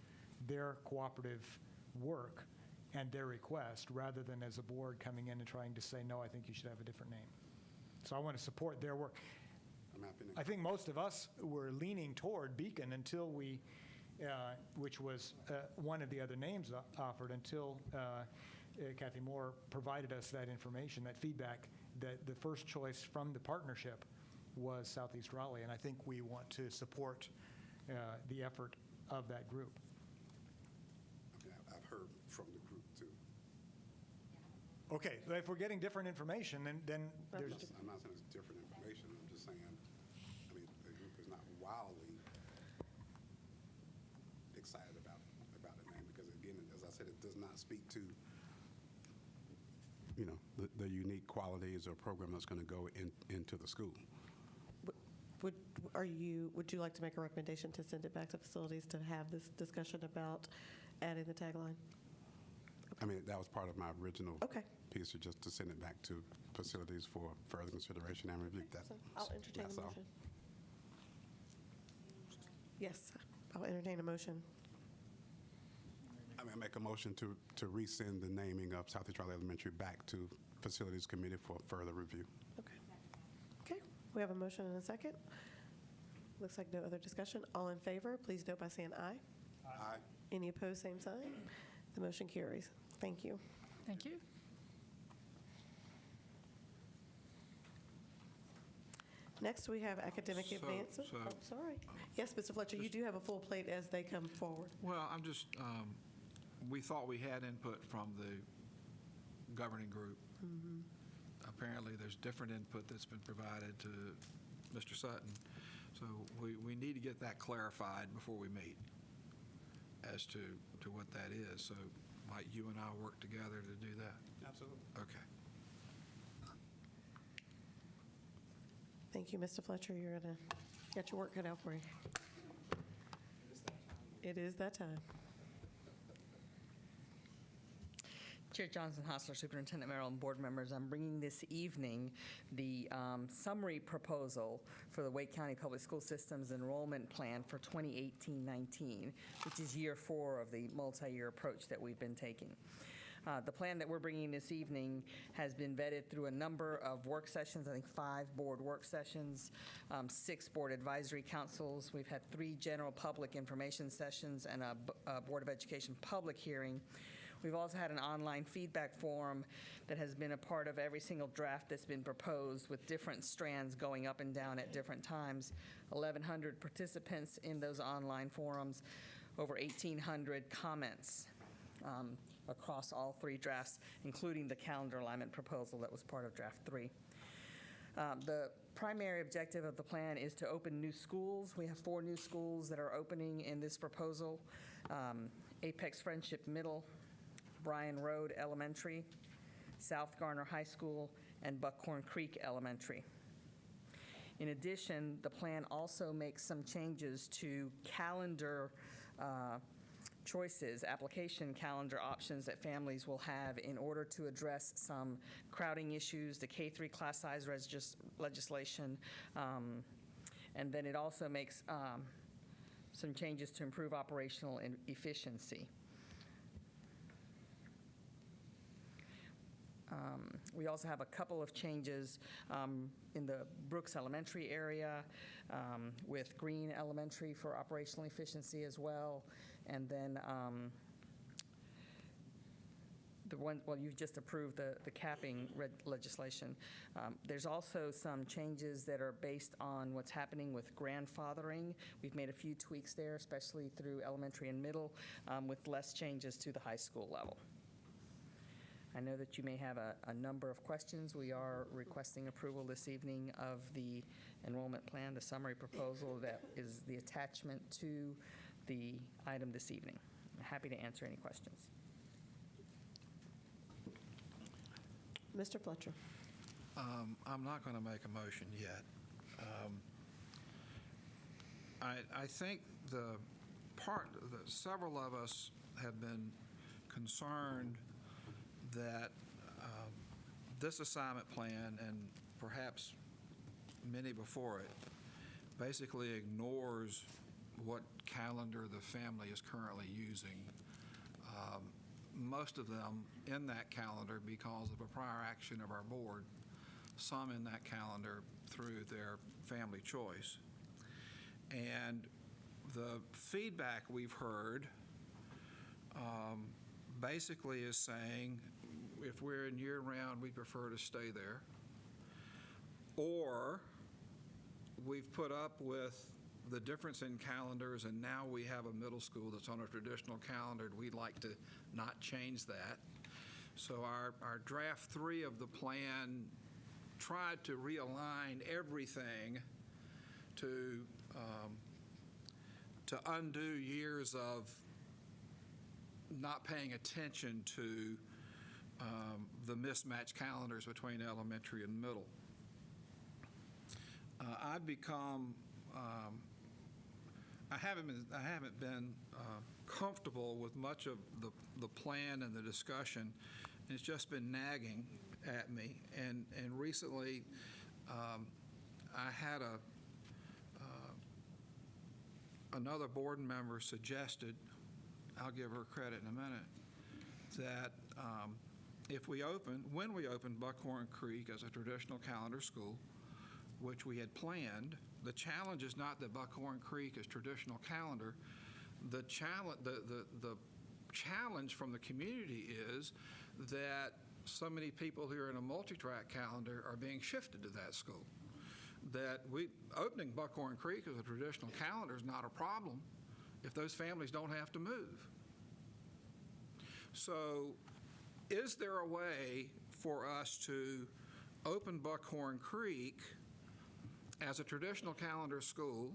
their cooperative work and their request, rather than as a board coming in and trying to say, no, I think you should have a different name. So I want to support their work. I think most of us were leaning toward Beacon until we, which was one of the other names offered, until Kathy Moore provided us that information, that feedback, that the first choice from the partnership was Southeast Raleigh, and I think we want to support the effort of that group. Okay, I've heard from the group too. Okay, so if we're getting different information, then there's... I'm not saying it's different information. I'm just saying, I mean, the group is not wildly excited about the name because, again, as I said, it does not speak to, you know, the unique qualities or program that's going to go into the school. Would you like to make a recommendation to send it back to facilities to have this discussion about adding the tagline? I mean, that was part of my original piece, just to send it back to facilities for further consideration and review. I'll entertain a motion. Yes, I'll entertain a motion. I mean, I make a motion to rescind the naming of Southeast Raleigh Elementary back to Facilities Committee for further review. Okay, we have a motion and a second. Looks like no other discussion. All in favor, please note by saying aye. Aye. Any opposed, same sign. The motion carries. Thank you. Thank you. Next, we have academic advances. Oh, sorry. Yes, Mr. Fletcher, you do have a full plate as they come forward. Well, I'm just, we thought we had input from the governing group. Apparently, there's different input that's been provided to Mr. Sutton. So we need to get that clarified before we meet as to what that is. So might you and I work together to do that? Absolutely. Okay. Thank you, Mr. Fletcher. You're going to get your work cut out for you. It is that time. Chair Johnson Hostler, Superintendent Merrill, and board members, I'm bringing this evening the summary proposal for the Wake County Public School System's enrollment plan for 2018-19, which is year 4 of the multi-year approach that we've been taking. The plan that we're bringing this evening has been vetted through a number of work sessions, I think 5 board work sessions, 6 board advisory councils. We've had 3 general public information sessions and a Board of Education public hearing. We've also had an online feedback forum that has been a part of every single draft that's been proposed, with different strands going up and down at different times. 1,100 participants in those online forums, over 1,800 comments across all 3 drafts, including the calendar alignment proposal that was part of draft 3. The primary objective of the plan is to open new schools. We have 4 new schools that are opening in this proposal: Apex Friendship Middle, Bryan Road Elementary, South Garner High School, and Buckhorn Creek Elementary. In addition, the plan also makes some changes to calendar choices, application calendar options that families will have in order to address some crowding issues, the K-3 class size legislation, and then it also makes some changes to improve operational efficiency. We also have a couple of changes in the Brooks Elementary area with Green Elementary for operational efficiency as well. And then you've just approved the capping legislation. There's also some changes that are based on what's happening with grandfathering. We've made a few tweaks there, especially through elementary and middle, with less changes to the high school level. I know that you may have a number of questions. We are requesting approval this evening of the enrollment plan, the summary proposal that is the attachment to the item this evening. I'm happy to answer any questions. Mr. Fletcher. I'm not going to make a motion yet. I think several of us have been concerned that this assignment plan, and perhaps many before it, basically ignores what calendar the family is currently using. Most of them in that calendar because of a prior action of our board, some in that calendar through their family choice. And the feedback we've heard basically is saying, if we're in year-round, we prefer to stay there. Or we've put up with the difference in calendars, and now we have a middle school that's on a traditional calendar. We'd like to not change that. So our draft 3 of the plan tried to realign everything to undo years of not paying attention to the mismatched calendars between elementary and middle. I've become I haven't been comfortable with much of the plan and the discussion. It's just been nagging at me. And recently, I had another board member suggested, I'll give her credit in a minute, that when we open Buckhorn Creek as a traditional calendar school, which we had planned, the challenge is not that Buckhorn Creek is traditional calendar. The challenge from the community is that so many people who are in a multi-track calendar are being shifted to that school. That opening Buckhorn Creek as a traditional calendar is not a problem if those families don't have to move. So is there a way for us to open Buckhorn Creek as a traditional calendar school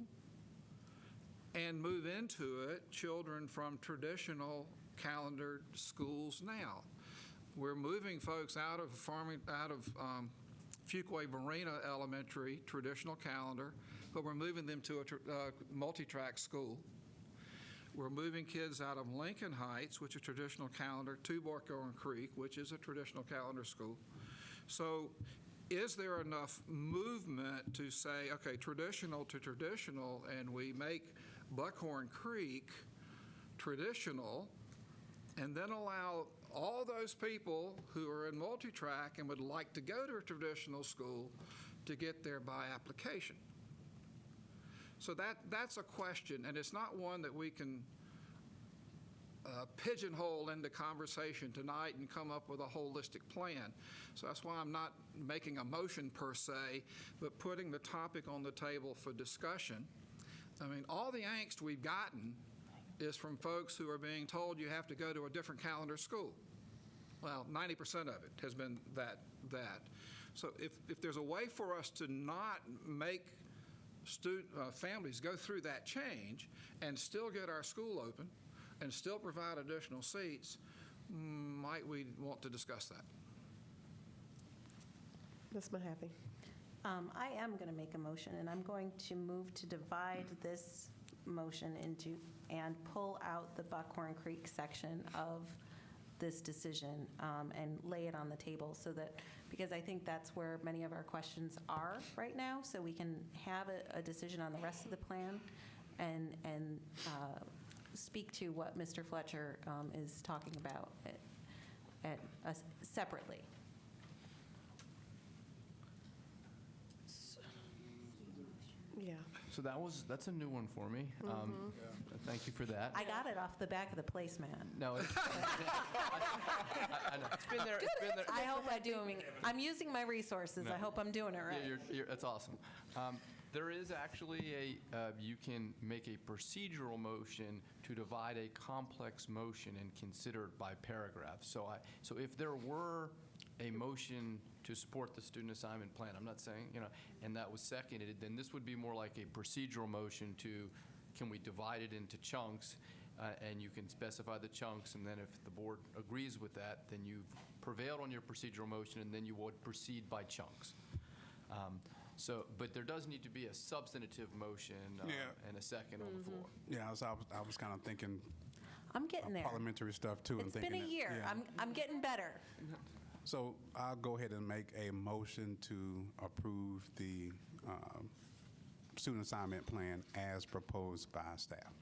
and move into it children from traditional calendared schools now? We're moving folks out of Fuquay Marina Elementary traditional calendar, but we're moving them to a multi-track school. We're moving kids out of Lincoln Heights, which is traditional calendar, to Buckhorn Creek, which is a traditional calendar school. So is there enough movement to say, okay, traditional to traditional, and we make Buckhorn Creek traditional, and then allow all those people who are in multi-track and would like to go to a traditional school to get there by application? So that's a question, and it's not one that we can pigeonhole into conversation tonight and come up with a holistic plan. So that's why I'm not making a motion per se, but putting the topic on the table for discussion. I mean, all the angst we've gotten is from folks who are being told you have to go to a different calendar school. Well, 90% of it has been that. So if there's a way for us to not make families go through that change and still get our school open and still provide additional seats, might we want to discuss that? Ms. Mahaffey. I am going to make a motion, and I'm going to move to divide this motion into and pull out the Buckhorn Creek section of this decision and lay it on the table so that, because I think that's where many of our questions are right now, so we can have a decision on the rest of the plan and speak to what Mr. Fletcher is talking about separately. Yeah. So that's a new one for me. Thank you for that. I got it off the back of the placemat. No, I know. It's been there. It's been there. I hope I'm using my resources. I hope I'm doing it right. Yeah, that's awesome. There is actually you can make a procedural motion to divide a complex motion and consider it by paragraph. So if there were a motion to support the student assignment plan, I'm not saying, and that was seconded, then this would be more like a procedural motion to, can we divide it into chunks, and you can specify the chunks, and then if the board agrees with that, then you've prevailed on your procedural motion, and then you would proceed by chunks. But there does need to be a substantive motion and a second on the floor. Yeah, I was kind of thinking I'm getting there. parliamentary stuff too. It's been a year. Yeah. I'm getting better. So I'll go ahead and make a motion to approve the student assignment plan as proposed by staff.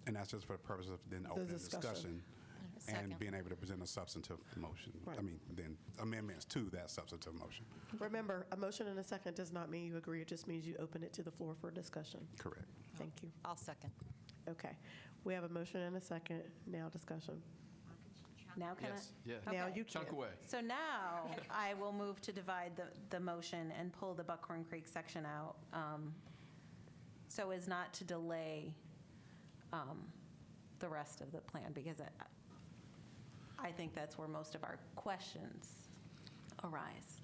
And that's just for the purpose of then opening discussion and being able to present a substantive motion. Right. I mean, then amendments to that substantive motion. Remember, a motion and a second does not mean you agree. It just means you open it to the floor for discussion. Correct. Thank you. I'll second. Okay. We have a motion and a second. Now discussion. Now can Yes, yes. Now Okay. you can. Chunk away. So now I will move to divide the motion and pull the Buckhorn Creek section out so as not to delay the rest of the plan, because I think that's where most of our questions arise.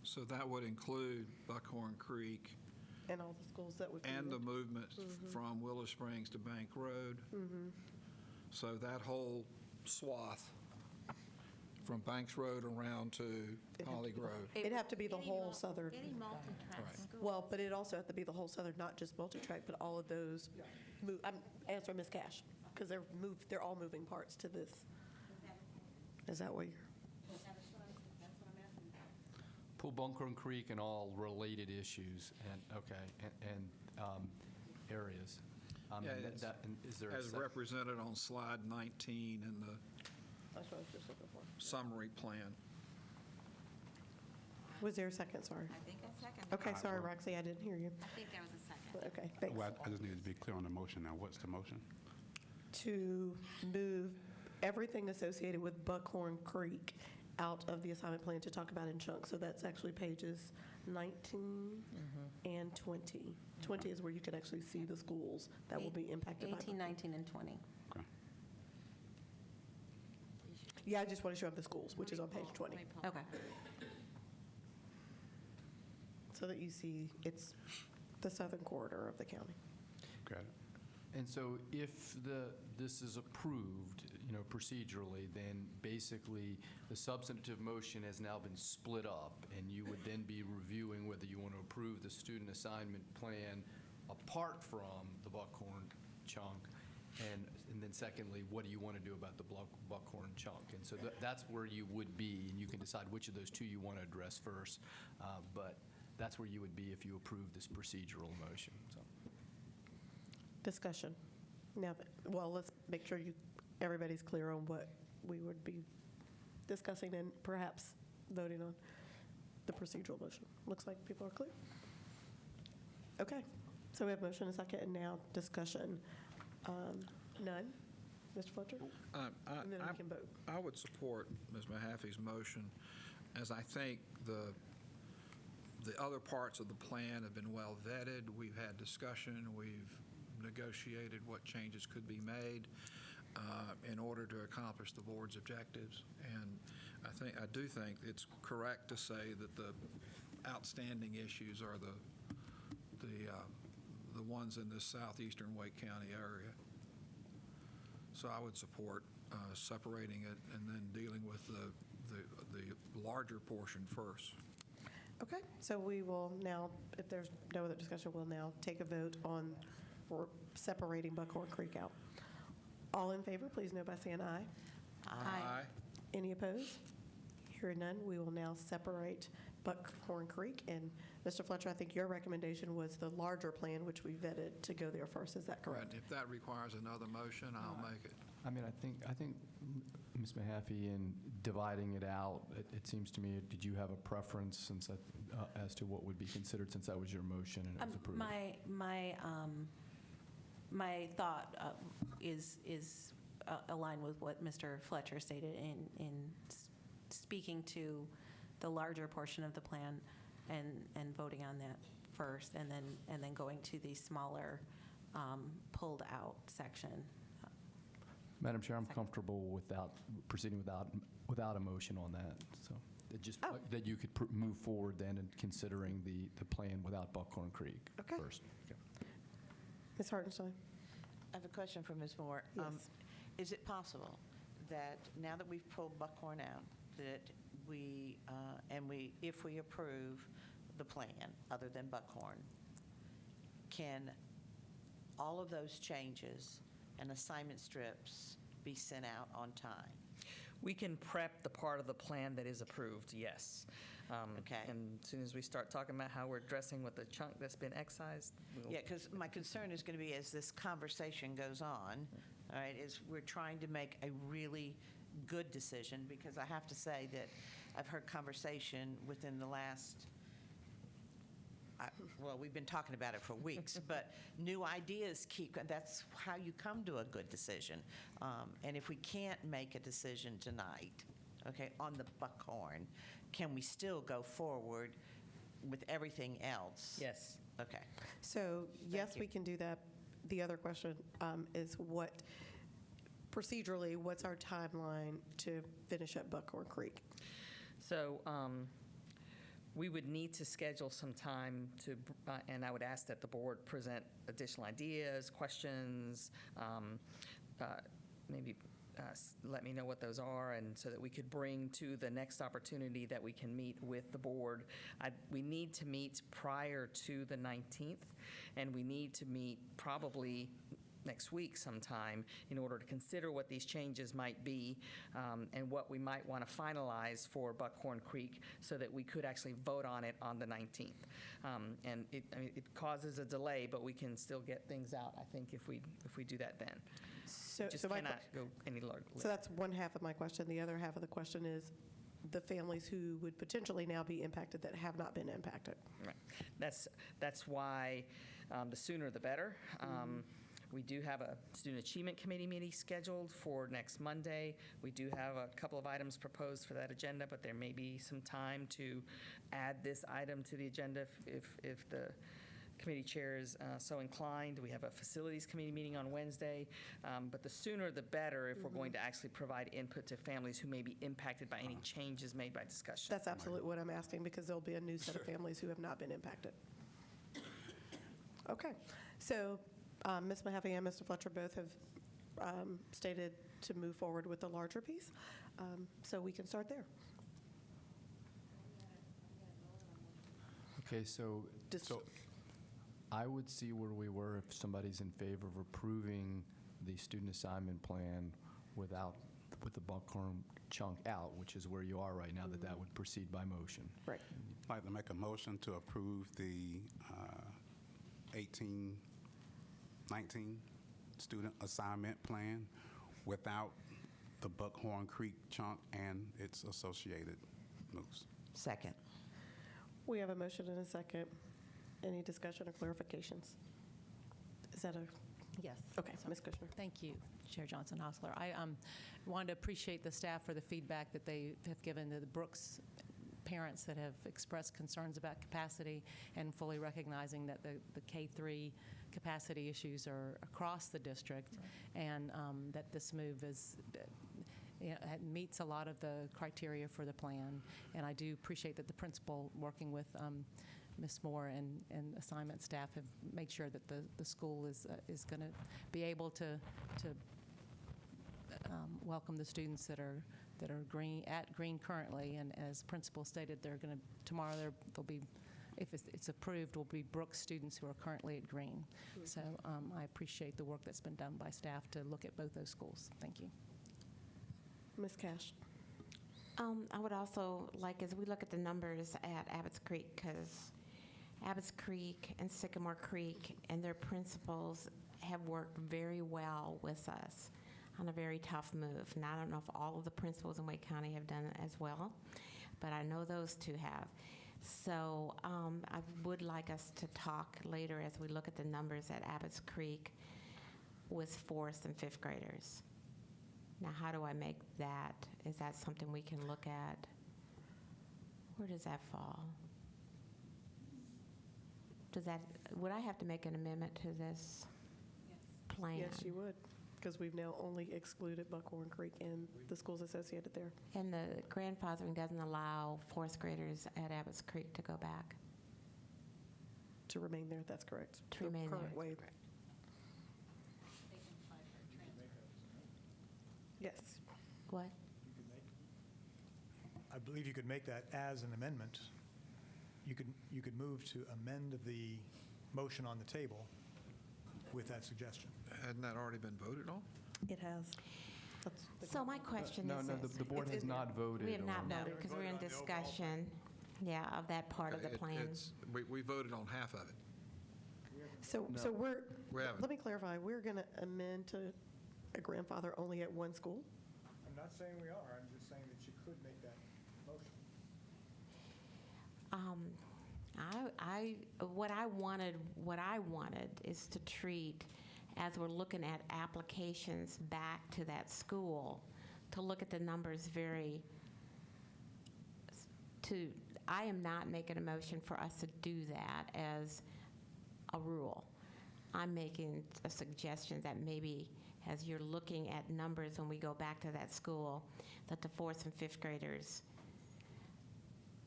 So that would include Buckhorn Creek And all the schools that would be. and the moved. movement from Willow Springs to Bank Road. So that whole swath from Banks Road around to Holly Grove. It'd have to be the whole southern. Any multi-track Right. schools. Well, but it'd also have to be the whole southern, not just multi-track, but all of those. I'm answering Ms. Cash, because they're all moving parts to this. Is that what you're? Pull Buckhorn Creek and all related issues and areas. Yeah, And it's- and is there a As represented on slide 19 in the That's what I was just looking for. summary plan. Was there a second? Sorry. I think I seconded. Okay, sorry, Roxy, I didn't hear you. I think there was a second. Okay, thanks. Well, I just needed to be clear on the motion now. What's the motion? To move everything associated with Buckhorn Creek out of the assignment plan to talk about in chunks. So that's actually pages 19 and 20. 20 is where you can actually see the schools that will be impacted by 18, 19, and 20. Okay. Yeah, I just want to show up the schools, which is on page 20, Okay. so that you see it's the southern corridor of the county. Got it. And so if this is approved, procedurally, then basically the substantive motion has now been split up, and you would then be reviewing whether you want to approve the student assignment plan apart from the Buckhorn chunk, and then secondly, what do you want to do about the Buckhorn chunk? And so that's where you would be, and you can decide which of those two you want to address first, but that's where you would be if you approve this procedural motion. So. Discussion. Now, let's make sure everybody's clear on what we would be discussing and perhaps voting on the procedural motion. Looks like people are clear. Okay, so we have motion and second, and now discussion. None? Mr. Fletcher? And then we can vote. I would support Ms. Mahaffey's motion, as I think the other parts of the plan have been well vetted. We've had discussion. We've negotiated what changes could be made in order to accomplish the board's objectives. And I do think it's correct to say that the outstanding issues are the ones in the southeastern Wake County area. So I would support separating it and then dealing with the larger portion first. Okay, so we will now, if there's no other discussion, we'll now take a vote on separating Buckhorn Creek out. All in favor, please know by saying aye. Aye. Any opposed? Hearing none, we will now separate Buckhorn Creek. And Mr. Fletcher, I think your recommendation was the larger plan, which we vetted to go there first. Is that correct? Right. If that requires another motion, I'll make it. I mean, I think Ms. Mahaffey, in dividing it out, it seems to me, did you have a preference since as to what would be considered, since that was your motion and it was approved? My thought is aligned with what Mr. Fletcher stated in speaking to the larger portion of the plan and voting on that first, and then going to the smaller pulled out section. Madam Chair, I'm comfortable proceeding without a motion on that. So that you could move forward then in considering the plan without Buckhorn Creek first. Okay. Ms. Hartenstein? I have a question for Ms. Moore. Yes. Is it possible that now that we've pulled Buckhorn out, that if we approve the plan other than Buckhorn, can all of those changes and assignment strips be sent out on time? We can prep the part of the plan that is approved, yes. Okay. And as soon as we start talking about how we're addressing with the chunk that's been excised, Yeah, because my concern is going to be as this conversation goes on, all right, is we're trying to make a really good decision, because I have to say that I've heard conversation within the last, well, we've been talking about it for weeks, but new ideas that's how you come to a good decision. And if we can't make a decision tonight, okay, on the Buckhorn, can we still go forward with everything else? yes. Okay. So, yes, you. we can do that. The other question is procedurally, what's our timeline to finish up Buckhorn Creek? So we would need to schedule some time to, and I would ask that the board present additional ideas, questions, maybe let me know what those are, and so that we could bring to the next opportunity that we can meet with the board. We need to meet prior to the 19th, and we need to meet probably next week sometime in order to consider what these changes might be, and what we might want to finalize for Buckhorn Creek so that we could actually vote on it on the 19th. And it causes a delay, but we can still get things out, I think, if we do that then. So, Just cannot go any longer. So that's one half of my question. The other half of the question is the families who would potentially now be impacted that have not been impacted. Right. That's why the sooner the better. We do have a Student Achievement Committee meeting scheduled for next Monday. We do have a couple of items proposed for that agenda, but there may be some time to add this item to the agenda if the committee chair is so inclined. We have a Facilities Committee meeting on Wednesday, but the sooner the better if we're going to actually provide input to families who may be impacted by any changes made by discussion. That's absolutely what I'm asking, because there'll be a new set of families who have not been impacted. Okay, so Ms. Mahaffey and Mr. Fletcher both have stated to move forward with the larger piece, so we can start there. Okay, so I would see where we were if somebody's in favor of approving the student assignment plan with the Buckhorn chunk out, which is where you are right now, that would proceed by motion. Right. I'd like to make a motion to approve the 18-19 student assignment plan without the Buckhorn Creek chunk and its associated moves. Second. We have a motion and a second. Any discussion or clarifications? Is that Yes. okay, Ms. Kushner? Thank you, Chair Johnson Hostler. I wanted to appreciate the staff for the feedback that they have given to the Brooks parents that have expressed concerns about capacity, and fully recognizing that the K-3 capacity issues are across the district, and that this move meets a lot of the criteria for the plan. And I do appreciate that the principal, working with Ms. Moore and assignment staff, have made sure that the school is going to be able to welcome the students that that are green currently, and as the principal stated, tomorrow there'll be, if it's approved, will be Brooks students who are currently at green. So I appreciate the work that's been done by staff to look at both those schools. Thank you. Ms. Cash? I would also like, as we look at the numbers at Abbott's Creek, because Abbott's Creek and Sycamore Creek and their principals have worked very well with us on a very tough move. And I don't know if all of the principals in Wake County have done it as well, but I know those two have. So I would like us to talk later as we look at the numbers at Abbott's Creek with 4th and 5th graders. Now, how do I make that? Is that something we can look at? Where does that fall? Would I have to make an amendment to this plan? Yes, you would, because we've now only excluded Buckhorn Creek and the schools associated there. And the grandfathering doesn't allow 4th graders at Abbott's Creek to go back? To remain there, that's correct. To remain there. Current way. Yes. What? I believe you could make that as an amendment. You could move to amend the motion on the table with that suggestion. Hadn't that already been voted on? It has. So my question is No, this. the board has not voted. We have not on- voted because we're in discussion, of that part of the plan. We voted on half of it. So No. so We haven't. let me clarify, we're going to amend to a grandfather only at one school? I'm not saying we are, I'm just saying that you could make that motion. What I wanted is to treat, as we're looking at applications back to that school, to look at the numbers I am not making a motion for us to do that as a rule. I'm making a suggestion that maybe as you're looking at numbers when we go back to that school, that the 4th and 5th graders,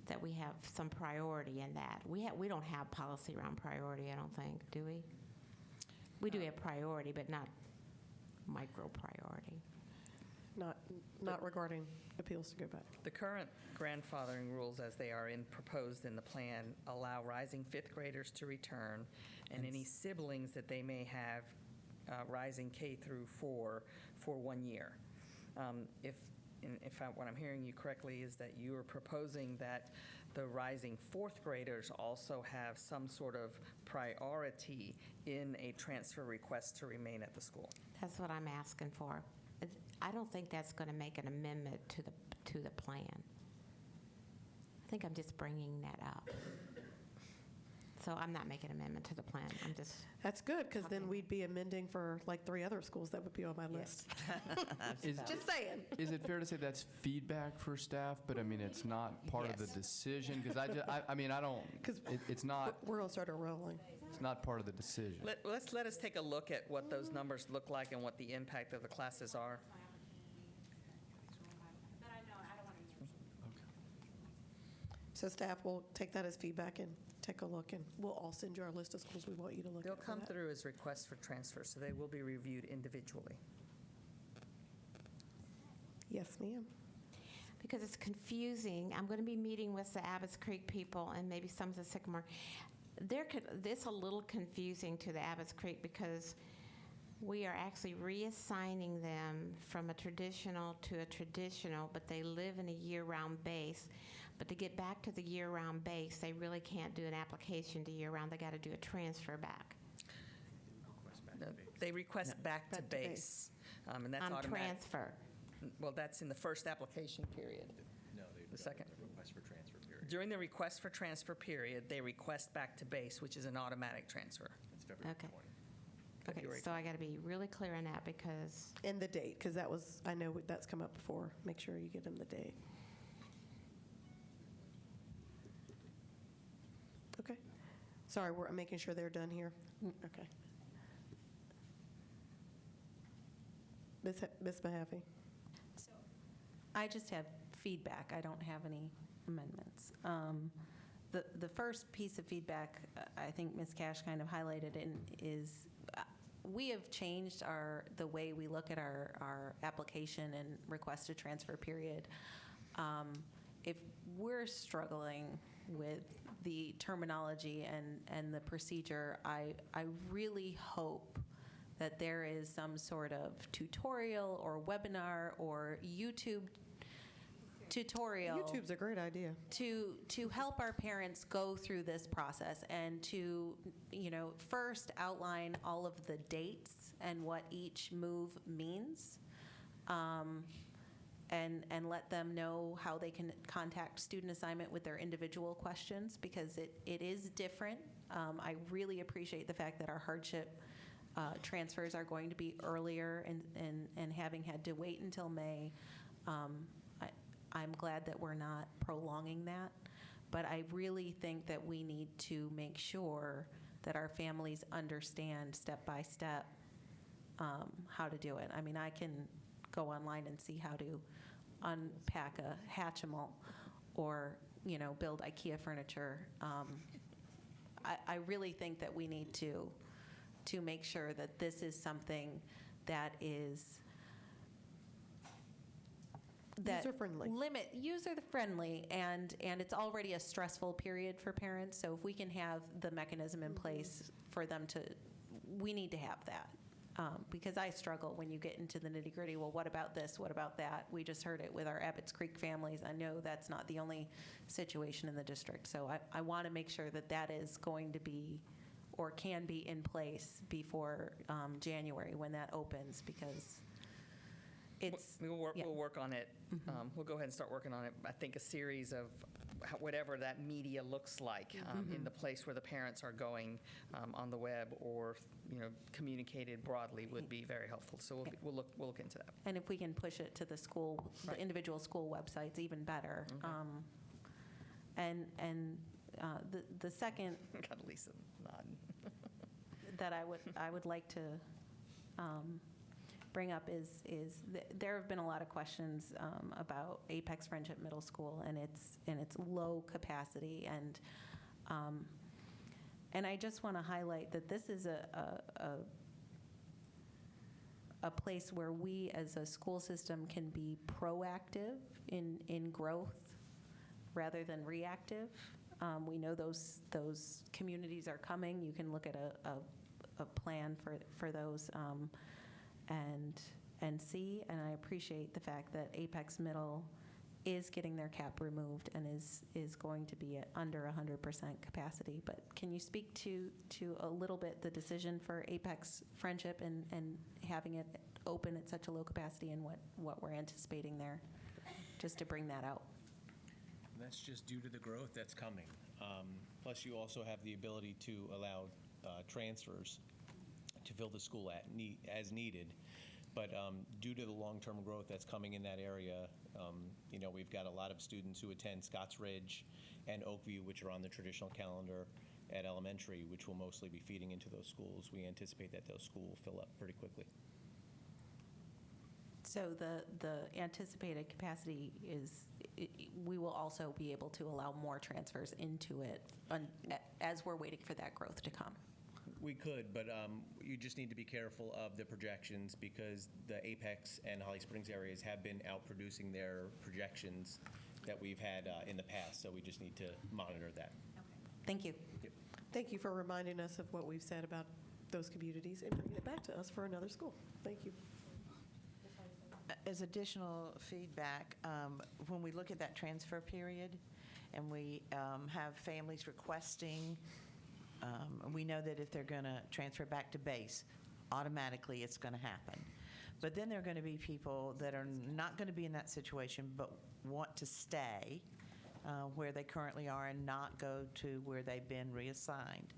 that we have some priority in that. We don't have policy around priority, I don't think, do we? We do have priority, but not micro priority. Not regarding appeals to go back. The current grandfathering rules, as they are proposed in the plan, allow rising 5th graders to return, and any siblings that they may have rising K through 4 for 1 year. What I'm hearing you correctly is that you are proposing that the rising 4th graders also have some sort of priority in a transfer request to remain at the school. That's what I'm asking for. I don't think that's going to make an amendment to the plan. I think I'm just bringing that up. So I'm not making an amendment to the plan. I'm just. That's good, because then we'd be amending for like 3 other schools that would be on my list. Just saying. Is it fair to say that's feedback for staff, but I mean, it's not part of the decision? Because I don't, it's not, We're going to start rolling. it's not part of the decision. Let us take a look at what those numbers look like and what the impact of the classes are. So staff will take that as feedback and take a look, and we'll all send you our list of schools we want you to look at. They'll for come that. through as requests for transfer, so they will be reviewed individually. Yes, ma'am. Because it's confusing. I'm going to be meeting with the Abbott's Creek people and maybe some of the Sycamore. This a little confusing to the Abbott's Creek because we are actually reassigning them from a traditional to a traditional, but they live in a year-round base. But to get back to the year-round base, they really can't do an application to year-round. They got to do a transfer back. No, they request back to base, and that's On automatic. transfer. Well, that's in the first application period. No, The second. request for transfer period. During the request for transfer period, they request back to base, which is an automatic transfer. It's February Okay. 20. Okay, February so I got to be really clear on that because And the date, because I know that's come up before. Make sure you give them the date. Okay. Sorry, I'm making sure they're done here. Okay. Ms. Mahaffey? So I just have feedback. I don't have any amendments. The first piece of feedback, I think Ms. Cash kind of highlighted, is we have changed the way we look at our application and request a transfer period. If we're struggling with the terminology and the procedure, I really hope that there is some sort of tutorial or webinar or YouTube tutorial. YouTube's a great idea. To help our parents go through this process and to, first outline all of the dates and what each move means, and let them know how they can contact student assignment with their individual questions, because it is different. I really appreciate the fact that our hardship transfers are going to be earlier, and having had to wait until May, I'm glad that we're not prolonging that. But I really think that we need to make sure that our families understand step by step how to do it. I mean, I can go online and see how to unpack a Hatchimal or, build IKEA furniture. I really think that we need to make sure that this is something that is User-friendly. User-friendly, and it's already a stressful period for parents, so if we can have the mechanism in place for them we need to have that. Because I struggle when you get into the nitty-gritty. Well, what about this? What about that? We just heard it with our Abbott's Creek families. I know that's not the only situation in the district. So I want to make sure that is going to be or can be in place before January when that opens, because it's... We'll work on it. We'll go ahead and start working on it. I think a series of whatever that media looks like in the place where the parents are going on the web or communicated broadly would be very helpful. So we'll look into that. And if we can push it to the school, the individual school websites, even better. Okay. The second Got Lisa nodding. that I would like to bring up is there have been a lot of questions about Apex Friendship Middle School and its low capacity, and I just want to highlight that this is a place where we as a school system can be proactive in growth rather than reactive. We know those communities are coming. You can look at a plan for those and see, and I appreciate the fact that Apex Middle is getting their cap removed and is going to be at under 100% capacity. But can you speak to a little bit the decision for Apex Friendship and having it open at such a low capacity, and what we're anticipating there, just to bring that out? And that's just due to the growth that's coming. Plus, you also have the ability to allow transfers to fill the school as needed. But due to the long-term growth that's coming in that area, we've got a lot of students who attend Scotts Ridge and Oakview, which are on the traditional calendar at elementary, which will mostly be feeding into those schools. We anticipate that those schools will fill up pretty quickly. So the anticipated capacity is, we will also be able to allow more transfers into it as we're waiting for that growth to come. We could, but you just need to be careful of the projections, because the Apex and Holly Springs areas have been outproducing their projections that we've had in the past, so we just need to monitor that. Thank you. Thank you for reminding us of what we've said about those communities and bringing it back to us for another school. Thank you. As additional feedback, when we look at that transfer period and we have families requesting, we know that if they're going to transfer back to base, automatically it's going to happen. But then there are going to be people that are not going to be in that situation but want to stay where they currently are and not go to where they've been reassigned.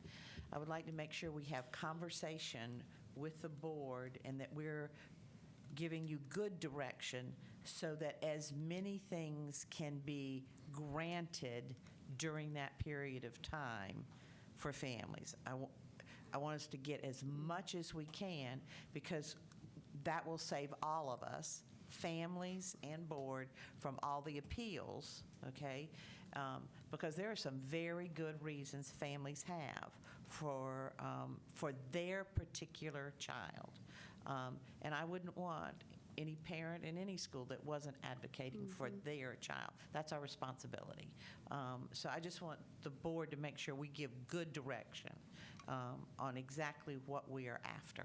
I would like to make sure we have conversation with the board and that we're giving you good direction so that as many things can be granted during that period of time for families. I want us to get as much as we can, because that will save all of us, families and board, from all the appeals, okay? Because there are some very good reasons families have for their particular child. And I wouldn't want any parent in any school that wasn't advocating for their child. That's our responsibility. So I just want the board to make sure we give good direction on exactly what we are after.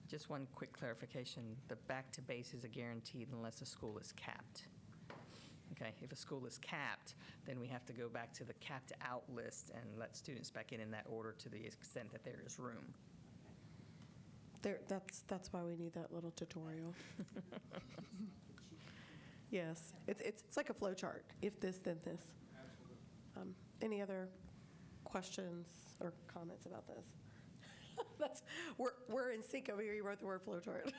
Just one quick clarification. The back to base is guaranteed unless a school is capped. Okay, if a school is capped, then we have to go back to the capped out list and let students back in that order to the extent that there is room. That's why we need that little tutorial. Yes, it's like a flow chart. If this, then this. Any other questions or comments about this? We're in sync over here. You wrote the word flow chart.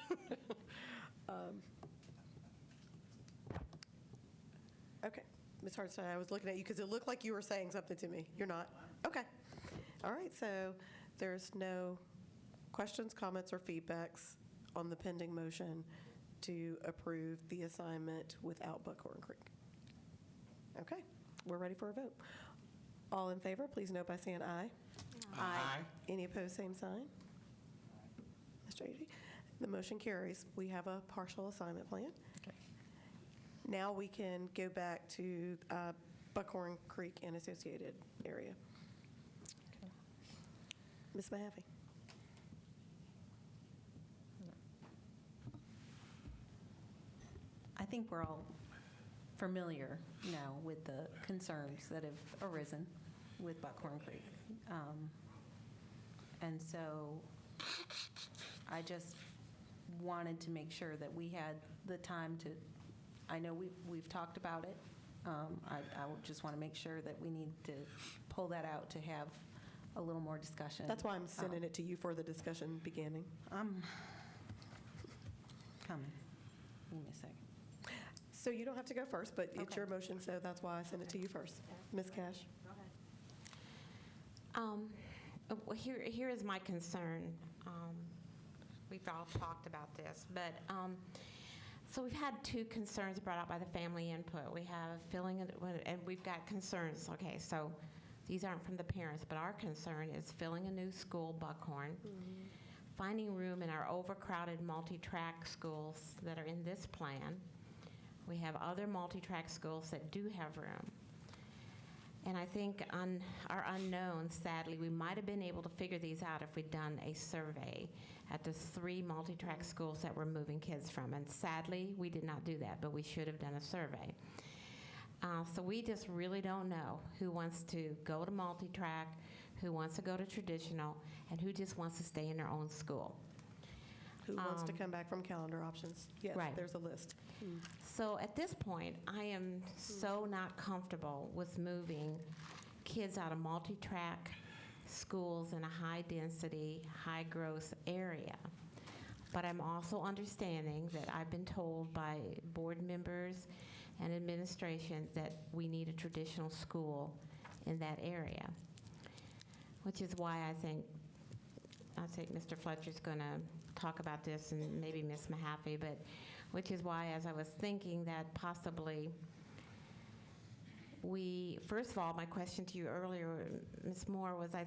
Okay, Ms. Hartstein, I was looking at you because it looked like you were saying something to me. You're not? Okay. All right, so there's no questions, comments, or feedbacks on the pending motion to approve the assignment without Buckhorn Creek. Okay, we're ready for a vote. All in favor, please note by saying aye. Aye. Any opposed, same sign? Mr. Agee? The motion carries. We have a partial assignment plan. Now we can go back to Buckhorn Creek and associated area. Ms. Mahaffey. I think we're all familiar now with the concerns that have arisen with Buckhorn Creek. And so I just wanted to make sure that we had the time to, I know we've talked about it. I would just want to make sure that we need to pull that out to have a little more discussion. That's why I'm sending it to you for the discussion beginning. I'm coming. Give me a second. So you don't have to go first, but it's your motion, so that's why I sent it to you first. Ms. Cash? Well, here is my concern. We've all talked about this, but so we've had two concerns brought out by the family input. We have filling, and we've got concerns. Okay, so these aren't from the parents, but our concern is filling a new school, Buckhorn, finding room in our overcrowded multi-track schools that are in this plan. We have other multi-track schools that do have room. And I think on our unknown, sadly, we might have been able to figure these out if we'd done a survey at the 3 multi-track schools that we're moving kids from. And sadly, we did not do that, but we should have done a survey. So we just really don't know who wants to go to multi-track, who wants to go to traditional, and who just wants to stay in their own school. Who wants to come back from calendar options? Yes, right. There's a list. So at this point, I am so not comfortable with moving kids out of multi-track schools in a high-density, high-growth area. But I'm also understanding that I've been told by board members and administration that we need a traditional school in that area, which is why I think Mr. Fletcher's going to talk about this, and maybe Ms. Mahaffey, but which is why, as I was thinking that possibly first of all, my question to you earlier, Ms. Moore, was I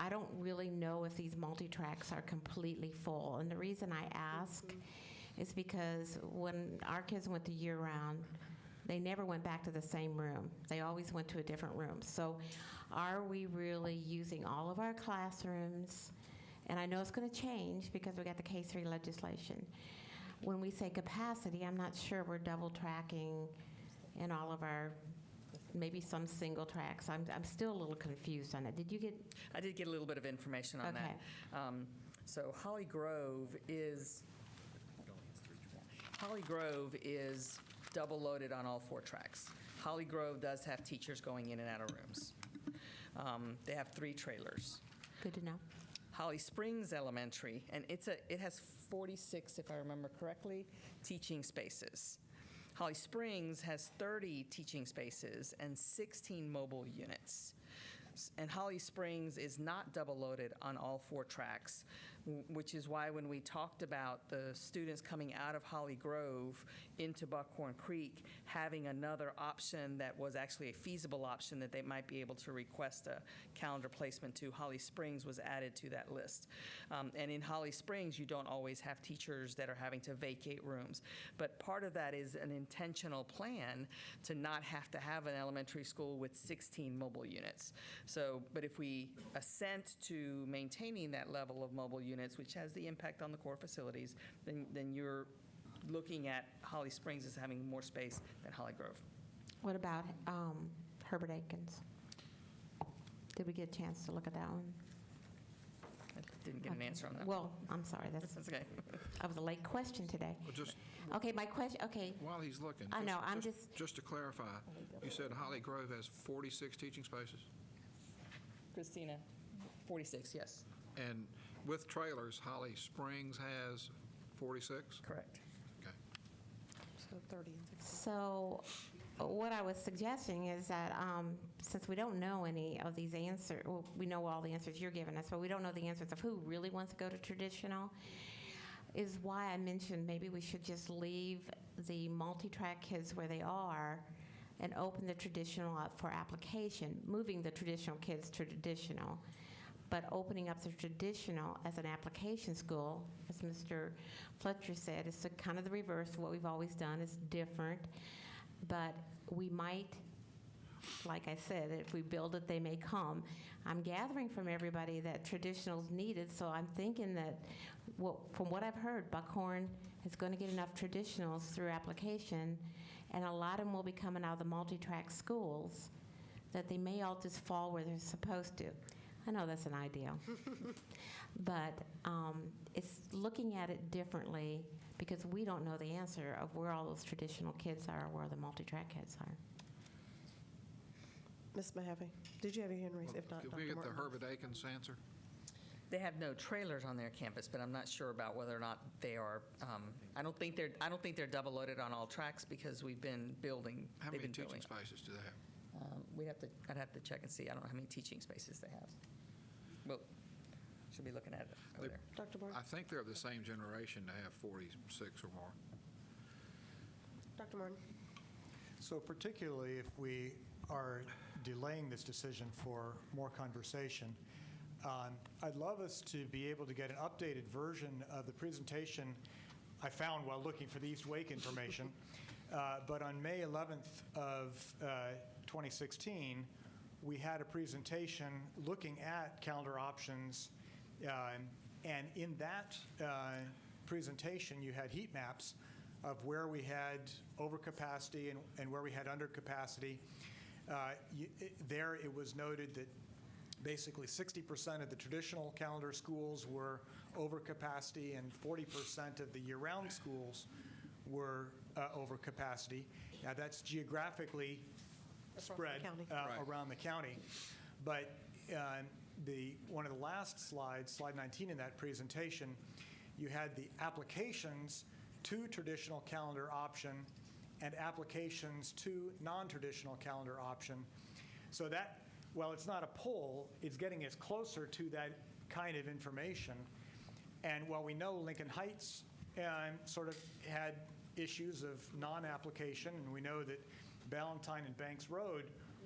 don't really know if these multi-tracks are completely full. And the reason I ask is because when our kids went to year-round, they never went back to the same room. They always went to a different room. So are we really using all of our classrooms? And I know it's going to change because we got the K-3 legislation. When we say capacity, I'm not sure we're double tracking in all of our, maybe some single tracks. I'm still a little confused on it. Did you get? I did get a little bit of information on that. So Holly Grove is double loaded on all 4 tracks. Holly Grove does have teachers going in and out of rooms. They have 3 trailers. Good to know. Holly Springs Elementary, and it has 46, if I remember correctly, teaching spaces. Holly Springs has 30 teaching spaces and 16 mobile units. And Holly Springs is not double loaded on all 4 tracks, which is why when we talked about the students coming out of Holly Grove into Buckhorn Creek, having another option that was actually a feasible option that they might be able to request a calendar placement to, Holly Springs was added to that list. And in Holly Springs, you don't always have teachers that are having to vacate rooms. But part of that is an intentional plan to not have to have an elementary school with 16 mobile units. So, but if we assent to maintaining that level of mobile units, which has the impact on the core facilities, then you're looking at Holly Springs as having more space than Holly Grove. What about Herbert Akins? Did we get a chance to look at that one? I didn't get an answer on that. Well, I'm sorry. That's okay. I was a late question today. Well, just Okay, my question, okay. while he's looking. I know, I'm just. Just to clarify, you said Holly Grove has 46 teaching spaces? Christina, 46, yes. And with trailers, Holly Springs has 46? Correct. Okay. So 30 and 60. So what I was suggesting is that since we don't know any of these answers, well, we know all the answers you're giving us, but we don't know the answers of who really wants to go to traditional, is why I mentioned maybe we should just leave the multi-track kids where they are and open the traditional up for application, moving the traditional kids to traditional, but opening up the traditional as an application school, as Mr. Fletcher said, is kind of the reverse of what we've always done. It's different, but we might, like I said, if we build it, they may come. I'm gathering from everybody that traditional's needed, so I'm thinking that, from what I've heard, Buckhorn is going to get enough traditionals through application, and a lot of them will be coming out of the multi-track schools, that they may all just fall where they're supposed to. I know that's an ideal. But it's looking at it differently because we don't know the answer of where all those traditional kids are, where the multi-track kids are. Ms. Mahavy, did you have your hand raised? If not, Could Dr. we get the Martin. Herbert Akins answer? They have no trailers on their campus, but I'm not sure about whether or not they are. I don't think they're double loaded on all tracks because we've been building. How they've many been teaching building. spaces do they have? I'd have to check and see. I don't know how many teaching spaces they have. Well, should be looking at it over there. Dr. Martin? I think they're of the same generation to have 46 or more. Dr. Martin? So particularly if we are delaying this decision for more conversation, I'd love us to be able to get an updated version of the presentation I found while looking for the East Wake information. But on May 11th of 2016, we had a presentation looking at calendar options, and in that presentation, you had heat maps of where we had overcapacity and where we had undercapacity. There, it was noted that basically 60% of the traditional calendar schools were overcapacity and 40% of the year-round schools were overcapacity. Now, that's geographically spread around the county. But one of the last slides, slide 19 in that presentation, you had the applications to traditional calendar option and applications to non-traditional calendar option. So that, while it's not a poll, it's getting us closer to that kind of information. And while we know Lincoln Heights sort of had issues of non-application, and we know that Ballantyne and Banks Road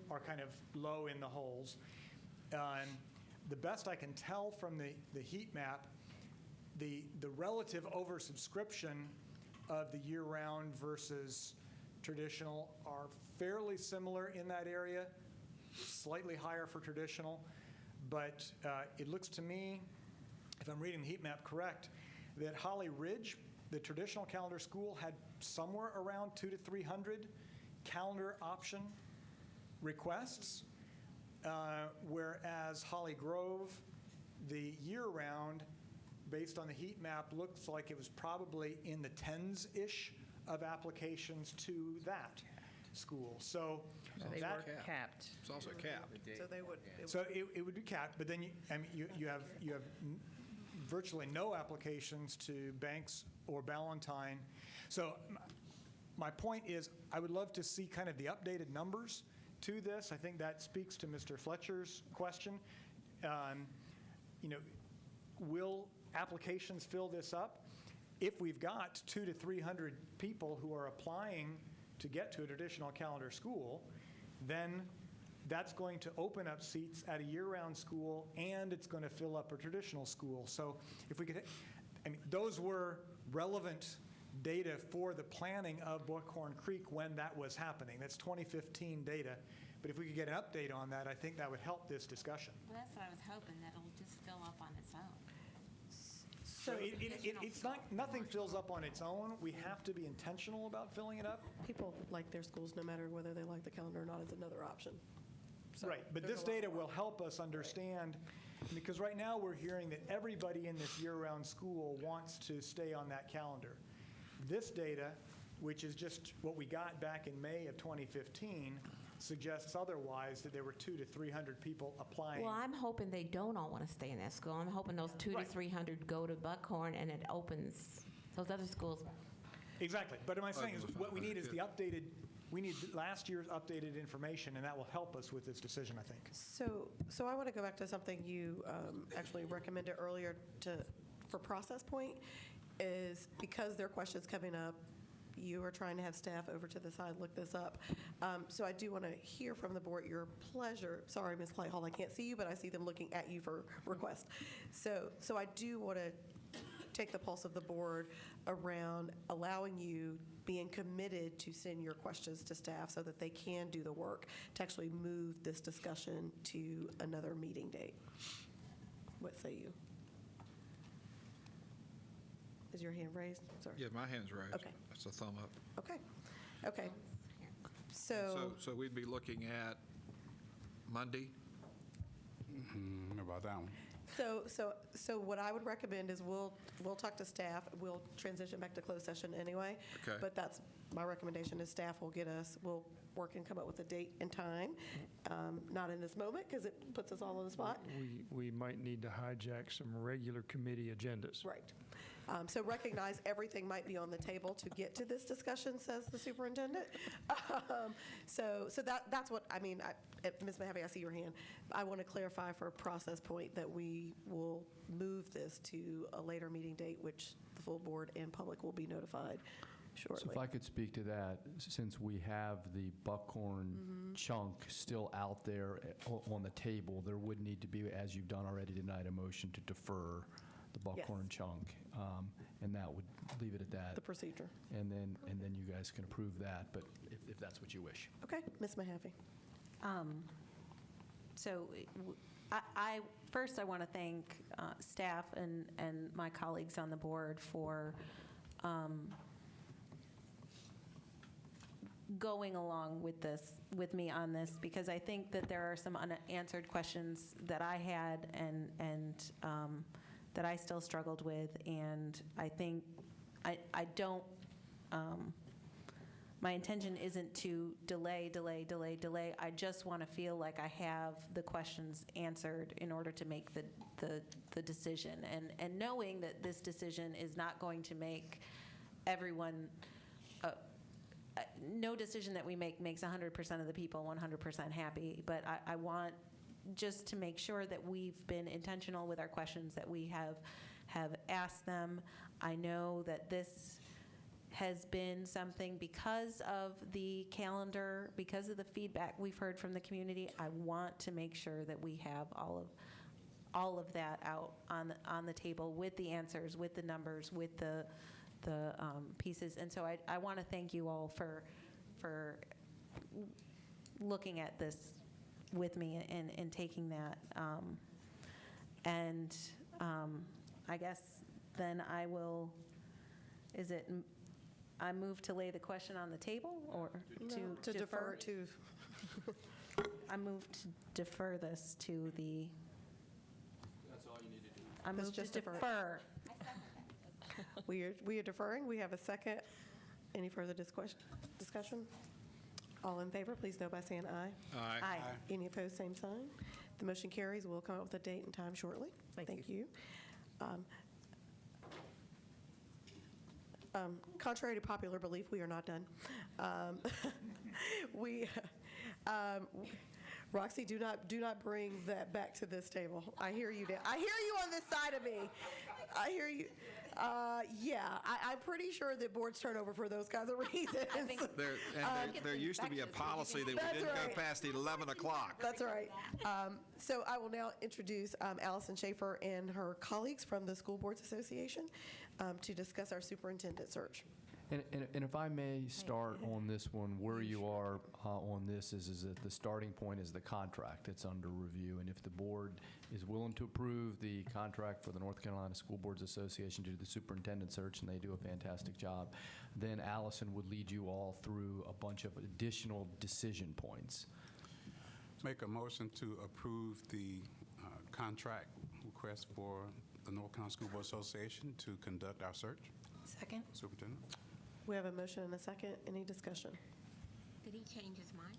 are kind of low in the holes, the best I can tell from the heat map, the relative oversubscription of the year-round versus traditional are fairly similar in that area, slightly higher for traditional, but it looks to me, if I'm reading the heat map correct, that Holly Ridge, the traditional calendar school, had somewhere around 200 to 300 calendar option requests, whereas Holly Grove, the year-round, based on the heat map, looks like it was probably in the tens-ish of applications to that school. So They that, were capped. It's also capped. So they would. so it would be capped, but then you have virtually no applications to Banks or Ballantyne. So my point is, I would love to see kind of the updated numbers to this. I think that speaks to Mr. Fletcher's question. Will applications fill this up, if we've got 200 to 300 people who are applying to get to a traditional calendar school, then that's going to open up seats at a year-round school, and it's going to fill up a traditional school. So if we could, I mean, those were relevant data for the planning of Buckhorn Creek when that was happening. That's 2015 data. But if we could get an update on that, I think that would help this discussion. Well, that's what I was hoping, that it'll just fill up on its own. So it's not, nothing fills up on its own. We have to be intentional about filling it up. People like their schools no matter whether they like the calendar or not is another option. So Right, but there's this a lot data more. will help us understand, because right now we're hearing that everybody in this year-round school wants to stay on that calendar. This data, which is just what we got back in May of 2015, suggests otherwise, that there were 200 to 300 people applying. Well, I'm hoping they don't all want to stay in that school. I'm hoping those 200 to 300 go to Buckhorn, and it opens those other schools. Exactly, but am I saying is what we need is the updated, we need last year's updated information, and that will help us with this decision, I think. So I want to go back to something you actually recommended earlier for process point, is because there are questions coming up, you are trying to have staff over to the side look this up. So I do want to hear from the board your pleasure. Sorry, Ms. Clayhall, I can't see you, but I see them looking at you for requests. So I do want to take the pulse of the board around allowing you, being committed to send your questions to staff so that they can do the work to actually move this discussion to another meeting date. What say you? Is your hand raised? Sorry. Yeah, my hand's raised. Okay. That's a thumb up. Okay. So, So we'd be looking at Monday? How about that one? so what I would recommend is we'll talk to staff. We'll transition back to closed session anyway. Okay. But that's my recommendation is staff will work and come up with a date and time. Not in this moment because it puts us all on the spot. We might need to hijack some regular committee agendas. Right. So recognize everything might be on the table to get to this discussion, says the superintendent. So that's what, I mean, Ms. Mahaffey, I see your hand. I want to clarify for a process point that we will move this to a later meeting date, which the full board and public will be notified shortly. So if I could speak to that, since we have the Buckhorn chunk still out there on the table, there would need to be, as you've done already tonight, a motion to defer the Buckhorn chunk, and that would leave it at that. The procedure. And then you guys can approve that, but if that's what you wish. Okay, Ms. Mahaffey. So first I want to thank staff and my colleagues on the board for going along with me on this, because I think that there are some unanswered questions that I had and that I still struggled with, and I think I don't, my intention isn't to delay. I just want to feel like I have the questions answered in order to make the decision, and knowing that this decision is not going to make everyone, no decision that we make makes 100% of the people 100% happy, but I want just to make sure that we've been intentional with our questions, that we have asked them. I know that this has been something because of the calendar, because of the feedback we've heard from the community. I want to make sure that we have all of that out on the table with the answers, with the numbers, with the pieces. And so I want to thank you all for looking at this with me and taking that. I guess then I will, I move to lay the question on the table, or to defer to. I move to defer this to the. That's all you need to do. I move to just defer it. defer. We are deferring. We have a second. Any further discussion? All in favor, please know by saying aye. Aye. Any opposed, same sign. The motion carries. We'll come up with a date and time shortly. Thank you. Contrary to popular belief, we are not done. Roxy, do not bring that back to this table. I hear you. I hear you on this side of me. I hear you. Yeah, I'm pretty sure that boards turn over for those kinds of reasons. There used to be a policy that we That's didn't right. go past 11 o'clock. That's right. So I will now introduce Allison Schaefer and her colleagues from the School Boards Association to discuss our superintendent search. And if I may start on this one, where you are on this is that the starting point is the contract that's under review. And if the board is willing to approve the contract for the North Carolina School Boards Association to do the superintendent search, and they do a fantastic job, then Allison would lead you all through a bunch of additional decision points. Make a motion to approve the contract request for the North Carolina School Board Association to conduct our search. Second. Superintendent? We have a motion and a second. Any discussion? Did he change his mind?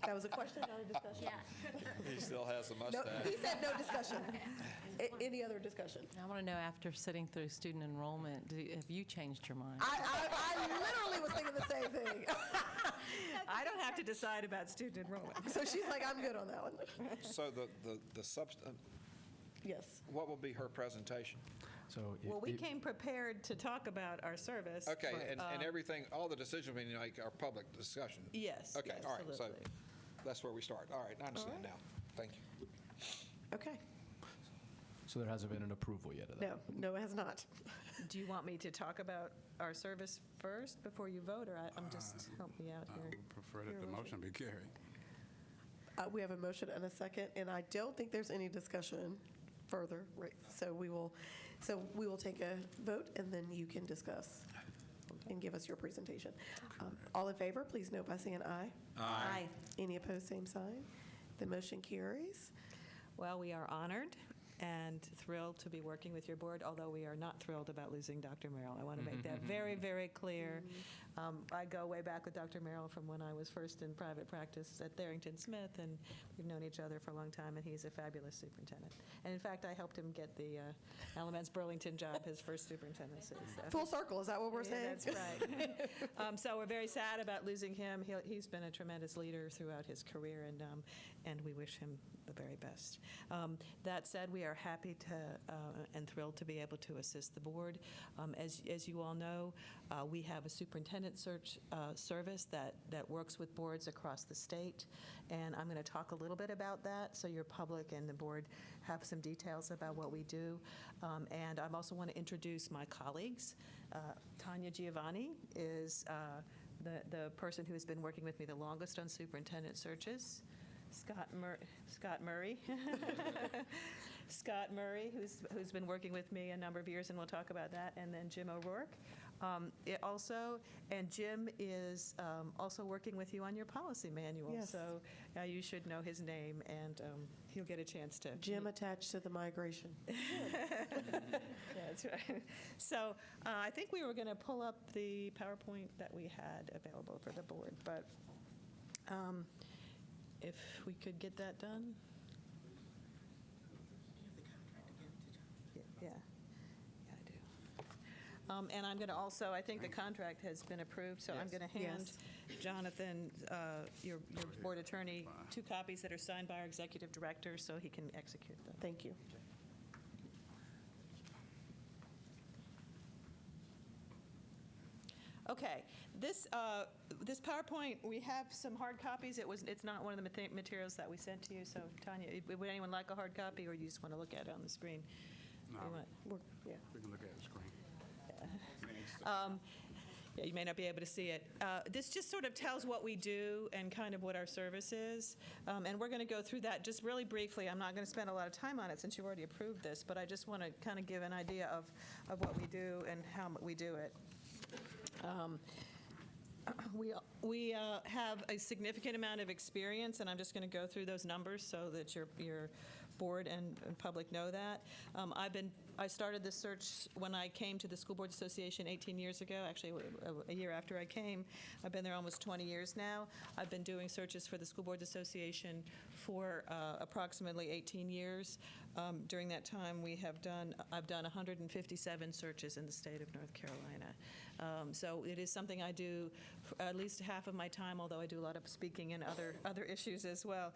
That was a question, not a discussion? Yeah. He still has a No, mustache. he said no discussion. Any other discussion? I want to know, after sitting through student enrollment, have you changed your mind? I literally was thinking the same thing. I don't have to decide about student enrollment. So she's like, I'm good on that one. So the substance, Yes. what will be her presentation? So Well, we came prepared to talk about our service. Okay, and everything, all the decisions we make are public discussion? Yes, Okay, all right, so absolutely. that's where we start. All right, I understand now. Thank you. Okay. So there hasn't been an approval yet of that? No, it has not. Do you want me to talk about our service first before you vote, or I'm just, help me out I here? would prefer that the motion be carried. We have a motion and a second, and I don't think there's any discussion further, right? So we will take a vote, and then you can discuss and give us your presentation. All in favor, please note by saying aye. Aye. Any opposed, same sign. The motion carries. Well, we are honored and thrilled to be working with your board, although we are not thrilled about losing Dr. Merrill. I want to make that very, very clear. I go way back with Dr. Merrill from when I was first in private practice at Tharrington Smith, and we've known each other for a long time, and he's a fabulous superintendent. And in fact, I helped him get the Alamance Burlington job, his first superintendency. So. Full circle, is that what we're saying? That's right. So we're very sad about losing him. He's been a tremendous leader throughout his career, and we wish him the very best. That said, we are happy to and thrilled to be able to assist the board. As you all know, we have a superintendent search service that works with boards across the state, and I'm going to talk a little bit about that so your public and the board have some details about what we do. And I also want to introduce my colleagues. Tanya Giovanni is the person who has been working with me the longest on superintendent searches. Scott Murray. Scott Murray, who's been working with me a number of years, and we'll talk about that, and then Jim O'Rourke. And Jim is also working with you on your policy manual. Yes. So you should know his name, and he'll get a chance to. Jim attached to the migration. That's right. So I think we were going to pull up the PowerPoint that we had available for the board, but if we could get that done. Yeah, I do. And I'm going to also, I think the contract has been approved, so I'm going to hand Jonathan, your board attorney, 2 copies that are signed by our executive director so he can execute them. Thank you. Okay, this PowerPoint, we have some hard copies. It's not one of the materials that we sent to you, so Tanya, would anyone like a hard copy, or you just want to look at it on the screen? No, yeah. we can look at the screen. Yeah, you may not be able to see it. This just sort of tells what we do and kind of what our service is. And we're going to go through that just really briefly. I'm not going to spend a lot of time on it since you've already approved this, but I just want to kind of give an idea of what we do and how we do it. We have a significant amount of experience, and I'm just going to go through those numbers so that your board and public know that. I started this search when I came to the School Boards Association 18 years ago, actually a year after I came. I've been there almost 20 years now. I've been doing searches for the School Boards Association for approximately 18 years. During that time, I've done 157 searches in the state of North Carolina. So it is something I do at least half of my time, although I do a lot of speaking and other issues as well.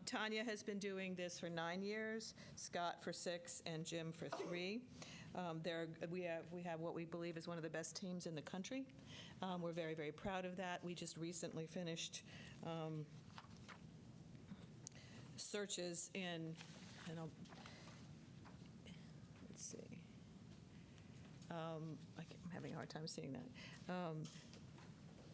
Tanya has been doing this for 9 years, Scott for 6, and Jim for 3. We have what we believe is one of the best teams in the country. We're very, very proud of that. We just recently finished searches in, let's see. I'm having a hard time seeing that.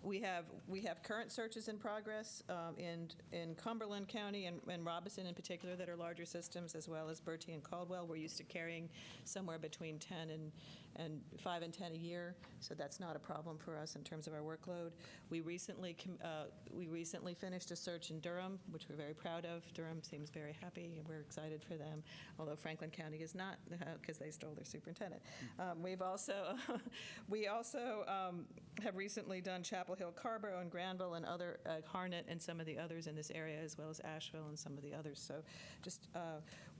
We have current searches in progress in Cumberland County and Robeson in particular that are larger systems, as well as Bertie and Caldwell. We're used to carrying somewhere between 5 and 10 a year, so that's not a problem for us in terms of our workload. We recently finished a search in Durham, which we're very proud of. Durham seems very happy, and we're excited for them, although Franklin County is not, because they stole their superintendent. We also have recently done Chapel Hill, Carborough, and Granville, and other Harnett, and some of the others in this area, as well as Asheville and some of the others. So,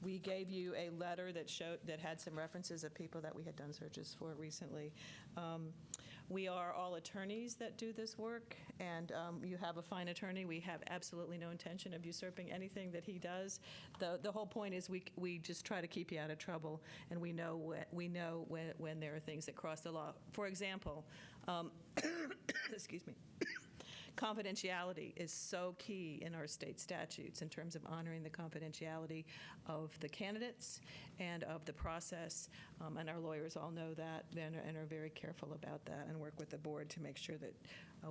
we gave you a letter that had some references of people that we had done searches for recently. We are all attorneys that do this work, and you have a fine attorney. We have absolutely no intention of usurping anything that he does. The whole point is we just try to keep you out of trouble, and we know when there are things that cross the law. For example, excuse me. Confidentiality is so key in our state statutes in terms of honoring the confidentiality of the candidates and of the process, and our lawyers all know that and are very careful about that and work with the board to make sure that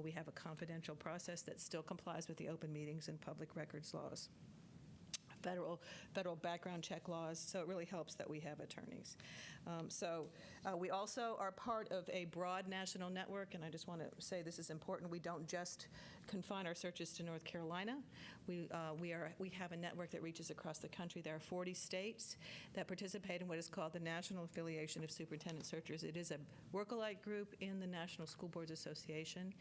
we have a confidential process that still complies with the open meetings and public records laws. Federal background check laws, so it really helps that we have attorneys. We also are part of a broad national network, and I just want to say this is important. We don't just confine our searches to North Carolina. We have a network that reaches across the country. There are 40 states that participate in what is called the National Affiliation of Superintendent Searchers. It is a work-alike group in the National School Boards Association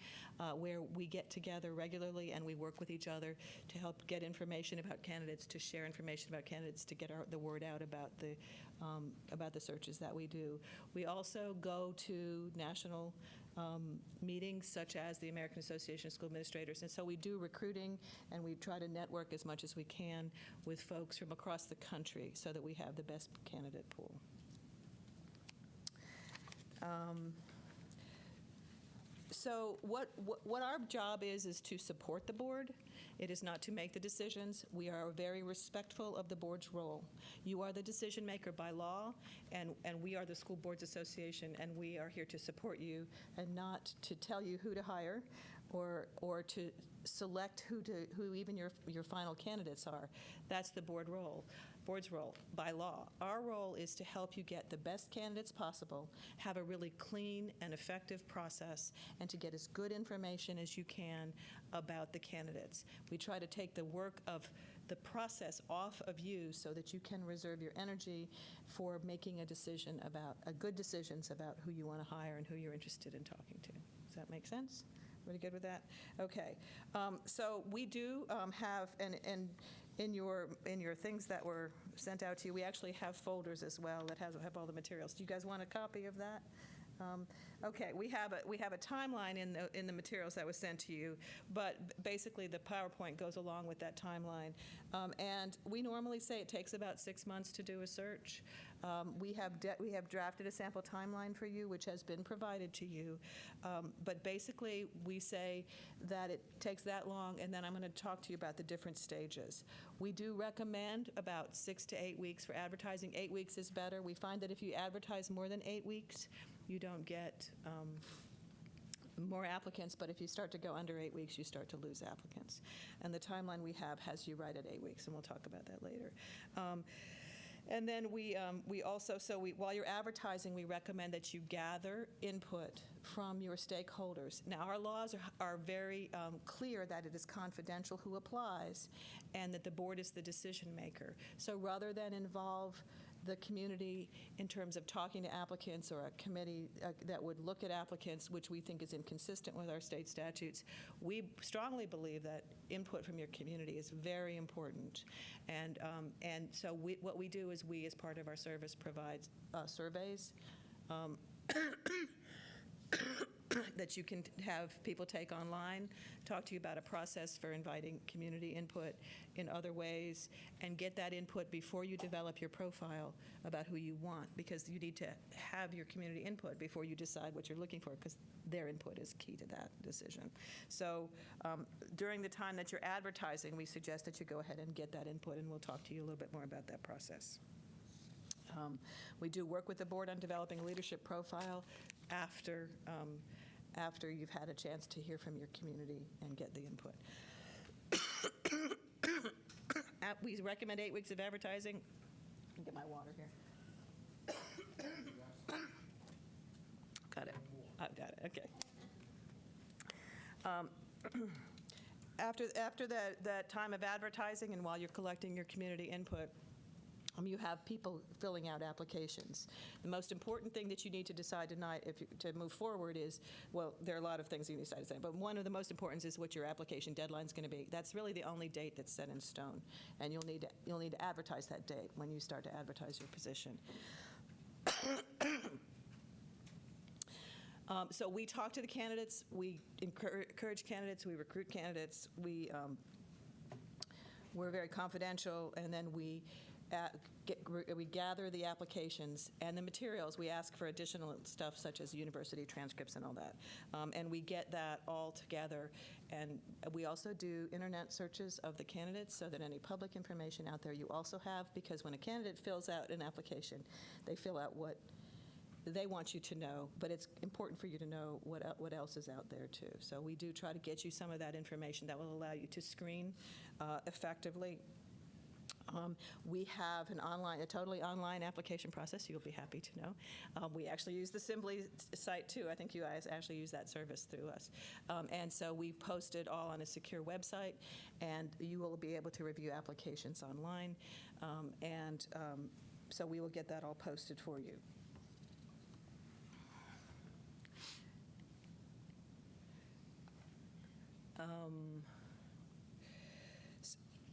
where we get together regularly and we work with each other to help get information about candidates, to share information about candidates, to get the word out about the searches that we do. We also go to national meetings such as the American Association of School Administrators, and so we do recruiting and we try to network as much as we can with folks from across the country so that we have the best candidate pool. So what our job is to support the board. It is not to make the decisions. We are very respectful of the board's role. You are the decision maker by law, and we are the School Boards Association, and we are here to support you and not to tell you who to hire or to select who even your final candidates are. That's the board's role by law. Our role is to help you get the best candidates possible, have a really clean and effective process, and to get as good information as you can about the candidates. We try to take the work of the process off of you so that you can reserve your energy for making good decisions about who you want to hire and who you're interested in talking to. Does that make sense? Everybody good with that? Okay. So we do have, and in your things that were sent out to you, we actually have folders as well that have all the materials. Do you guys want a copy of that? Okay, we have a timeline in the materials that was sent to you, but basically the PowerPoint goes along with that timeline. And we normally say it takes about 6 months to do a search. We have drafted a sample timeline for you, which has been provided to you. But basically, we say that it takes that long, and then I'm going to talk to you about the different stages. We do recommend about 6 to 8 weeks for advertising. 8 weeks is better. We find that if you advertise more than 8 weeks, you don't get more applicants, but if you start to go under 8 weeks, you start to lose applicants. And the timeline we have has you right at 8 weeks, and we'll talk about that later. And then we also, while you're advertising, we recommend that you gather input from your stakeholders. Now, our laws are very clear that it is confidential who applies and that the board is the decision maker. So rather than involve the community in terms of talking to applicants, or a committee that would look at applicants, which we think is inconsistent with our state statutes. We strongly believe that input from your community is very important. And so what we do is we, as part of our service, provide surveys that you can have people take online, talk to you about a process for inviting community input in other ways, and get that input before you develop your profile about who you want, because you need to have your community input before you decide what you're looking for, because their input is key to that decision. So during the time that you're advertising, we suggest that you go ahead and get that input, and we'll talk to you a little bit more about that process. We do work with the board on developing a leadership profile after you've had a chance to hear from your community and get the input. We recommend 8 weeks of advertising. Let me get my water here. Got it. I've got it. Okay. After that time of advertising, and while you're collecting your community input, you have people filling out applications. The most important thing that you need to decide tonight to move forward is, well, there are a lot of things you need to decide tonight, but one of the most important is what your application deadline is going to be. That's really the only date that's set in stone, and you'll need to advertise that date when you start to advertise your position. So we talk to the candidates, we encourage candidates, we recruit candidates, we're very confidential, and then we gather the applications and the materials. We ask for additional stuff such as university transcripts and all that. And we get that all together. And we also do internet searches of the candidates so that any public information out there you also have, because when a candidate fills out an application, they fill out what they want you to know, but it's important for you to know what else is out there too. So we do try to get you some of that information that will allow you to screen effectively. We have a totally online application process. You'll be happy to know. We actually use the Assembly site too. I think you guys actually use that service through us. And so we post it all on a secure website, and you will be able to review applications online. So we will get that all posted for you.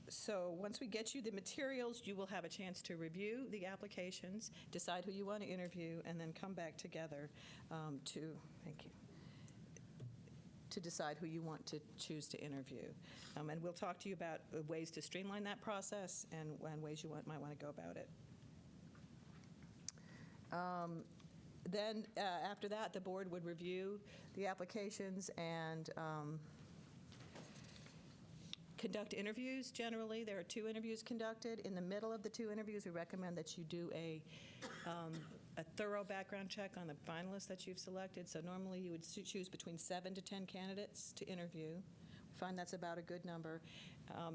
So once we get you the materials, you will have a chance to review the applications, decide who you want to interview, and then come back together to decide who you want to choose to interview. And we'll talk to you about ways to streamline that process and ways you might want to go about it. Then after that, the board would review the applications and conduct interviews. Generally, there are 2 interviews conducted. In the middle of the 2 interviews, we recommend that you do a thorough background check on the finalists that you've selected. So normally you would choose between 7 to 10 candidates to interview. We find that's about a good number.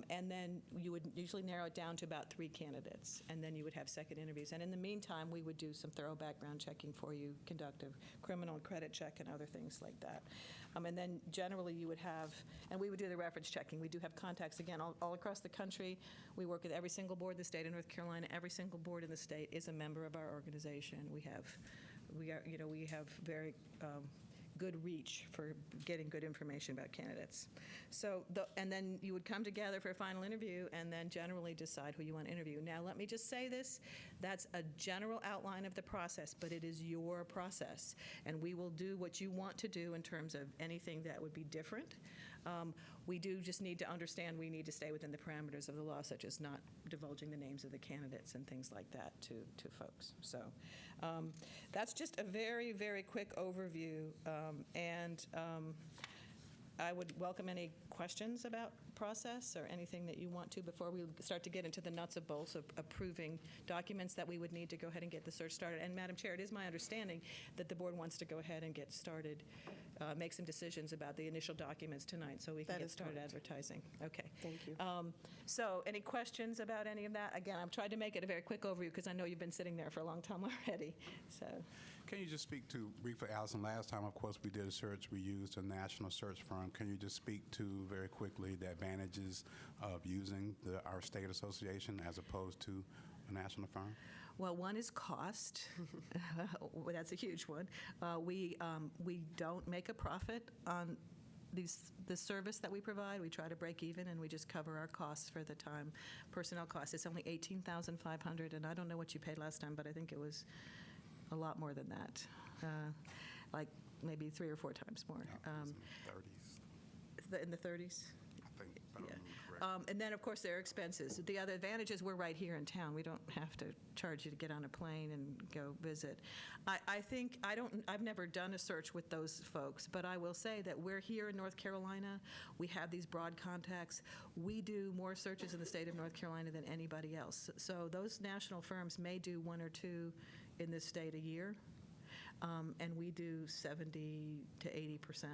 And then you would usually narrow it down to about 3 candidates, and then you would have second interviews. And in the meantime, we would do some thorough background checking for you, conduct a criminal and credit check and other things like that. And then generally you would have, and we would do the reference checking. We do have contacts, again, all across the country. We work with every single board in the state of North Carolina. Every single board in the state is a member of our organization. We have very good reach for getting good information about candidates. So, and then you would come together for a final interview and then generally decide who you want to interview. Now, let me just say this. That's a general outline of the process, but it is your process. And we will do what you want to do in terms of anything that would be different. We do just need to understand we need to stay within the parameters of the law, such as not divulging the names of the candidates and things like that to folks. So that's just a very, very quick overview. I would welcome any questions about process or anything that you want to before we start to get into the nuts and bolts of approving documents that we would need to go ahead and get the search started. And Madam Chair, it is my understanding that the board wants to go ahead and get started, make some decisions about the initial documents tonight so we can get started advertising. Okay. Thank you. So any questions about any of that? Again, I've tried to make it a very quick overview because I know you've been sitting there for a long time already. So. Can you just speak to, briefly, Allison, last time, of course, we did a search, we used a national search firm. Can you just speak to, very quickly, the advantages of using our state association as opposed to a national firm? Well, one is cost. Well, that's a huge one. We don't make a profit on the service that we provide. We try to break even, and we just cover our costs for the time. Personnel costs, it's only $18,500, and I don't know what you paid last time, but I think it was a lot more than that, like maybe 3 or 4 times more. In the 30s? I think, if I remember correctly. And then, of course, there are expenses. The other advantage is we're right here in town. We don't have to charge you to get on a plane and go visit. I've never done a search with those folks, but I will say that we're here in North Carolina. We have these broad contacts. We do more searches in the state of North Carolina than anybody else. So those national firms may do 1 or 2 in this state a year, and we do 70 to 80%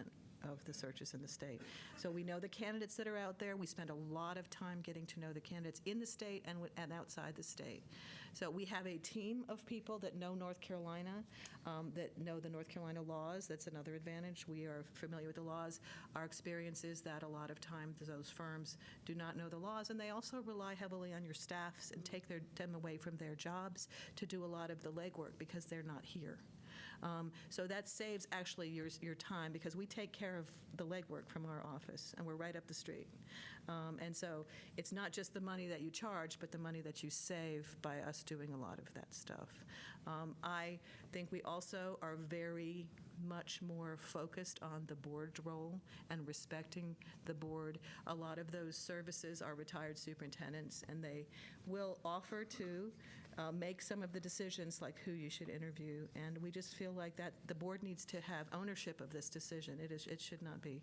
of the searches in the state. So we know the candidates that are out there. We spend a lot of time getting to know the candidates in the state and outside the state. So we have a team of people that know North Carolina, that know the North Carolina laws. That's another advantage. We are familiar with the laws. Our experience is that a lot of times those firms do not know the laws, and they also rely heavily on your staffs and take them away from their jobs to do a lot of the legwork because they're not here. So that saves actually your time, because we take care of the legwork from our office, and we're right up the street. And so it's not just the money that you charge, but the money that you save by us doing a lot of that stuff. I think we also are very much more focused on the board's role and respecting the board. A lot of those services are retired superintendents, and they will offer to make some of the decisions, like who you should interview, and we just feel like that the board needs to have ownership of this decision. It should not be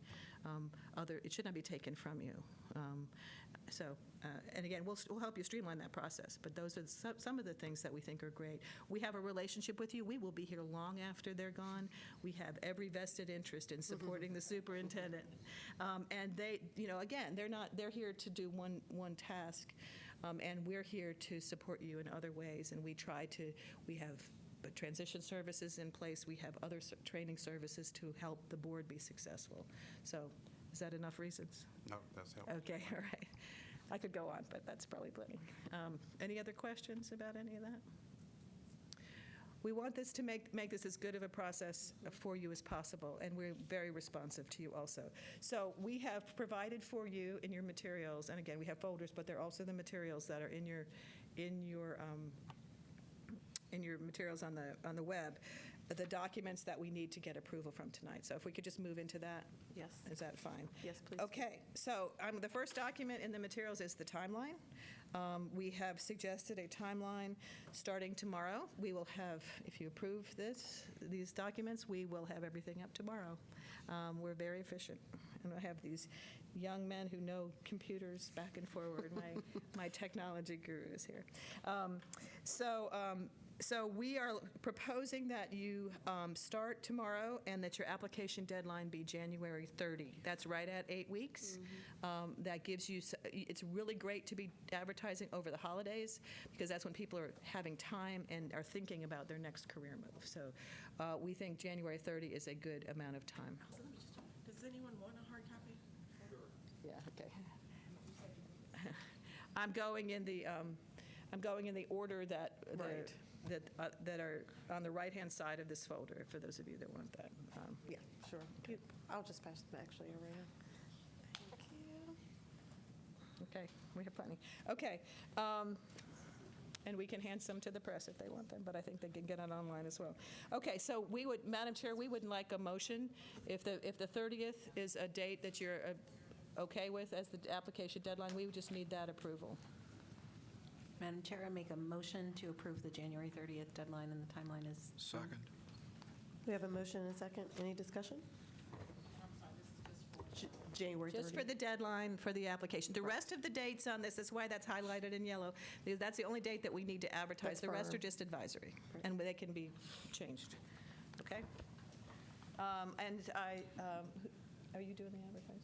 it should not be taken from you. And again, we'll help you streamline that process, but those are some of the things that we think are great. We have a relationship with you. We will be here long after they're gone. We have every vested interest in supporting the superintendent. And they, again, they're here to do one task, and we're here to support you in other ways, and we have transition services in place. We have other training services to help the board be successful. So is that enough reasons? No, that's helpful. Okay, all right. I could go on, but that's probably plenty. Any other questions about any of that? We want this to make this as good of a process for you as possible, and we're very responsive to you also. So we have provided for you in your materials, and again, we have folders, but they're also the materials that are in your materials on the web, the documents that we need to get approval from tonight. So if we could just move into that. Yes. Is that fine? Yes, please. Okay, so the first document in the materials is the timeline. We have suggested a timeline starting tomorrow. We will have, if you approve these documents, we will have everything up tomorrow. We're very efficient, and I have these young men who know computers back and forward. My technology guru is here. So we are proposing that you start tomorrow and that your application deadline be January 30. That's right at 8 weeks. That gives you, it's really great to be advertising over the holidays, because that's when people are having time and are thinking about their next career move. So we think January 30 is a good amount of time. Does anyone want a hard copy? Yeah, okay. I'm going in the order that are on the right-hand side of this folder, for those of you that want that. Yeah, sure. I'll just pass them actually around. Thank you. Okay, we have plenty. Okay, and we can hand some to the press if they want them, but I think they can get it online as well. Okay, so Madam Chair, we would like a motion. If the 30th is a date that you're okay with as the application deadline, we would just need that approval. Madam Chair, I make a motion to approve the January 30th deadline, and the timeline is... Second. We have a motion and a second. Any discussion? January 30th. Just for the deadline for the application. The rest of the dates on this, that's why that's highlighted in yellow, because that's the only date that we need to advertise. That's The rest firm. are just advisory, and they can be changed. Okay? Are you doing the advertisement?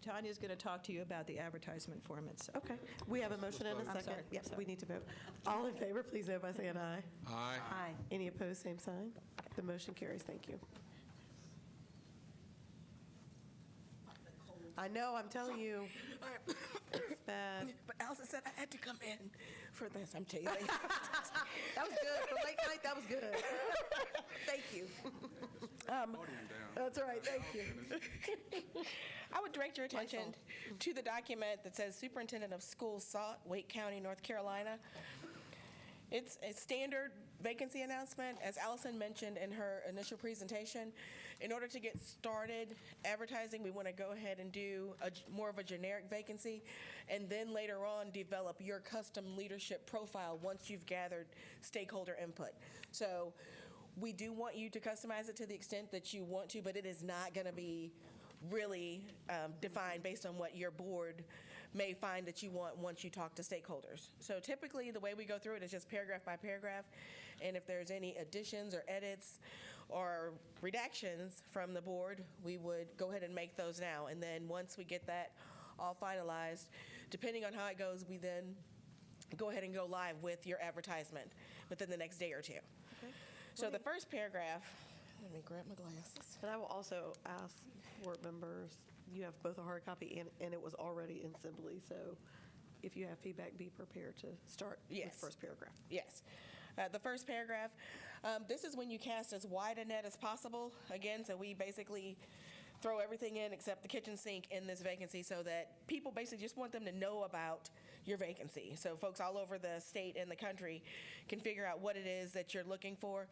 Tanya's going to talk to you about the advertisement formats. Okay. We have a motion and a I'm second. sorry. Yes, Sorry. we need to vote. All in favor, please vote by saying aye. Aye. Aye. Any opposed, same sign. The motion carries. Thank you. I know, I'm telling you. It's bad. But Allison said I had to come in for this. I'm teasing. That was good. For late night, that was good. Thank you. That's all right. Thank you. I would direct your attention to the document that says Superintendent of Schools sought, Wake County, North Carolina. It's a standard vacancy announcement. As Allison mentioned in her initial presentation, in order to get started advertising, we want to go ahead and do more of a generic vacancy, and then later on develop your custom leadership profile once you've gathered stakeholder input. So we do want you to customize it to the extent that you want to, but it is not going to be really defined based on what your board may find that you want once you talk to stakeholders. So typically, the way we go through it is just paragraph by paragraph, and if there's any additions or edits or redactions from the board, we would go ahead and make those now. And then once we get that all finalized, depending on how it goes, we then go ahead and go live with your advertisement within the next day or two. Okay. So the first paragraph, let me grab my glasses. And I will also ask board members, you have both a hard copy and it was already in Assembly, so if you have feedback, be prepared to start with the first paragraph. Yes. The first paragraph, this is when you cast as wide a net as possible. Again, so we basically throw everything in except the kitchen sink in this vacancy so that people basically just want them to know about your vacancy. So folks all over the state and the country can figure out what it is that you're looking for.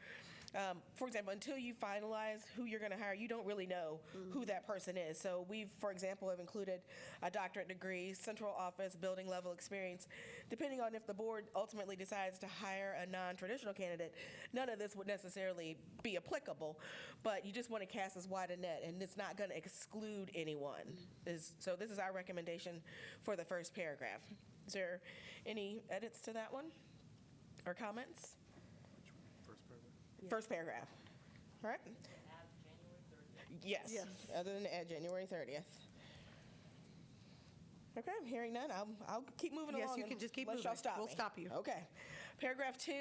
For example, until you finalize who you're going to hire, you don't really know who that person is. So we've, for example, have included a doctorate degree, central office, building level experience. Depending on if the board ultimately decides to hire a non-traditional candidate, none of this would necessarily be applicable, but you just want to cast as wide a net, and it's not going to exclude anyone. So this is our recommendation for the first paragraph. Is there any edits to that one or comments? First paragraph. All right? Yes. Other than add January 30th. Okay, hearing none, I'll keep moving along. Yes, you can just keep unless moving. y'all stop We'll me. stop you. Okay. Paragraph 2,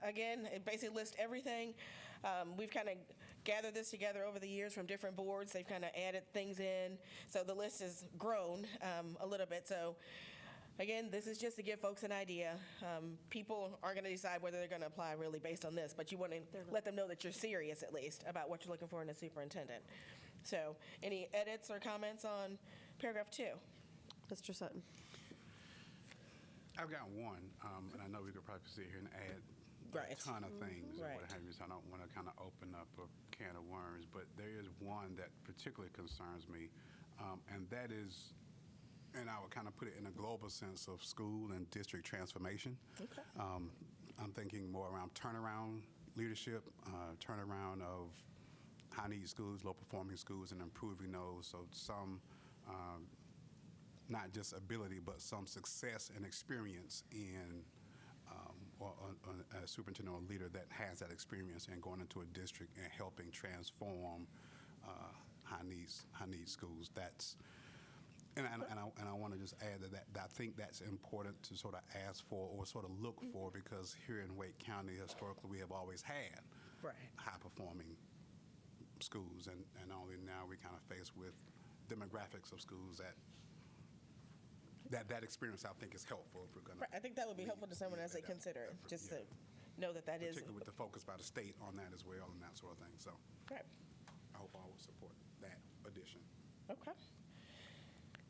again, it basically lists everything. We've kind of gathered this together over the years from different boards. They've kind of added things in. So the list has grown a little bit. So again, this is just to give folks an idea. People are going to decide whether they're going to apply really based on this, but you want to let them know that you're serious at least about what you're looking for in a superintendent. So any edits or comments on paragraph 2? Mr. Sutton. I've got one, and I know we could probably sit here and add a ton of things and what have you, so I don't want to kind of open up a can of worms, but there is one that particularly concerns me, and that is, and I would kind of put it in a global sense of school and district transformation. Okay. I'm thinking more around turnaround leadership, turnaround of high-need schools, low-performing schools, and improving those. So some, not just ability, but some success and experience in a superintendent or leader that has that experience and going into a district and helping transform high-need schools. That's And I want to just add that I think that's important to sort of ask for or sort of look for, because here in Wake County, historically, we have always had high-performing schools, and only now we kind of faced with demographics of schools that experience, I think, is helpful if we're going to. I think that would be helpful to someone as they consider it, just to know that that is. Particularly with the focus by the state on that as well and that sort of thing. So Right. I hope all would support that addition. Okay.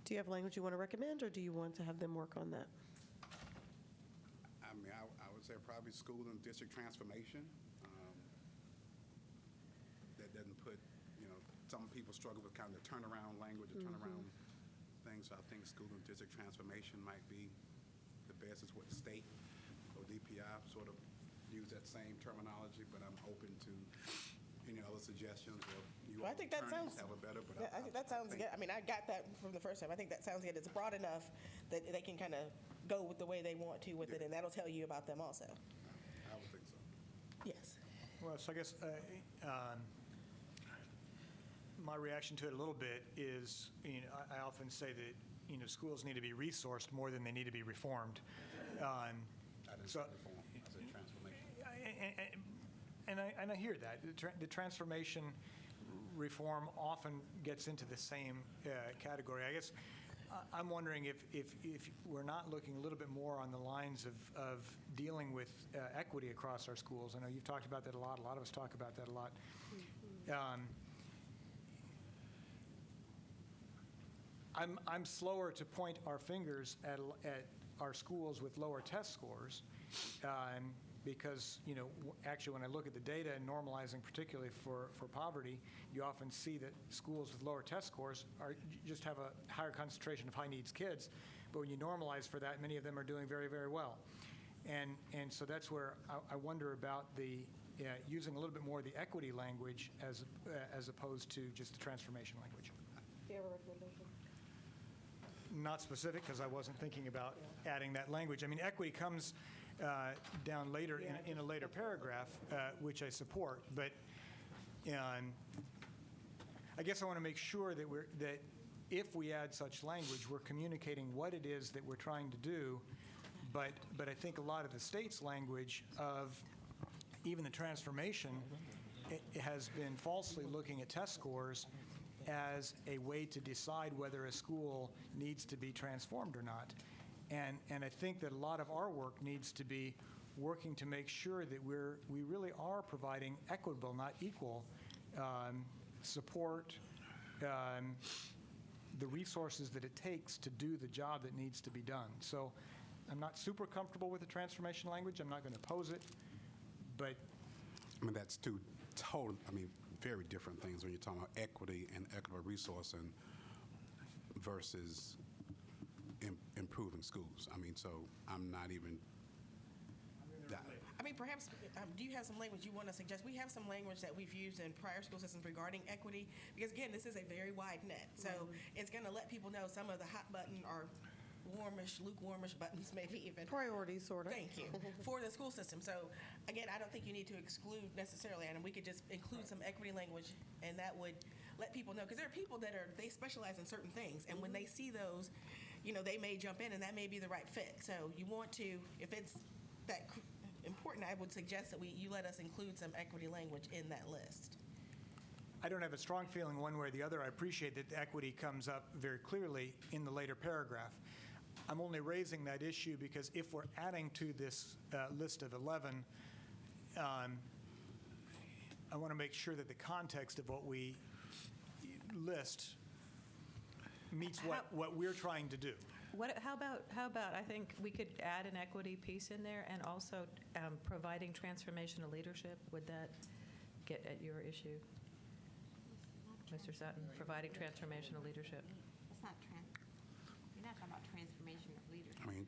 Do you have language you want to recommend, or do you want to have them work on that? I mean, I would say probably school and district transformation. That doesn't put, some people struggle with kind of the turnaround language, the turnaround thing. So I think school and district transformation might be the best. Is what the state or DPI sort of use that same terminology, but I'm open to any other suggestions. Or you Well, I think that sounds. have a better, but I think that sounds good. I mean, I got that from the first time. I think that sounds good. It's broad enough that they can kind of go with the way they want to with it, and that'll tell you about them also. I would think so. Yes. Well, so I guess my reaction to it a little bit is, I often say that, schools need to be resourced more than they need to be reformed. I didn't say reform. I said transformation. And I hear that. The transformation reform often gets into the same category. I guess I'm wondering if we're not looking a little bit more on the lines of dealing with equity across our schools. I know you've talked about that a lot. A lot of us talk about that a lot. I'm slower to point our fingers at our schools with lower test scores because, actually when I look at the data and normalizing particularly for poverty, you often see that schools with lower test scores just have a higher concentration of high needs kids. But when you normalize for that, many of them are doing very, very well. And so that's where I wonder about using a little bit more of the equity language as opposed to just the transformation language. Do you have a recommendation? Not specific, because I wasn't thinking about adding that language. I mean, equity comes down later in a later paragraph, which I support. But I guess I want to make sure that if we add such language, we're communicating what it is that we're trying to do. But I think a lot of the state's language of even the transformation has been falsely looking at test scores as a way to decide whether a school needs to be transformed or not. And I think that a lot of our work needs to be working to make sure that we really are providing equitable, not equal, support, the resources that it takes to do the job that needs to be done. So I'm not super comfortable with the transformation language. I'm not going to oppose it, but I mean, that's two total, very different things when you're talking about equity and equitable resource versus improving schools. So I'm not even that. Perhaps, do you have some language you want to suggest? We have some language that we've used in prior school systems regarding equity, because again, this is a very wide net. So it's going to let people know some of the hot button or warmish, lukewarmish buttons, maybe even. Priorities, sort of. Thank you. For the school system. So again, I don't think you need to exclude necessarily, and we could just include some equity language, and that would let people know, because there are people they specialize in certain things, and when they see those, they may jump in, and that may be the right fit. So you want to, if it's that important, I would suggest that you let us include some equity language in that list. I don't have a strong feeling one way or the other. I appreciate that equity comes up very clearly in the later paragraph. I'm only raising that issue because if we're adding to this list of 11, I want to make sure that the context of what we list meets what we're trying to do. How about, I think we could add an equity piece in there, and also providing transformational leadership. Would that get at your issue, Mr. Sutton? Providing transformational leadership. It's not you're not talking about transformation of leadership.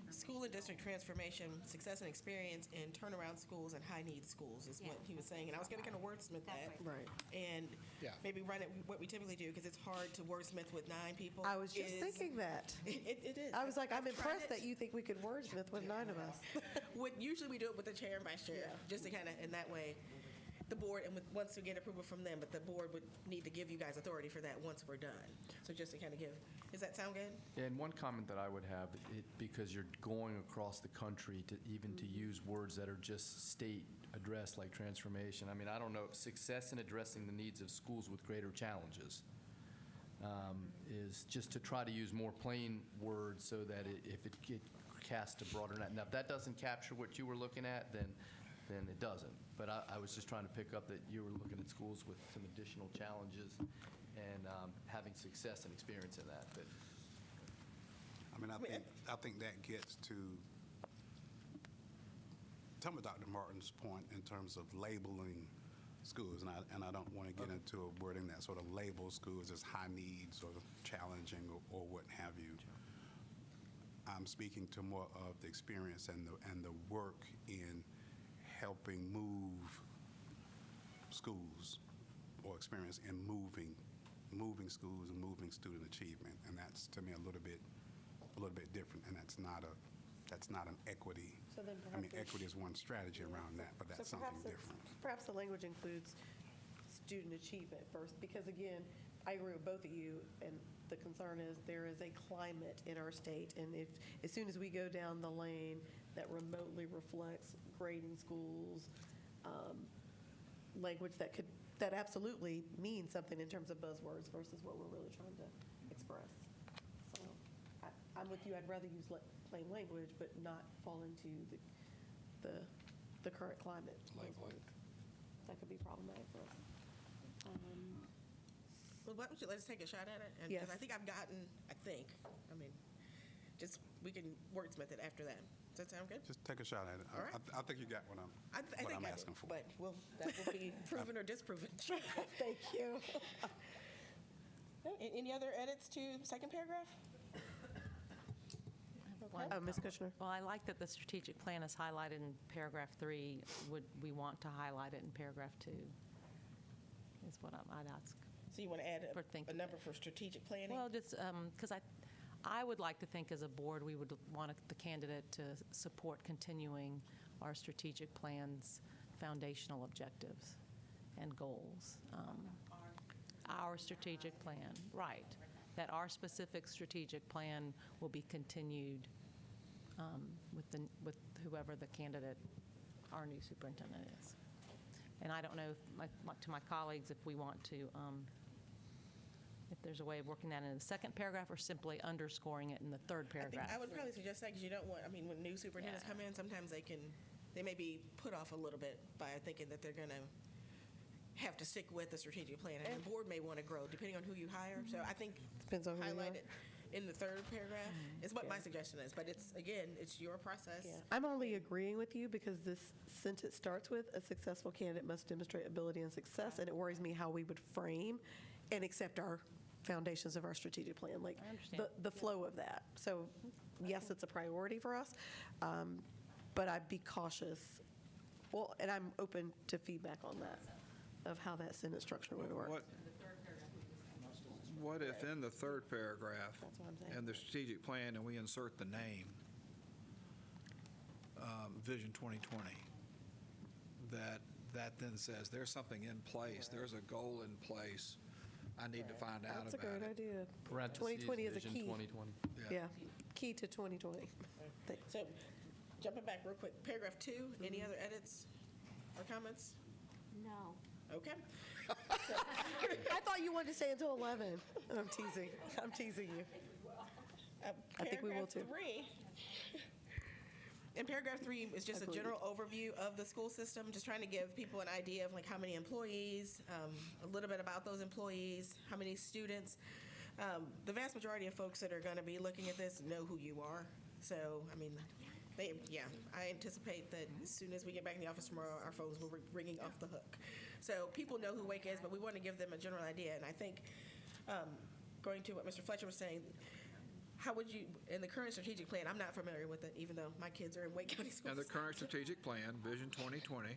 School and district transformation, success and experience in turnaround schools and high-needs schools is what he was saying. And I was going to kind of wordsmith that. Right. And maybe run it what we typically do, because it's hard to wordsmith with 9 people. I was just thinking that. It is. I was like, I'm impressed that you think we could wordsmith with 9 of us. Usually we do it with the chair and vice chair, just to kind of, in that way, the board, and once we get approval from them, but the board would need to give you guys authority for that once we're done. So just to kind of does that sound good? And one comment that I would have, because you're going across the country to use words that are just state addressed, like transformation. I don't know if success in addressing the needs of schools with greater challenges is just to try to use more plain words so that if it casts a broader net. Now, if that doesn't capture what you were looking at, then it doesn't. But I was just trying to pick up that you were looking at schools with some additional challenges and having success and experience in that. But I think that gets to some of Dr. Martin's point in terms of labeling schools, and I don't want to get into a wording that sort of labels schools as high needs or challenging or what have you. I'm speaking to more of the experience and the work in helping move schools, or experience in moving schools and moving student achievement, and that's to me a little bit different, and that's not an equity. So then equity is one strategy around that, but that's something different. Perhaps the language includes student achievement first, because again, I agree with both of you, and the concern is there is a climate in our state, and if as soon as we go down the lane that remotely reflects grading schools, language that absolutely means something in terms of buzzwords versus what we're really trying to express. I'm with you, I'd rather use plain language, but not fall into the current climate. That could be problematic for us. Well, why don't you let us take a shot at it? And Yes. I think I've gotten, just, we can wordsmith it after that. Does that sound good? Just take a shot at it. All right. I think you got what I think I'm I asking do, for. but that will be proven or disproven. Thank you. Any other edits to second paragraph? Ms. Kushner? Well, I like that the strategic plan is highlighted in paragraph 3. Would we want to highlight it in paragraph 2? Is what I'd ask. So you want to add For a thinking. number for strategic planning? Well, just because I would like to think as a board, we would want the candidate to support continuing our strategic plan's foundational objectives and goals. Our strategic plan, right. That our specific strategic plan will be continued with whoever the candidate, our new superintendent is. And I don't know, to my colleagues, if we want to, if there's a way of working that in the second paragraph or simply underscoring it in the third paragraph. I would probably suggest that because you don't want, when new superintendents come in, sometimes they may be put off a little bit by thinking that they're going to have to stick with the strategic plan, and the board may want to grow depending on who you hire. So I think Depends on who you highlight are. it in the third paragraph is what my suggestion is. But it's your process. Yeah. I'm only agreeing with you because this sentence starts with, a successful candidate must demonstrate ability and success, and it worries me how we would frame and accept our foundations of our strategic plan, like I understand. the flow of that. So yes, it's a priority for us, but I'd be cautious. Well, and I'm open to feedback on that, of how that sentence structure would work. What if in the third paragraph, That's what I'm saying. in the strategic plan, and we insert the name, Vision 2020, that then says there's something in place, there's a goal in place, I need to find out That's a about great it. idea. Parentheses, 2020 is a Vision key. 2020. Yeah, key to 2020. Thanks. So jumping back real quick, paragraph 2, any other edits or comments? No. Okay. I thought you wanted to stay until 11. I'm teasing. I'm teasing you. I think we will too. Paragraph 3. In paragraph 3 is just a general overview of the school system, just trying to give people an idea of like how many employees, a little bit about those employees, how many students. The vast majority of folks that are going to be looking at this know who you are. So, I anticipate that as soon as we get back in the office tomorrow, our phones will be ringing off the hook. So people know who Wake is, but we want to give them a general idea. And I think, going to what Mr. Fletcher was saying, how would you, in the current strategic plan, I'm not familiar with it, even though my kids are in Wake County Schools. And the current strategic plan, Vision 2020,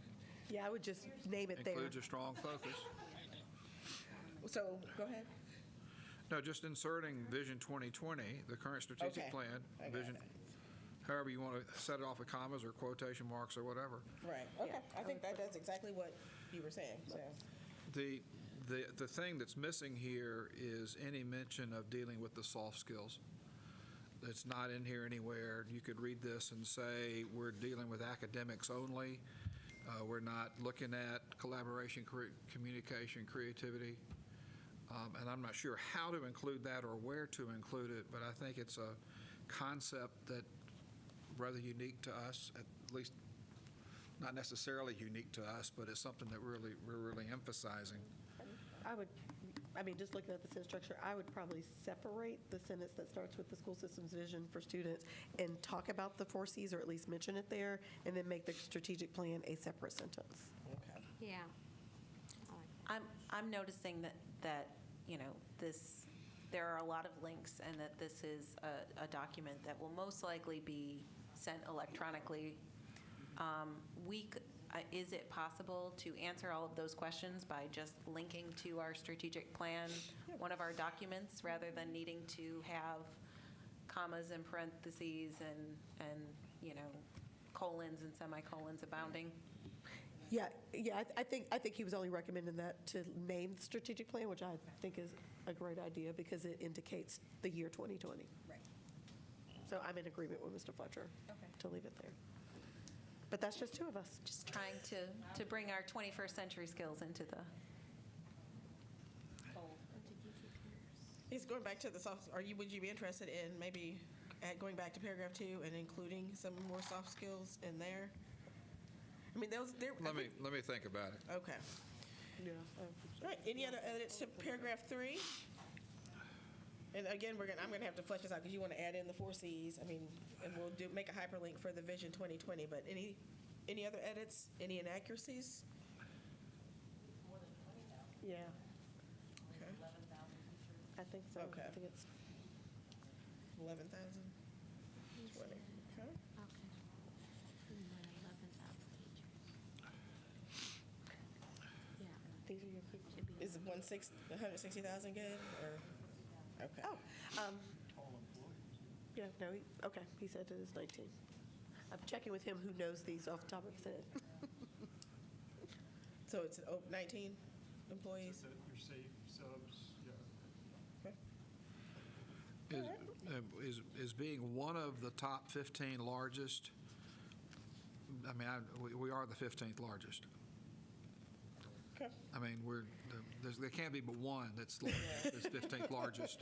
Yeah, I would just name it there. includes a strong focus. So, go ahead. No, just inserting Vision 2020, the current strategic Okay. plan, I got vision, however you want to set it off with commas or quotation marks or whatever. Right, okay. I think that does exactly what you were saying, so. The thing that's missing here is any mention of dealing with the soft skills. It's not in here anywhere. You could read this and say, we're dealing with academics only. We're not looking at collaboration, communication, creativity. And I'm not sure how to include that or where to include it, but I think it's a concept that rather unique to us, at least not necessarily unique to us, but it's something that we're really emphasizing. Just looking at the sentence structure, I would probably separate the sentence that starts with the school system's vision for students and talk about the 4 Cs, or at least mention it there, and then make the strategic plan a separate sentence. Okay. Yeah. I'm noticing that there are a lot of links, and that this is a document that will most likely be sent electronically. Is it possible to answer all of those questions by just linking to our strategic plan, one of our documents, rather than needing to have commas and parentheses and colons and semicolons abounding? Yeah, I think he was only recommending that to name the strategic plan, which I think is a great idea because it indicates the year 2020. Right. So I'm in agreement with Mr. Fletcher to leave it there. But that's just 2 of us. Just trying to bring our 21st century skills into the He's going back to the soft, would you be interested in maybe going back to paragraph 2 and including some more soft skills in there? I mean, those, they're. Let me think about it. Okay. Yeah. All right, any other edits to paragraph 3? And again, I'm gonna have to flesh this out because you want to add in the 4 Cs. I mean, and we'll make a hyperlink for the Vision 2020, but any other edits, any inaccuracies? More than 20,000. Yeah. Okay. 11,000 teachers. I think so. Okay. I think it's 11,000. 20. Okay. These are your pictures. Is 160,000 good or? Okay. Oh. Yeah. No. Okay. He said it is 19. I'm checking with him who knows these off the top of his head. So it's 19 employees. Your safe subs, yeah. Is being one of the top 15 largest, I mean, we are the 15th largest. Okay. I mean, there can't be but one that's 15th largest.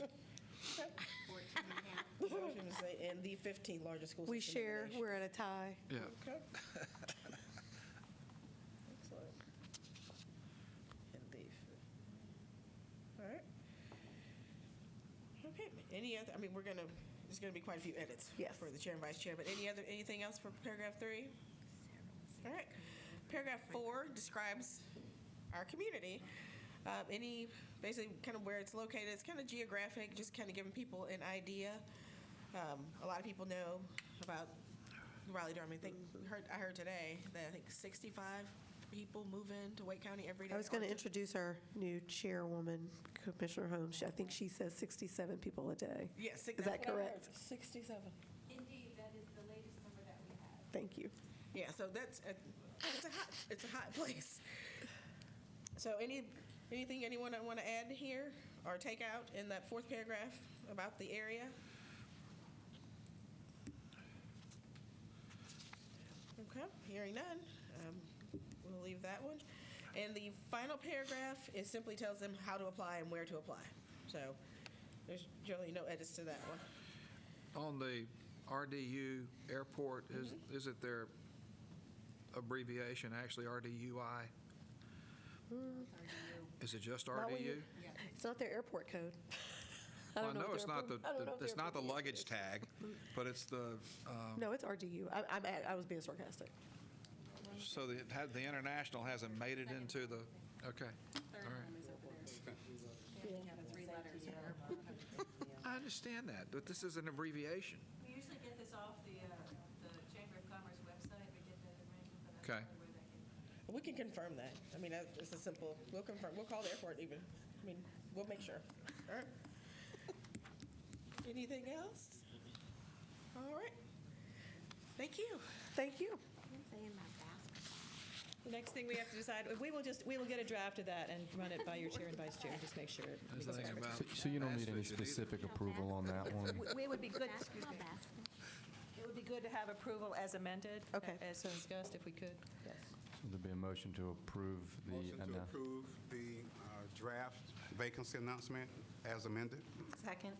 Okay. 14 and a half. That's what I was going to say. And the 15th largest school system. We share, we're at a tie. Yeah. Okay. Excellent. And the, all right. Okay. Any other, I mean, there's going to be quite a few edits for the chair and vice chair, but anything else for paragraph 3? All right. Paragraph 4 describes our community. Basically kind of where it's located. It's kind of geographic, just kind of giving people an idea. A lot of people know about Raleigh-Durham. I heard today that I think 65 people move into Wake County every day. I was going to introduce our new chairwoman, Commissioner Holmes. I think she says 67 people a day. Yes. Is that correct? 67. Indeed, that is the latest number that we have. Thank you. Yeah, so it's a hot place. So anything anyone want to add here or take out in that 4th paragraph about the area? Okay, hearing none, we'll leave that one. And the final paragraph, it simply tells them how to apply and where to apply. So there's generally no edits to that one. On the RDU airport, is it their abbreviation actually RDUI? Is it just RDU? It's not their airport code. I know it's not the luggage tag, but it's the. No, it's RDU. I was being sarcastic. So the international hasn't made it into the. Okay. All right. I understand that, but this is an abbreviation. We usually get this off the Chamber of Commerce website. We get that information from Okay. We can confirm that. I mean, it's a simple, we'll confirm. We'll call the airport even. I mean, we'll make sure. All right. Anything else? All right. Thank you. Thank you. The next thing we have to decide, we will get a draft of that and run it by your chair and vice chair, just make sure. So you don't need any specific approval on that one? It would be good, excuse me. It would be good to have approval as amended. Okay. As discussed, if we could. Yes. So there'd be a motion to approve the. Motion to approve the draft vacancy announcement as amended. Second.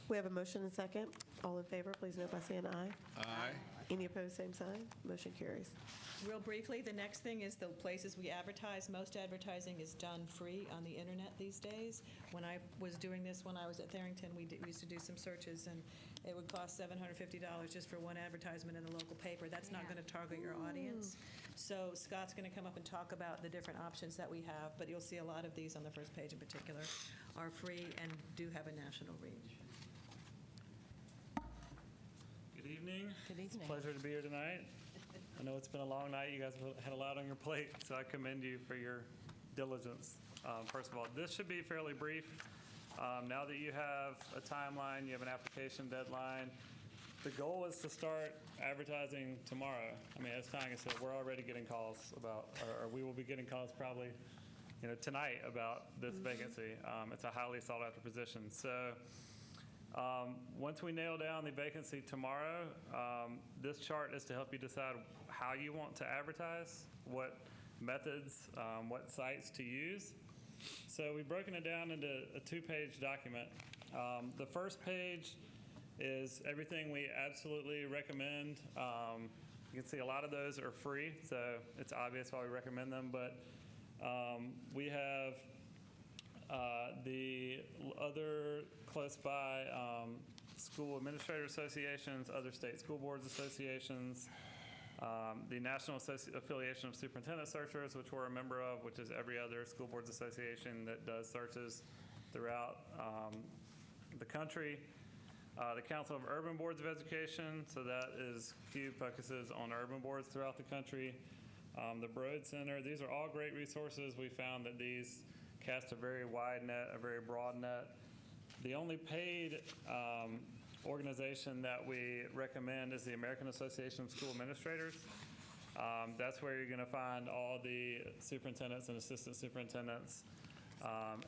We have a motion and second. All in favor, please note by saying aye. Aye. Any opposed, same sign. Motion carries. Real briefly, the next thing is the places we advertise. Most advertising is done free on the internet these days. When I was doing this, when I was at Therington, we used to do some searches, and it would cost $750 just for one advertisement in the local paper. That's not going to target your audience. So Scott's going to come up and talk about the different options that we have, but you'll see a lot of these on the first page in particular are free and do have a national reach. Good evening. Good evening. It's a pleasure to be here tonight. I know it's been a long night. You guys have had a lot on your plate, so I commend you for your diligence. First of all, this should be fairly brief. Now that you have a timeline, you have an application deadline, the goal is to start advertising tomorrow. I mean, as Tanya said, we're already getting calls about, or we will be getting calls probably, tonight about this vacancy. It's a highly sought-after position. So once we nail down the vacancy tomorrow, this chart is to help you decide how you want to advertise, what methods, what sites to use. So we've broken it down into a 2-page document. The first page is everything we absolutely recommend. You can see a lot of those are free, so it's obvious why we recommend them. But we have the other close by school administrator associations, other state school boards associations, the National Affiliation of Superintendent Searchers, which we're a member of, which is every other school boards association that does searches throughout the country. The Council of Urban Boards of Education, so that is CUBE, focuses on urban boards throughout the country. The Broad Center, these are all great resources. We found that these cast a very wide net, a very broad net. The only paid organization that we recommend is the American Association of School Administrators. That's where you're going to find all the superintendents and assistant superintendents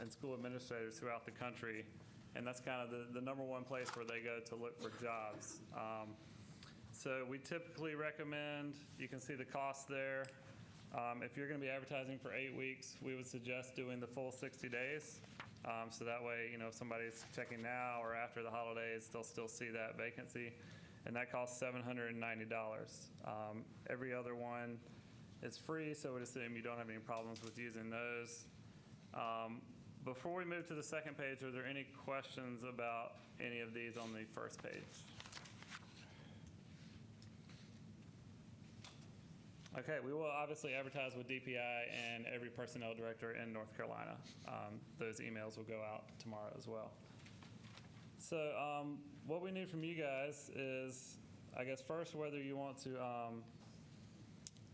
and school administrators throughout the country. And that's kind of the number one place where they go to look for jobs. So we typically recommend, you can see the cost there. If you're going to be advertising for 8 weeks, we would suggest doing the full 60 days. So that way, if somebody's checking now or after the holidays, they'll still see that vacancy. And that costs $790. Every other one is free, so we'd assume you don't have any problems with using those. Before we move to the second page, are there any questions about any of these on the first page? Okay, we will obviously advertise with DPI and every personnel director in North Carolina. Those emails will go out tomorrow as well. So what we need from you guys is, I guess first, whether you want to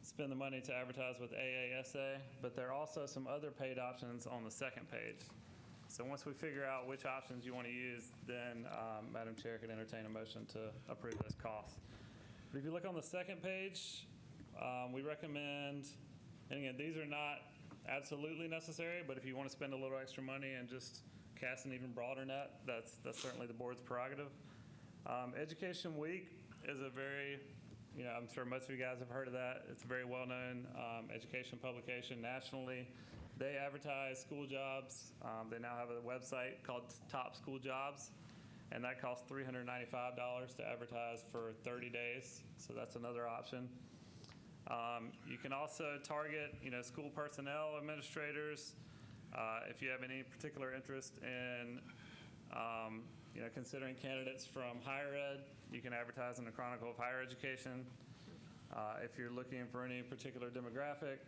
spend the money to advertise with AASA, but there are also some other paid options on the second page. So once we figure out which options you want to use, then Madam Chair could entertain a motion to approve those costs. But if you look on the second page, we recommend, and again, these are not absolutely necessary, but if you want to spend a little extra money and just cast an even broader net, that's certainly the board's prerogative. Education Week is a very, I'm sure most of you guys have heard of that. It's a very well-known education publication nationally. They advertise school jobs. They now have a website called Top School Jobs, and that costs $395 to advertise for 30 days, so that's another option. You can also target, school personnel administrators. If you have any particular interest in, considering candidates from higher ed, you can advertise in the Chronicle of Higher Education. If you're looking for any particular demographic,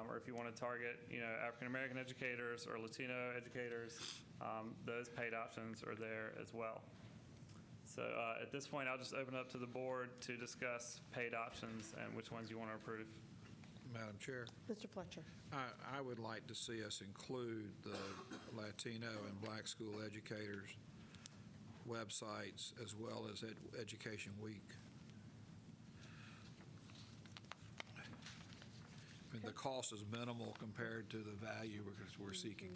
or if you want to target, African American educators or Latino educators, those paid options are there as well. So at this point, I'll just open up to the board to discuss paid options and which ones you want to approve. Madam Chair, Mr. Fletcher. I would like to see us include the Latino and Black school educators websites as well as Education Week. I mean, the cost is minimal compared to the value we're seeking.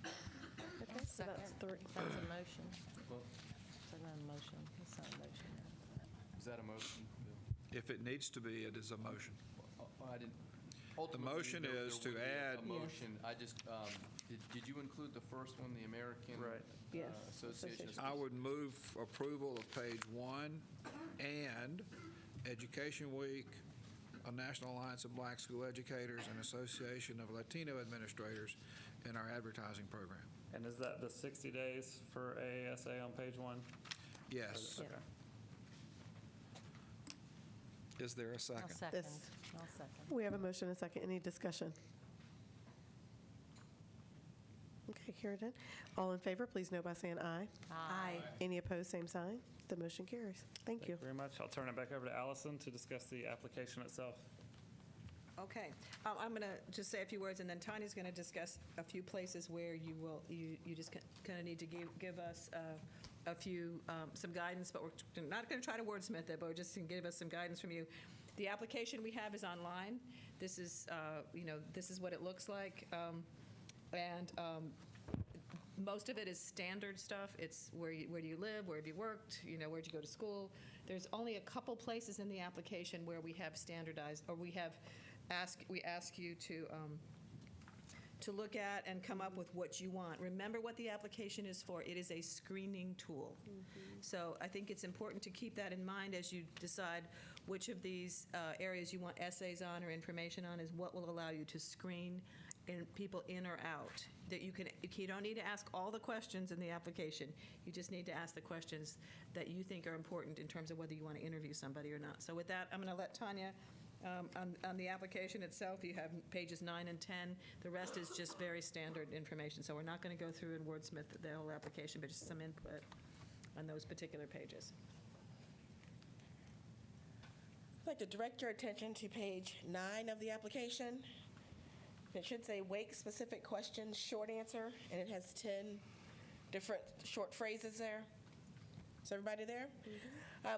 Okay, so that's three. That's a motion. Well, It's not a motion. It's not a motion. is that a motion? If it needs to be, it is a motion. I didn't. The motion Ultimately, is there to would be add. a motion. I just, did you include the first one, the American Yes. Association? I would move approval of page 1 and Education Week, a National Alliance of Black School Educators, and Association of Latino Administrators in our advertising program. And is that the 60 days for AASA on page 1? Yes. Okay. Is there a second? I'll second. This- I'll second. We have a motion and a second. Any discussion? Okay, hear it. All in favor, please know by saying aye. Aye. Any opposed, same sign. The motion carries. Thank you. Very much. I'll turn it back over to Allison to discuss the application itself. Okay, I'm going to just say a few words, and then Tanya's going to discuss a few places where you just kind of need to give us a few, some guidance, but we're not going to try to wordsmith it, but we're just going to give us some guidance from you. The application we have is online. This is, this is what it looks like. And most of it is standard stuff. It's where do you live, where have you worked, where'd you go to school. There's only a couple places in the application where we have standardized, or we ask you to to look at and come up with what you want. Remember what the application is for. It is a screening tool. So I think it's important to keep that in mind as you decide which of these areas you want essays on or information on, is what will allow you to screen people in or out. That you don't need to ask all the questions in the application. You just need to ask the questions that you think are important in terms of whether you want to interview somebody or not. So with that, I'm going to let Tanya, on the application itself, you have pages 9 and 10. The rest is just very standard information. So we're not going to go through and wordsmith the whole application, but just some input on those particular pages. I'd like to direct your attention to page 9 of the application. It should say Wake-specific questions, short answer, and it has 10 different short phrases there. Is everybody there?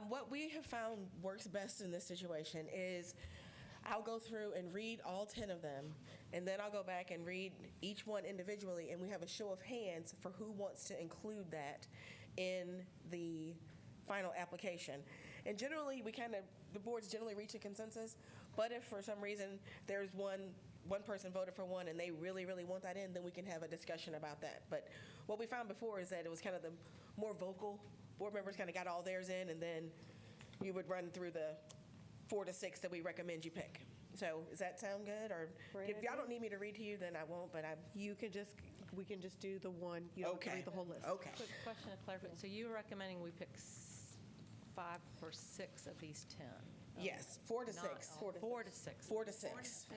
What we have found works best in this situation is I'll go through and read all 10 of them, and then I'll go back and read each one individually, and we have a show of hands for who wants to include that in the final application. And generally, the boards generally reach a consensus, but if for some reason there's one person voted for one and they really, really want that in, then we can have a discussion about that. But what we found before is that it was kind of the more vocal board members kind of got all theirs in, and then you would run through the 4 to 6 that we recommend you pick. So does that sound good? Or if y'all don't need me to read to you, then I won't, but we can just do the one. You don't have to read the whole list. Quick question of clarification. So you're recommending we pick 5 or 6 of these 10? Yes, 4 to 6. 4 to 6. 4 to 6.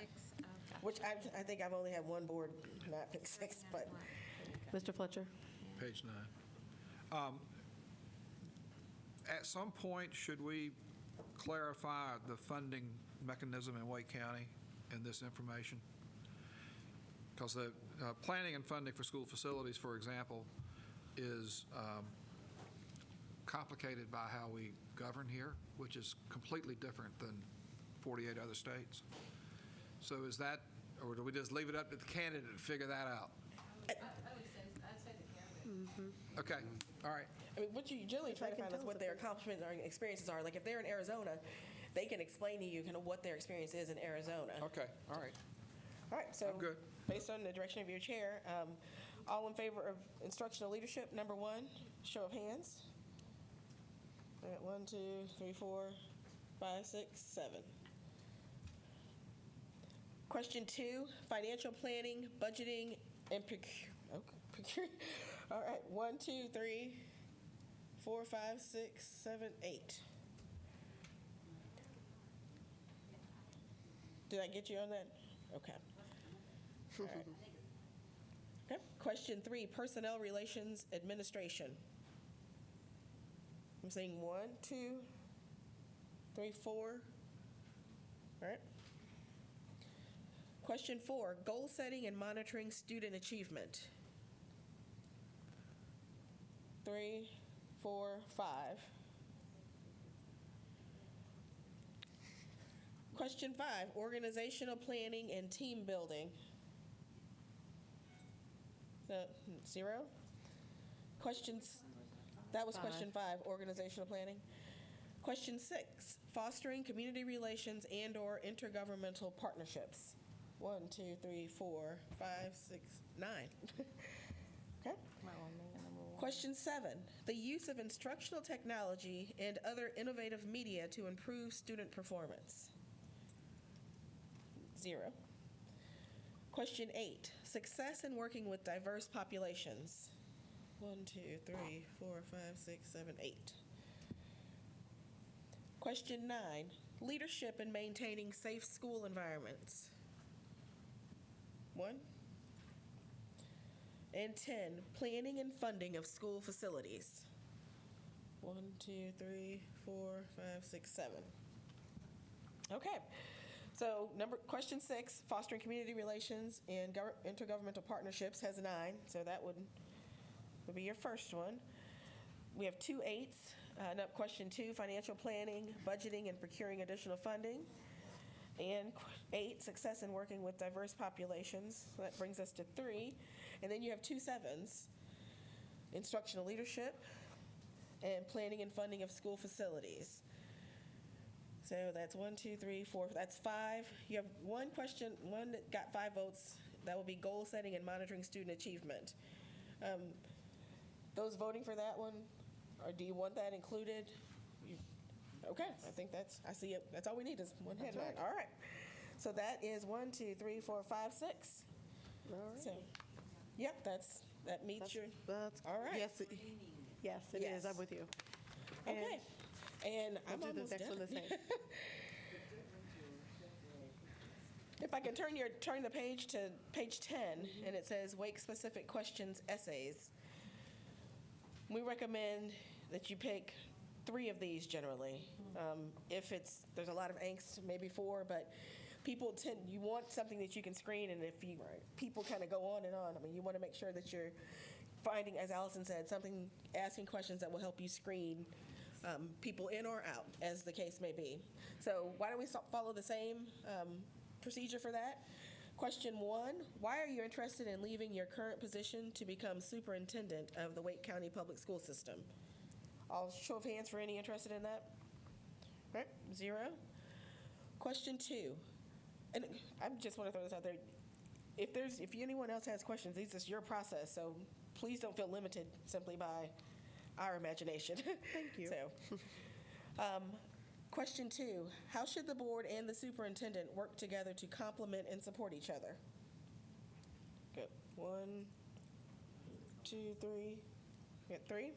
Which I think I've only had one board not pick 6, but. Mr. Fletcher? Page 9. At some point, should we clarify the funding mechanism in Wake County in this information? Because the planning and funding for school facilities, for example, is complicated by how we govern here, which is completely different than 48 other states. So is that, or do we just leave it up to the candidate to figure that out? I'd say the candidate. Okay, all right. I mean, what you generally try to find is what their accomplishments or experiences are. Like if they're in Arizona, they can explain to you kind of what their experience is in Arizona. Okay, all right. All right, so I'm good. Based on the direction of your chair, all in favor of instructional leadership, number 1, show of hands. All right, 1, 2, 3, 4, 5, 6, 7. Question 2, financial planning, budgeting, and procure. All right, 1, 2, 3, 4, 5, 6, 7, 8. Did I get you on that? Okay. All right. Okay. Question 3, personnel relations administration. I'm saying 1, 2, 3, 4. All right. Question 4, goal setting and monitoring student achievement. 3, 4, 5. Question 5, organizational planning and team building. 0. That was question 5, organizational planning. Question 6, fostering community relations and/or intergovernmental partnerships. 1, 2, 3, 4, 5, 6, 9. Okay. Question 7, the use of instructional technology and other innovative media to improve student performance. 0. Question 8, success in working with diverse populations. 1, 2, 3, 4, 5, 6, 7, 8. Question 9, leadership in maintaining safe school environments. 1. And 10, planning and funding of school facilities. 1, 2, 3, 4, 5, 6, 7. Okay. So question 6, fostering community relations and intergovernmental partnerships has 9. So that would be your first one. We have 2 8s. Question 2, financial planning, budgeting, and procuring additional funding. And 8, success in working with diverse populations. So that brings us to 3. And then you have 2 7s, instructional leadership and planning and funding of school facilities. So that's 1, 2, 3, 4. That's 5. You have one question, one that got 5 votes That will be goal setting and monitoring student achievement. Those voting for that one, or do you want that included? Okay, I think I see it. That's all we need is one headline. All right. So that is 1, 2, 3, 4, 5, 6. All right. So, yep, that meets your. That's all right. Yes, it is. I'm with you. Okay. And I'm we'll do almost the next done. one the same. If I can turn the page to page 10, and it says Wake-specific questions essays. We recommend that you pick 3 of these generally. If there's a lot of angst, maybe 4, but you want something that you can screen, and if people kind of go on and on, I mean, you want to make sure that you're finding, as Allison said, asking questions that will help you screen people in or out, as the case may be. So why don't we follow the same procedure for that? Question 1, why are you interested in leaving your current position to become superintendent of the Wake County Public School System? I'll show of hands for any interested in that. All right, 0. Question 2, and I just want to throw this out there. If anyone else has questions, this is your process, so please don't feel limited simply by our imagination. Thank you. Question 2, how should the board and the superintendent work together to complement and support each other? Good. 1, 2, 3. We got 3.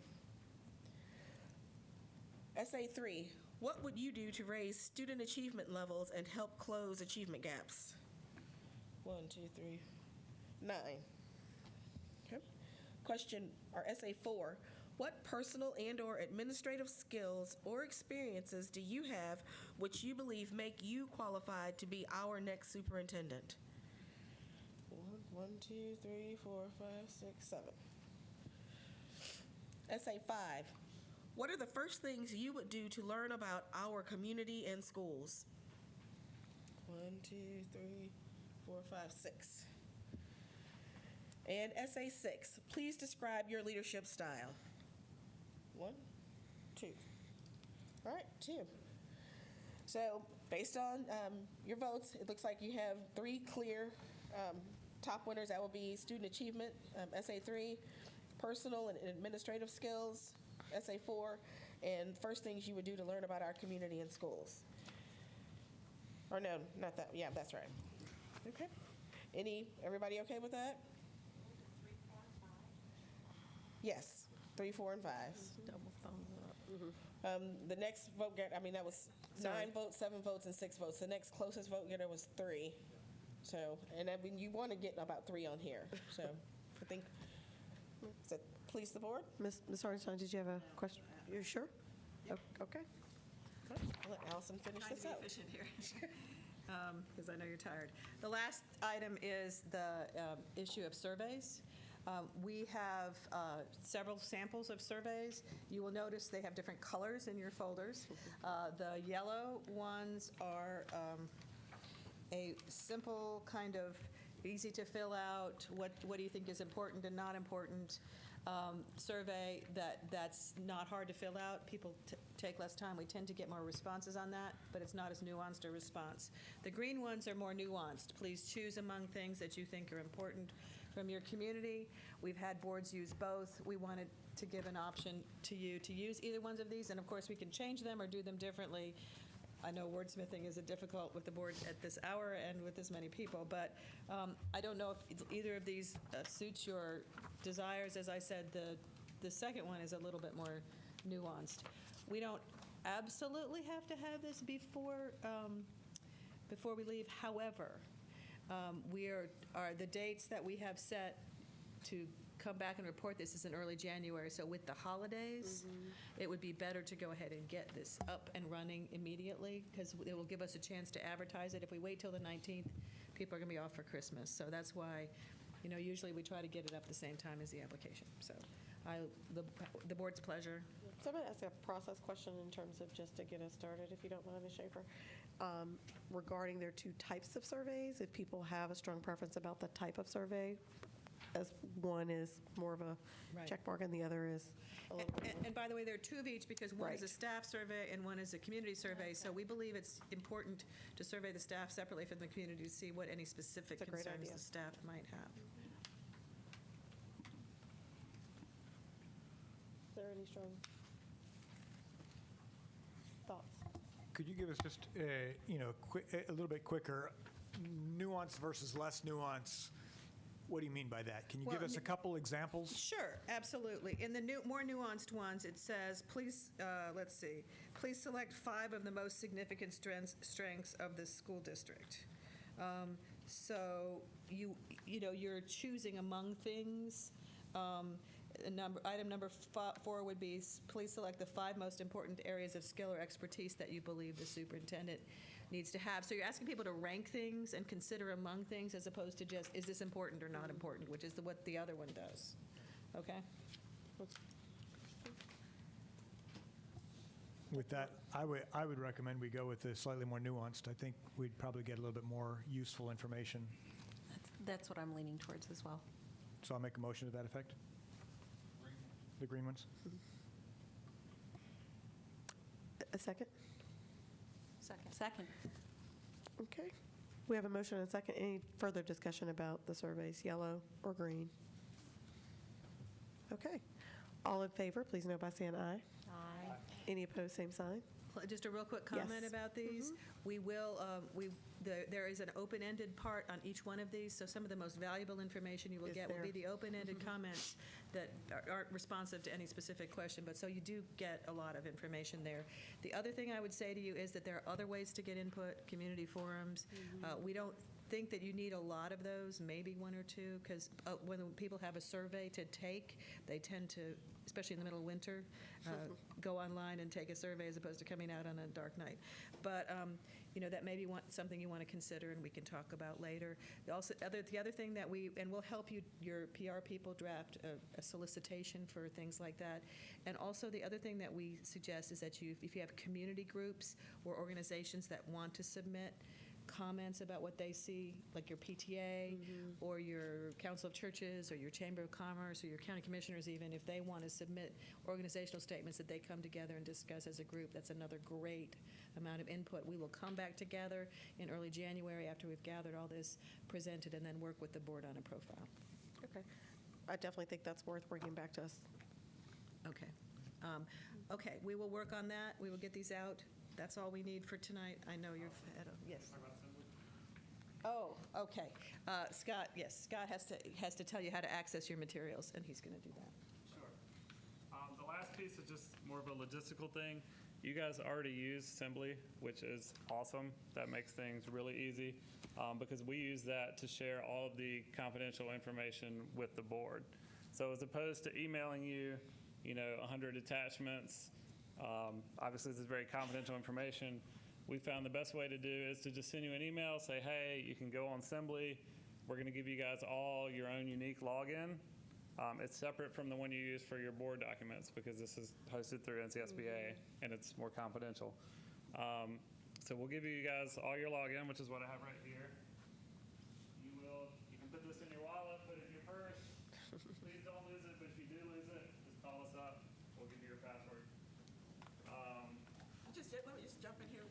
Essay 3, what would you do to raise student achievement levels and help close achievement gaps? 1, 2, 3, 9. Okay. Essay 4, what personal and/or administrative skills or experiences do you have which you believe make you qualified to be our next superintendent? 1, 2, 3, 4, 5, 6, 7. Essay 5, what are the first things you would do to learn about our community and schools? 1, 2, 3, 4, 5, 6. And essay 6, please describe your leadership style. 1, 2. All right, 2. So based on your votes, it looks like you have 3 clear top winners. That will be student achievement, essay 3, personal and administrative skills, essay 4, and first things you would do to learn about our community and schools. Or no, not that. Yeah, that's right. Okay. Everybody okay with that? 3, 4, and 5. Yes, 3, 4, and 5. Double thumbs up. The next vote getter, that was 9 votes, 7 votes, and 6 votes. The next closest vote getter was 3. So, and you want to get about 3 on here. So, I think, does that please the board? Ms. Hartenstein, did you have a question? You're sure? Yep. Okay. I'll let Allison finish this Trying out. to be efficient here, because I know you're tired. The last item is the issue of surveys. We have several samples of surveys. You will notice they have different colors in your folders. The yellow ones are a simple kind of easy to fill out, what do you think is important and not important survey that's not hard to fill out. People take less time. We tend to get more responses on that, but it's not as nuanced a response. The green ones are more nuanced. Please choose among things that you think are important from your community. We've had boards use both. We wanted to give an option to you to use either ones of these, and of course we can change them or do them differently. I know wordsmithing is difficult with the board at this hour and with this many people, but I don't know if either of these suits your desires. As I said, the second one is a little bit more nuanced. We don't absolutely have to have this before we leave. However, the dates that we have set to come back and report this is in early January. So with the holidays, it would be better to go ahead and get this up and running immediately, because it will give us a chance to advertise it. If we wait till the 19th, people are going to be off for Christmas. So that's why, usually we try to get it up the same time as the application. So the board's pleasure. So I'm going to ask a process question in terms of just to get us started, if you don't mind, Ms. Schaefer. Regarding their 2 types of surveys, if people have a strong preference about the type of survey, as one is more of a Right. check mark and the other is a little bit more. And by the way, there are two of each because one is a Right. staff survey and one is a community survey. So we believe it's important to survey the staff separately from the community to see what any specific It's a great concerns idea. the staff might have. Is there any strong thoughts? Could you give us just, a little bit quicker, nuance versus less nuance? What do you mean by that? Can you give Well, us a couple examples? Sure, absolutely. In the more nuanced ones, it says, please, let's see, please select 5 of the most significant strengths of the school district. So you're choosing among things. Item number 4 would be, please select the 5 most important areas of skill or expertise that you believe the superintendent needs to have. So you're asking people to rank things and consider among things as opposed to just, is this important or not important, which is what the other one does. Okay? With that, I would recommend we go with the slightly more nuanced. I think we'd probably get a little bit more useful information. That's what I'm leaning towards as well. So I'll make a motion to that effect. The green ones? A second? Second. Okay. We have a motion and a second. Any further discussion about the surveys, yellow or green? Okay. All in favor, please know by saying aye. Aye. Any opposed, same sign. Just a real quick comment Yes. about these. We will, there is an open-ended part on each one of these, so some of the most valuable information you will Is get will be there. the open-ended comments that aren't responsive to any specific question, but so you do get a lot of information there. The other thing I would say to you is that there are other ways to get input, community forums. We don't think that you need a lot of those, maybe 1 or 2, because when people have a survey to take, they tend to, especially in the middle of winter, go online and take a survey as opposed to coming out on a dark night. But, that may be something you want to consider and we can talk about later. Also, the other thing that we'll help your PR people draft a solicitation for things like that. And also the other thing that we suggest is that if you have community groups or organizations that want to submit comments about what they see, like your PTA or your Council of Churches or your Chamber of Commerce or your county commissioners even, if they want to submit organizational statements that they come together and discuss as a group, that's another great amount of input. We will come back together in early January after we've gathered all this, presented, and then work with the board on a profile. Okay. I definitely think that's worth bringing back to us. Okay. Okay, we will work on that. We will get these out. That's all we need for tonight. I know you're fed up. Yes. Oh, okay. Scott, yes, Scott has to tell you how to access your materials, and he's going to do that. Sure. The last piece is just more of a logistical thing. You guys already use Assembly, which is awesome. That makes things really easy because we use that to share all of the confidential information with the board. So as opposed to emailing you, 100 attachments, obviously this is very confidential information. We found the best way to do is to just send you an email, say, hey, you can go on Assembly. We're going to give you guys all your own unique login. It's separate from the one you use for your board documents because this is hosted through NCSBA and it's more confidential. So we'll give you guys all your login, which is what I have right here. You can put this in your wallet, put it in your purse. Please don't lose it, but if you do lose it, just call us up. We'll give you your password. Let me just jump in here.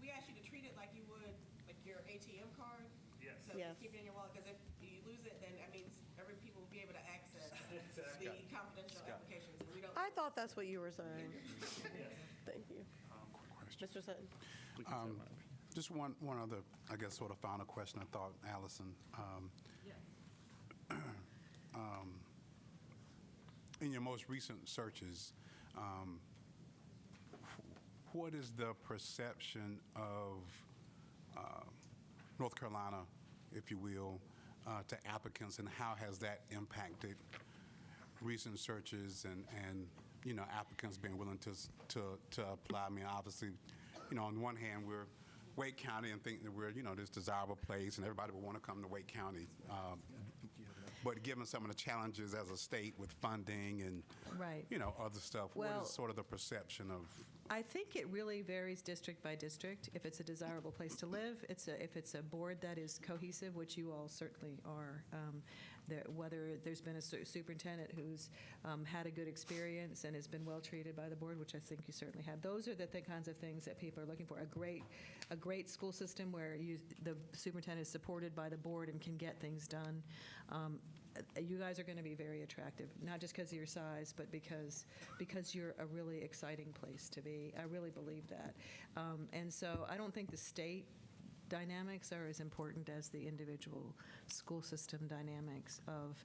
We ask you to treat it like you would like your ATM card. Yes. So just keep it in your wallet because if you lose it, then that means every people will be able to access Exactly. the confidential applications. And we don't. I thought that's what you were saying. Thank you. Mr. Sutton. Just one other, I guess, sort of final question. I thought, Allison. In your most recent searches, what is the perception of North Carolina, if you will, to applicants, and how has that impacted recent searches and applicants being willing to apply? I mean, obviously, on one hand, we're Wake County and think that we're, this desirable place and everybody would want to come to Wake County. But given some of the challenges as a state with funding and, Right. Other stuff, Well, what is sort of the perception of? I think it really varies district by district. If it's a desirable place to live, if it's a board that is cohesive, which you all certainly are, whether there's been a superintendent who's had a good experience and has been well treated by the board, which I think you certainly have. Those are the kinds of things that people are looking for. A great school system where the superintendent is supported by the board and can get things done. You guys are going to be very attractive, not just because of your size, but because you're a really exciting place to be. I really believe that. And so I don't think the state dynamics are as important as the individual school system dynamics of,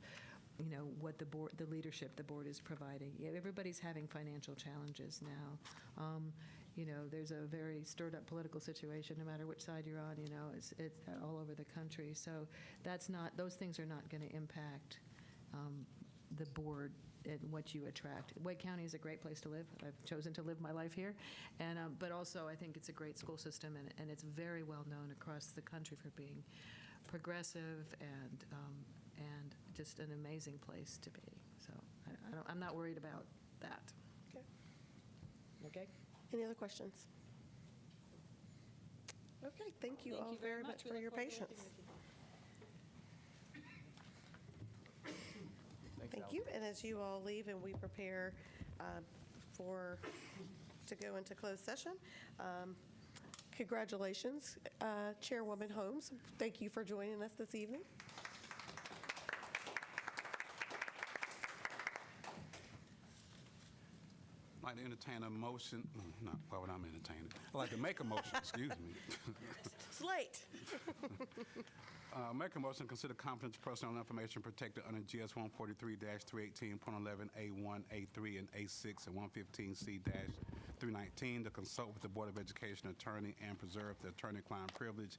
what the leadership the board is providing. Yeah, everybody's having financial challenges now. There's a very stirred up political situation, no matter which side you're on, it's all over the country. So those things are not going to impact the board and what you attract. Wake County is a great place to live. I've chosen to live my life here. But also I think it's a great school system, and it's very well known across the country for being progressive and just an amazing place to be. So I'm not worried about that. Okay. Okay? Any other questions? Okay, thank you all very much for your patience. Thank you. And as you all leave and we prepare to go into closed session, congratulations, Chairwoman Holmes. Thank you for joining us this evening. I'd like to entertain a motion. No, why would I entertain it? I'd like to make a motion, excuse me. It's late. Make a motion to consider confidential personal information protected under GS 143-318.11A1, A3, and A6 and 115C-319 to consult with the Board of Education attorney and preserve the attorney-client privilege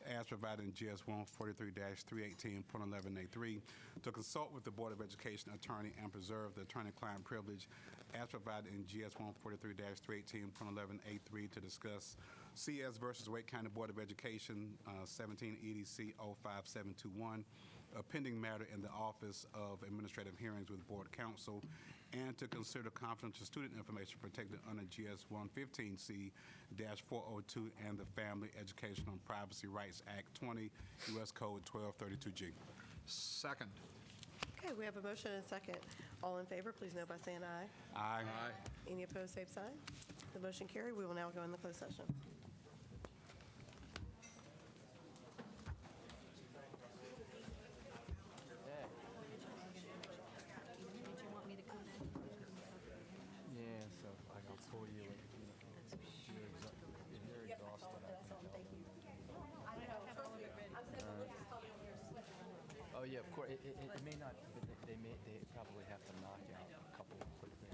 as provided in GS 143-318.11A3 to consult with the Board of Education attorney and preserve the attorney-client privilege as provided in GS 143-318.11A3 to discuss CS versus Wake County Board of Education, 17 EDC 05721, a pending matter in the Office of Administrative Hearings with Board Counsel, and to consider confidential student information protected under GS 115C-402 and the Family Educational and Privacy Rights Act 20, U.S. Code 1232G. Second. Okay, we have a motion and a second. All in favor, please know by saying aye. Aye. Any opposed, same sign. The motion carried. We will now go in the closed session. Yeah, so I'll pull you. You're exhausted. Oh yeah, of course. It may not. But they probably have to knock out a couple of quick things.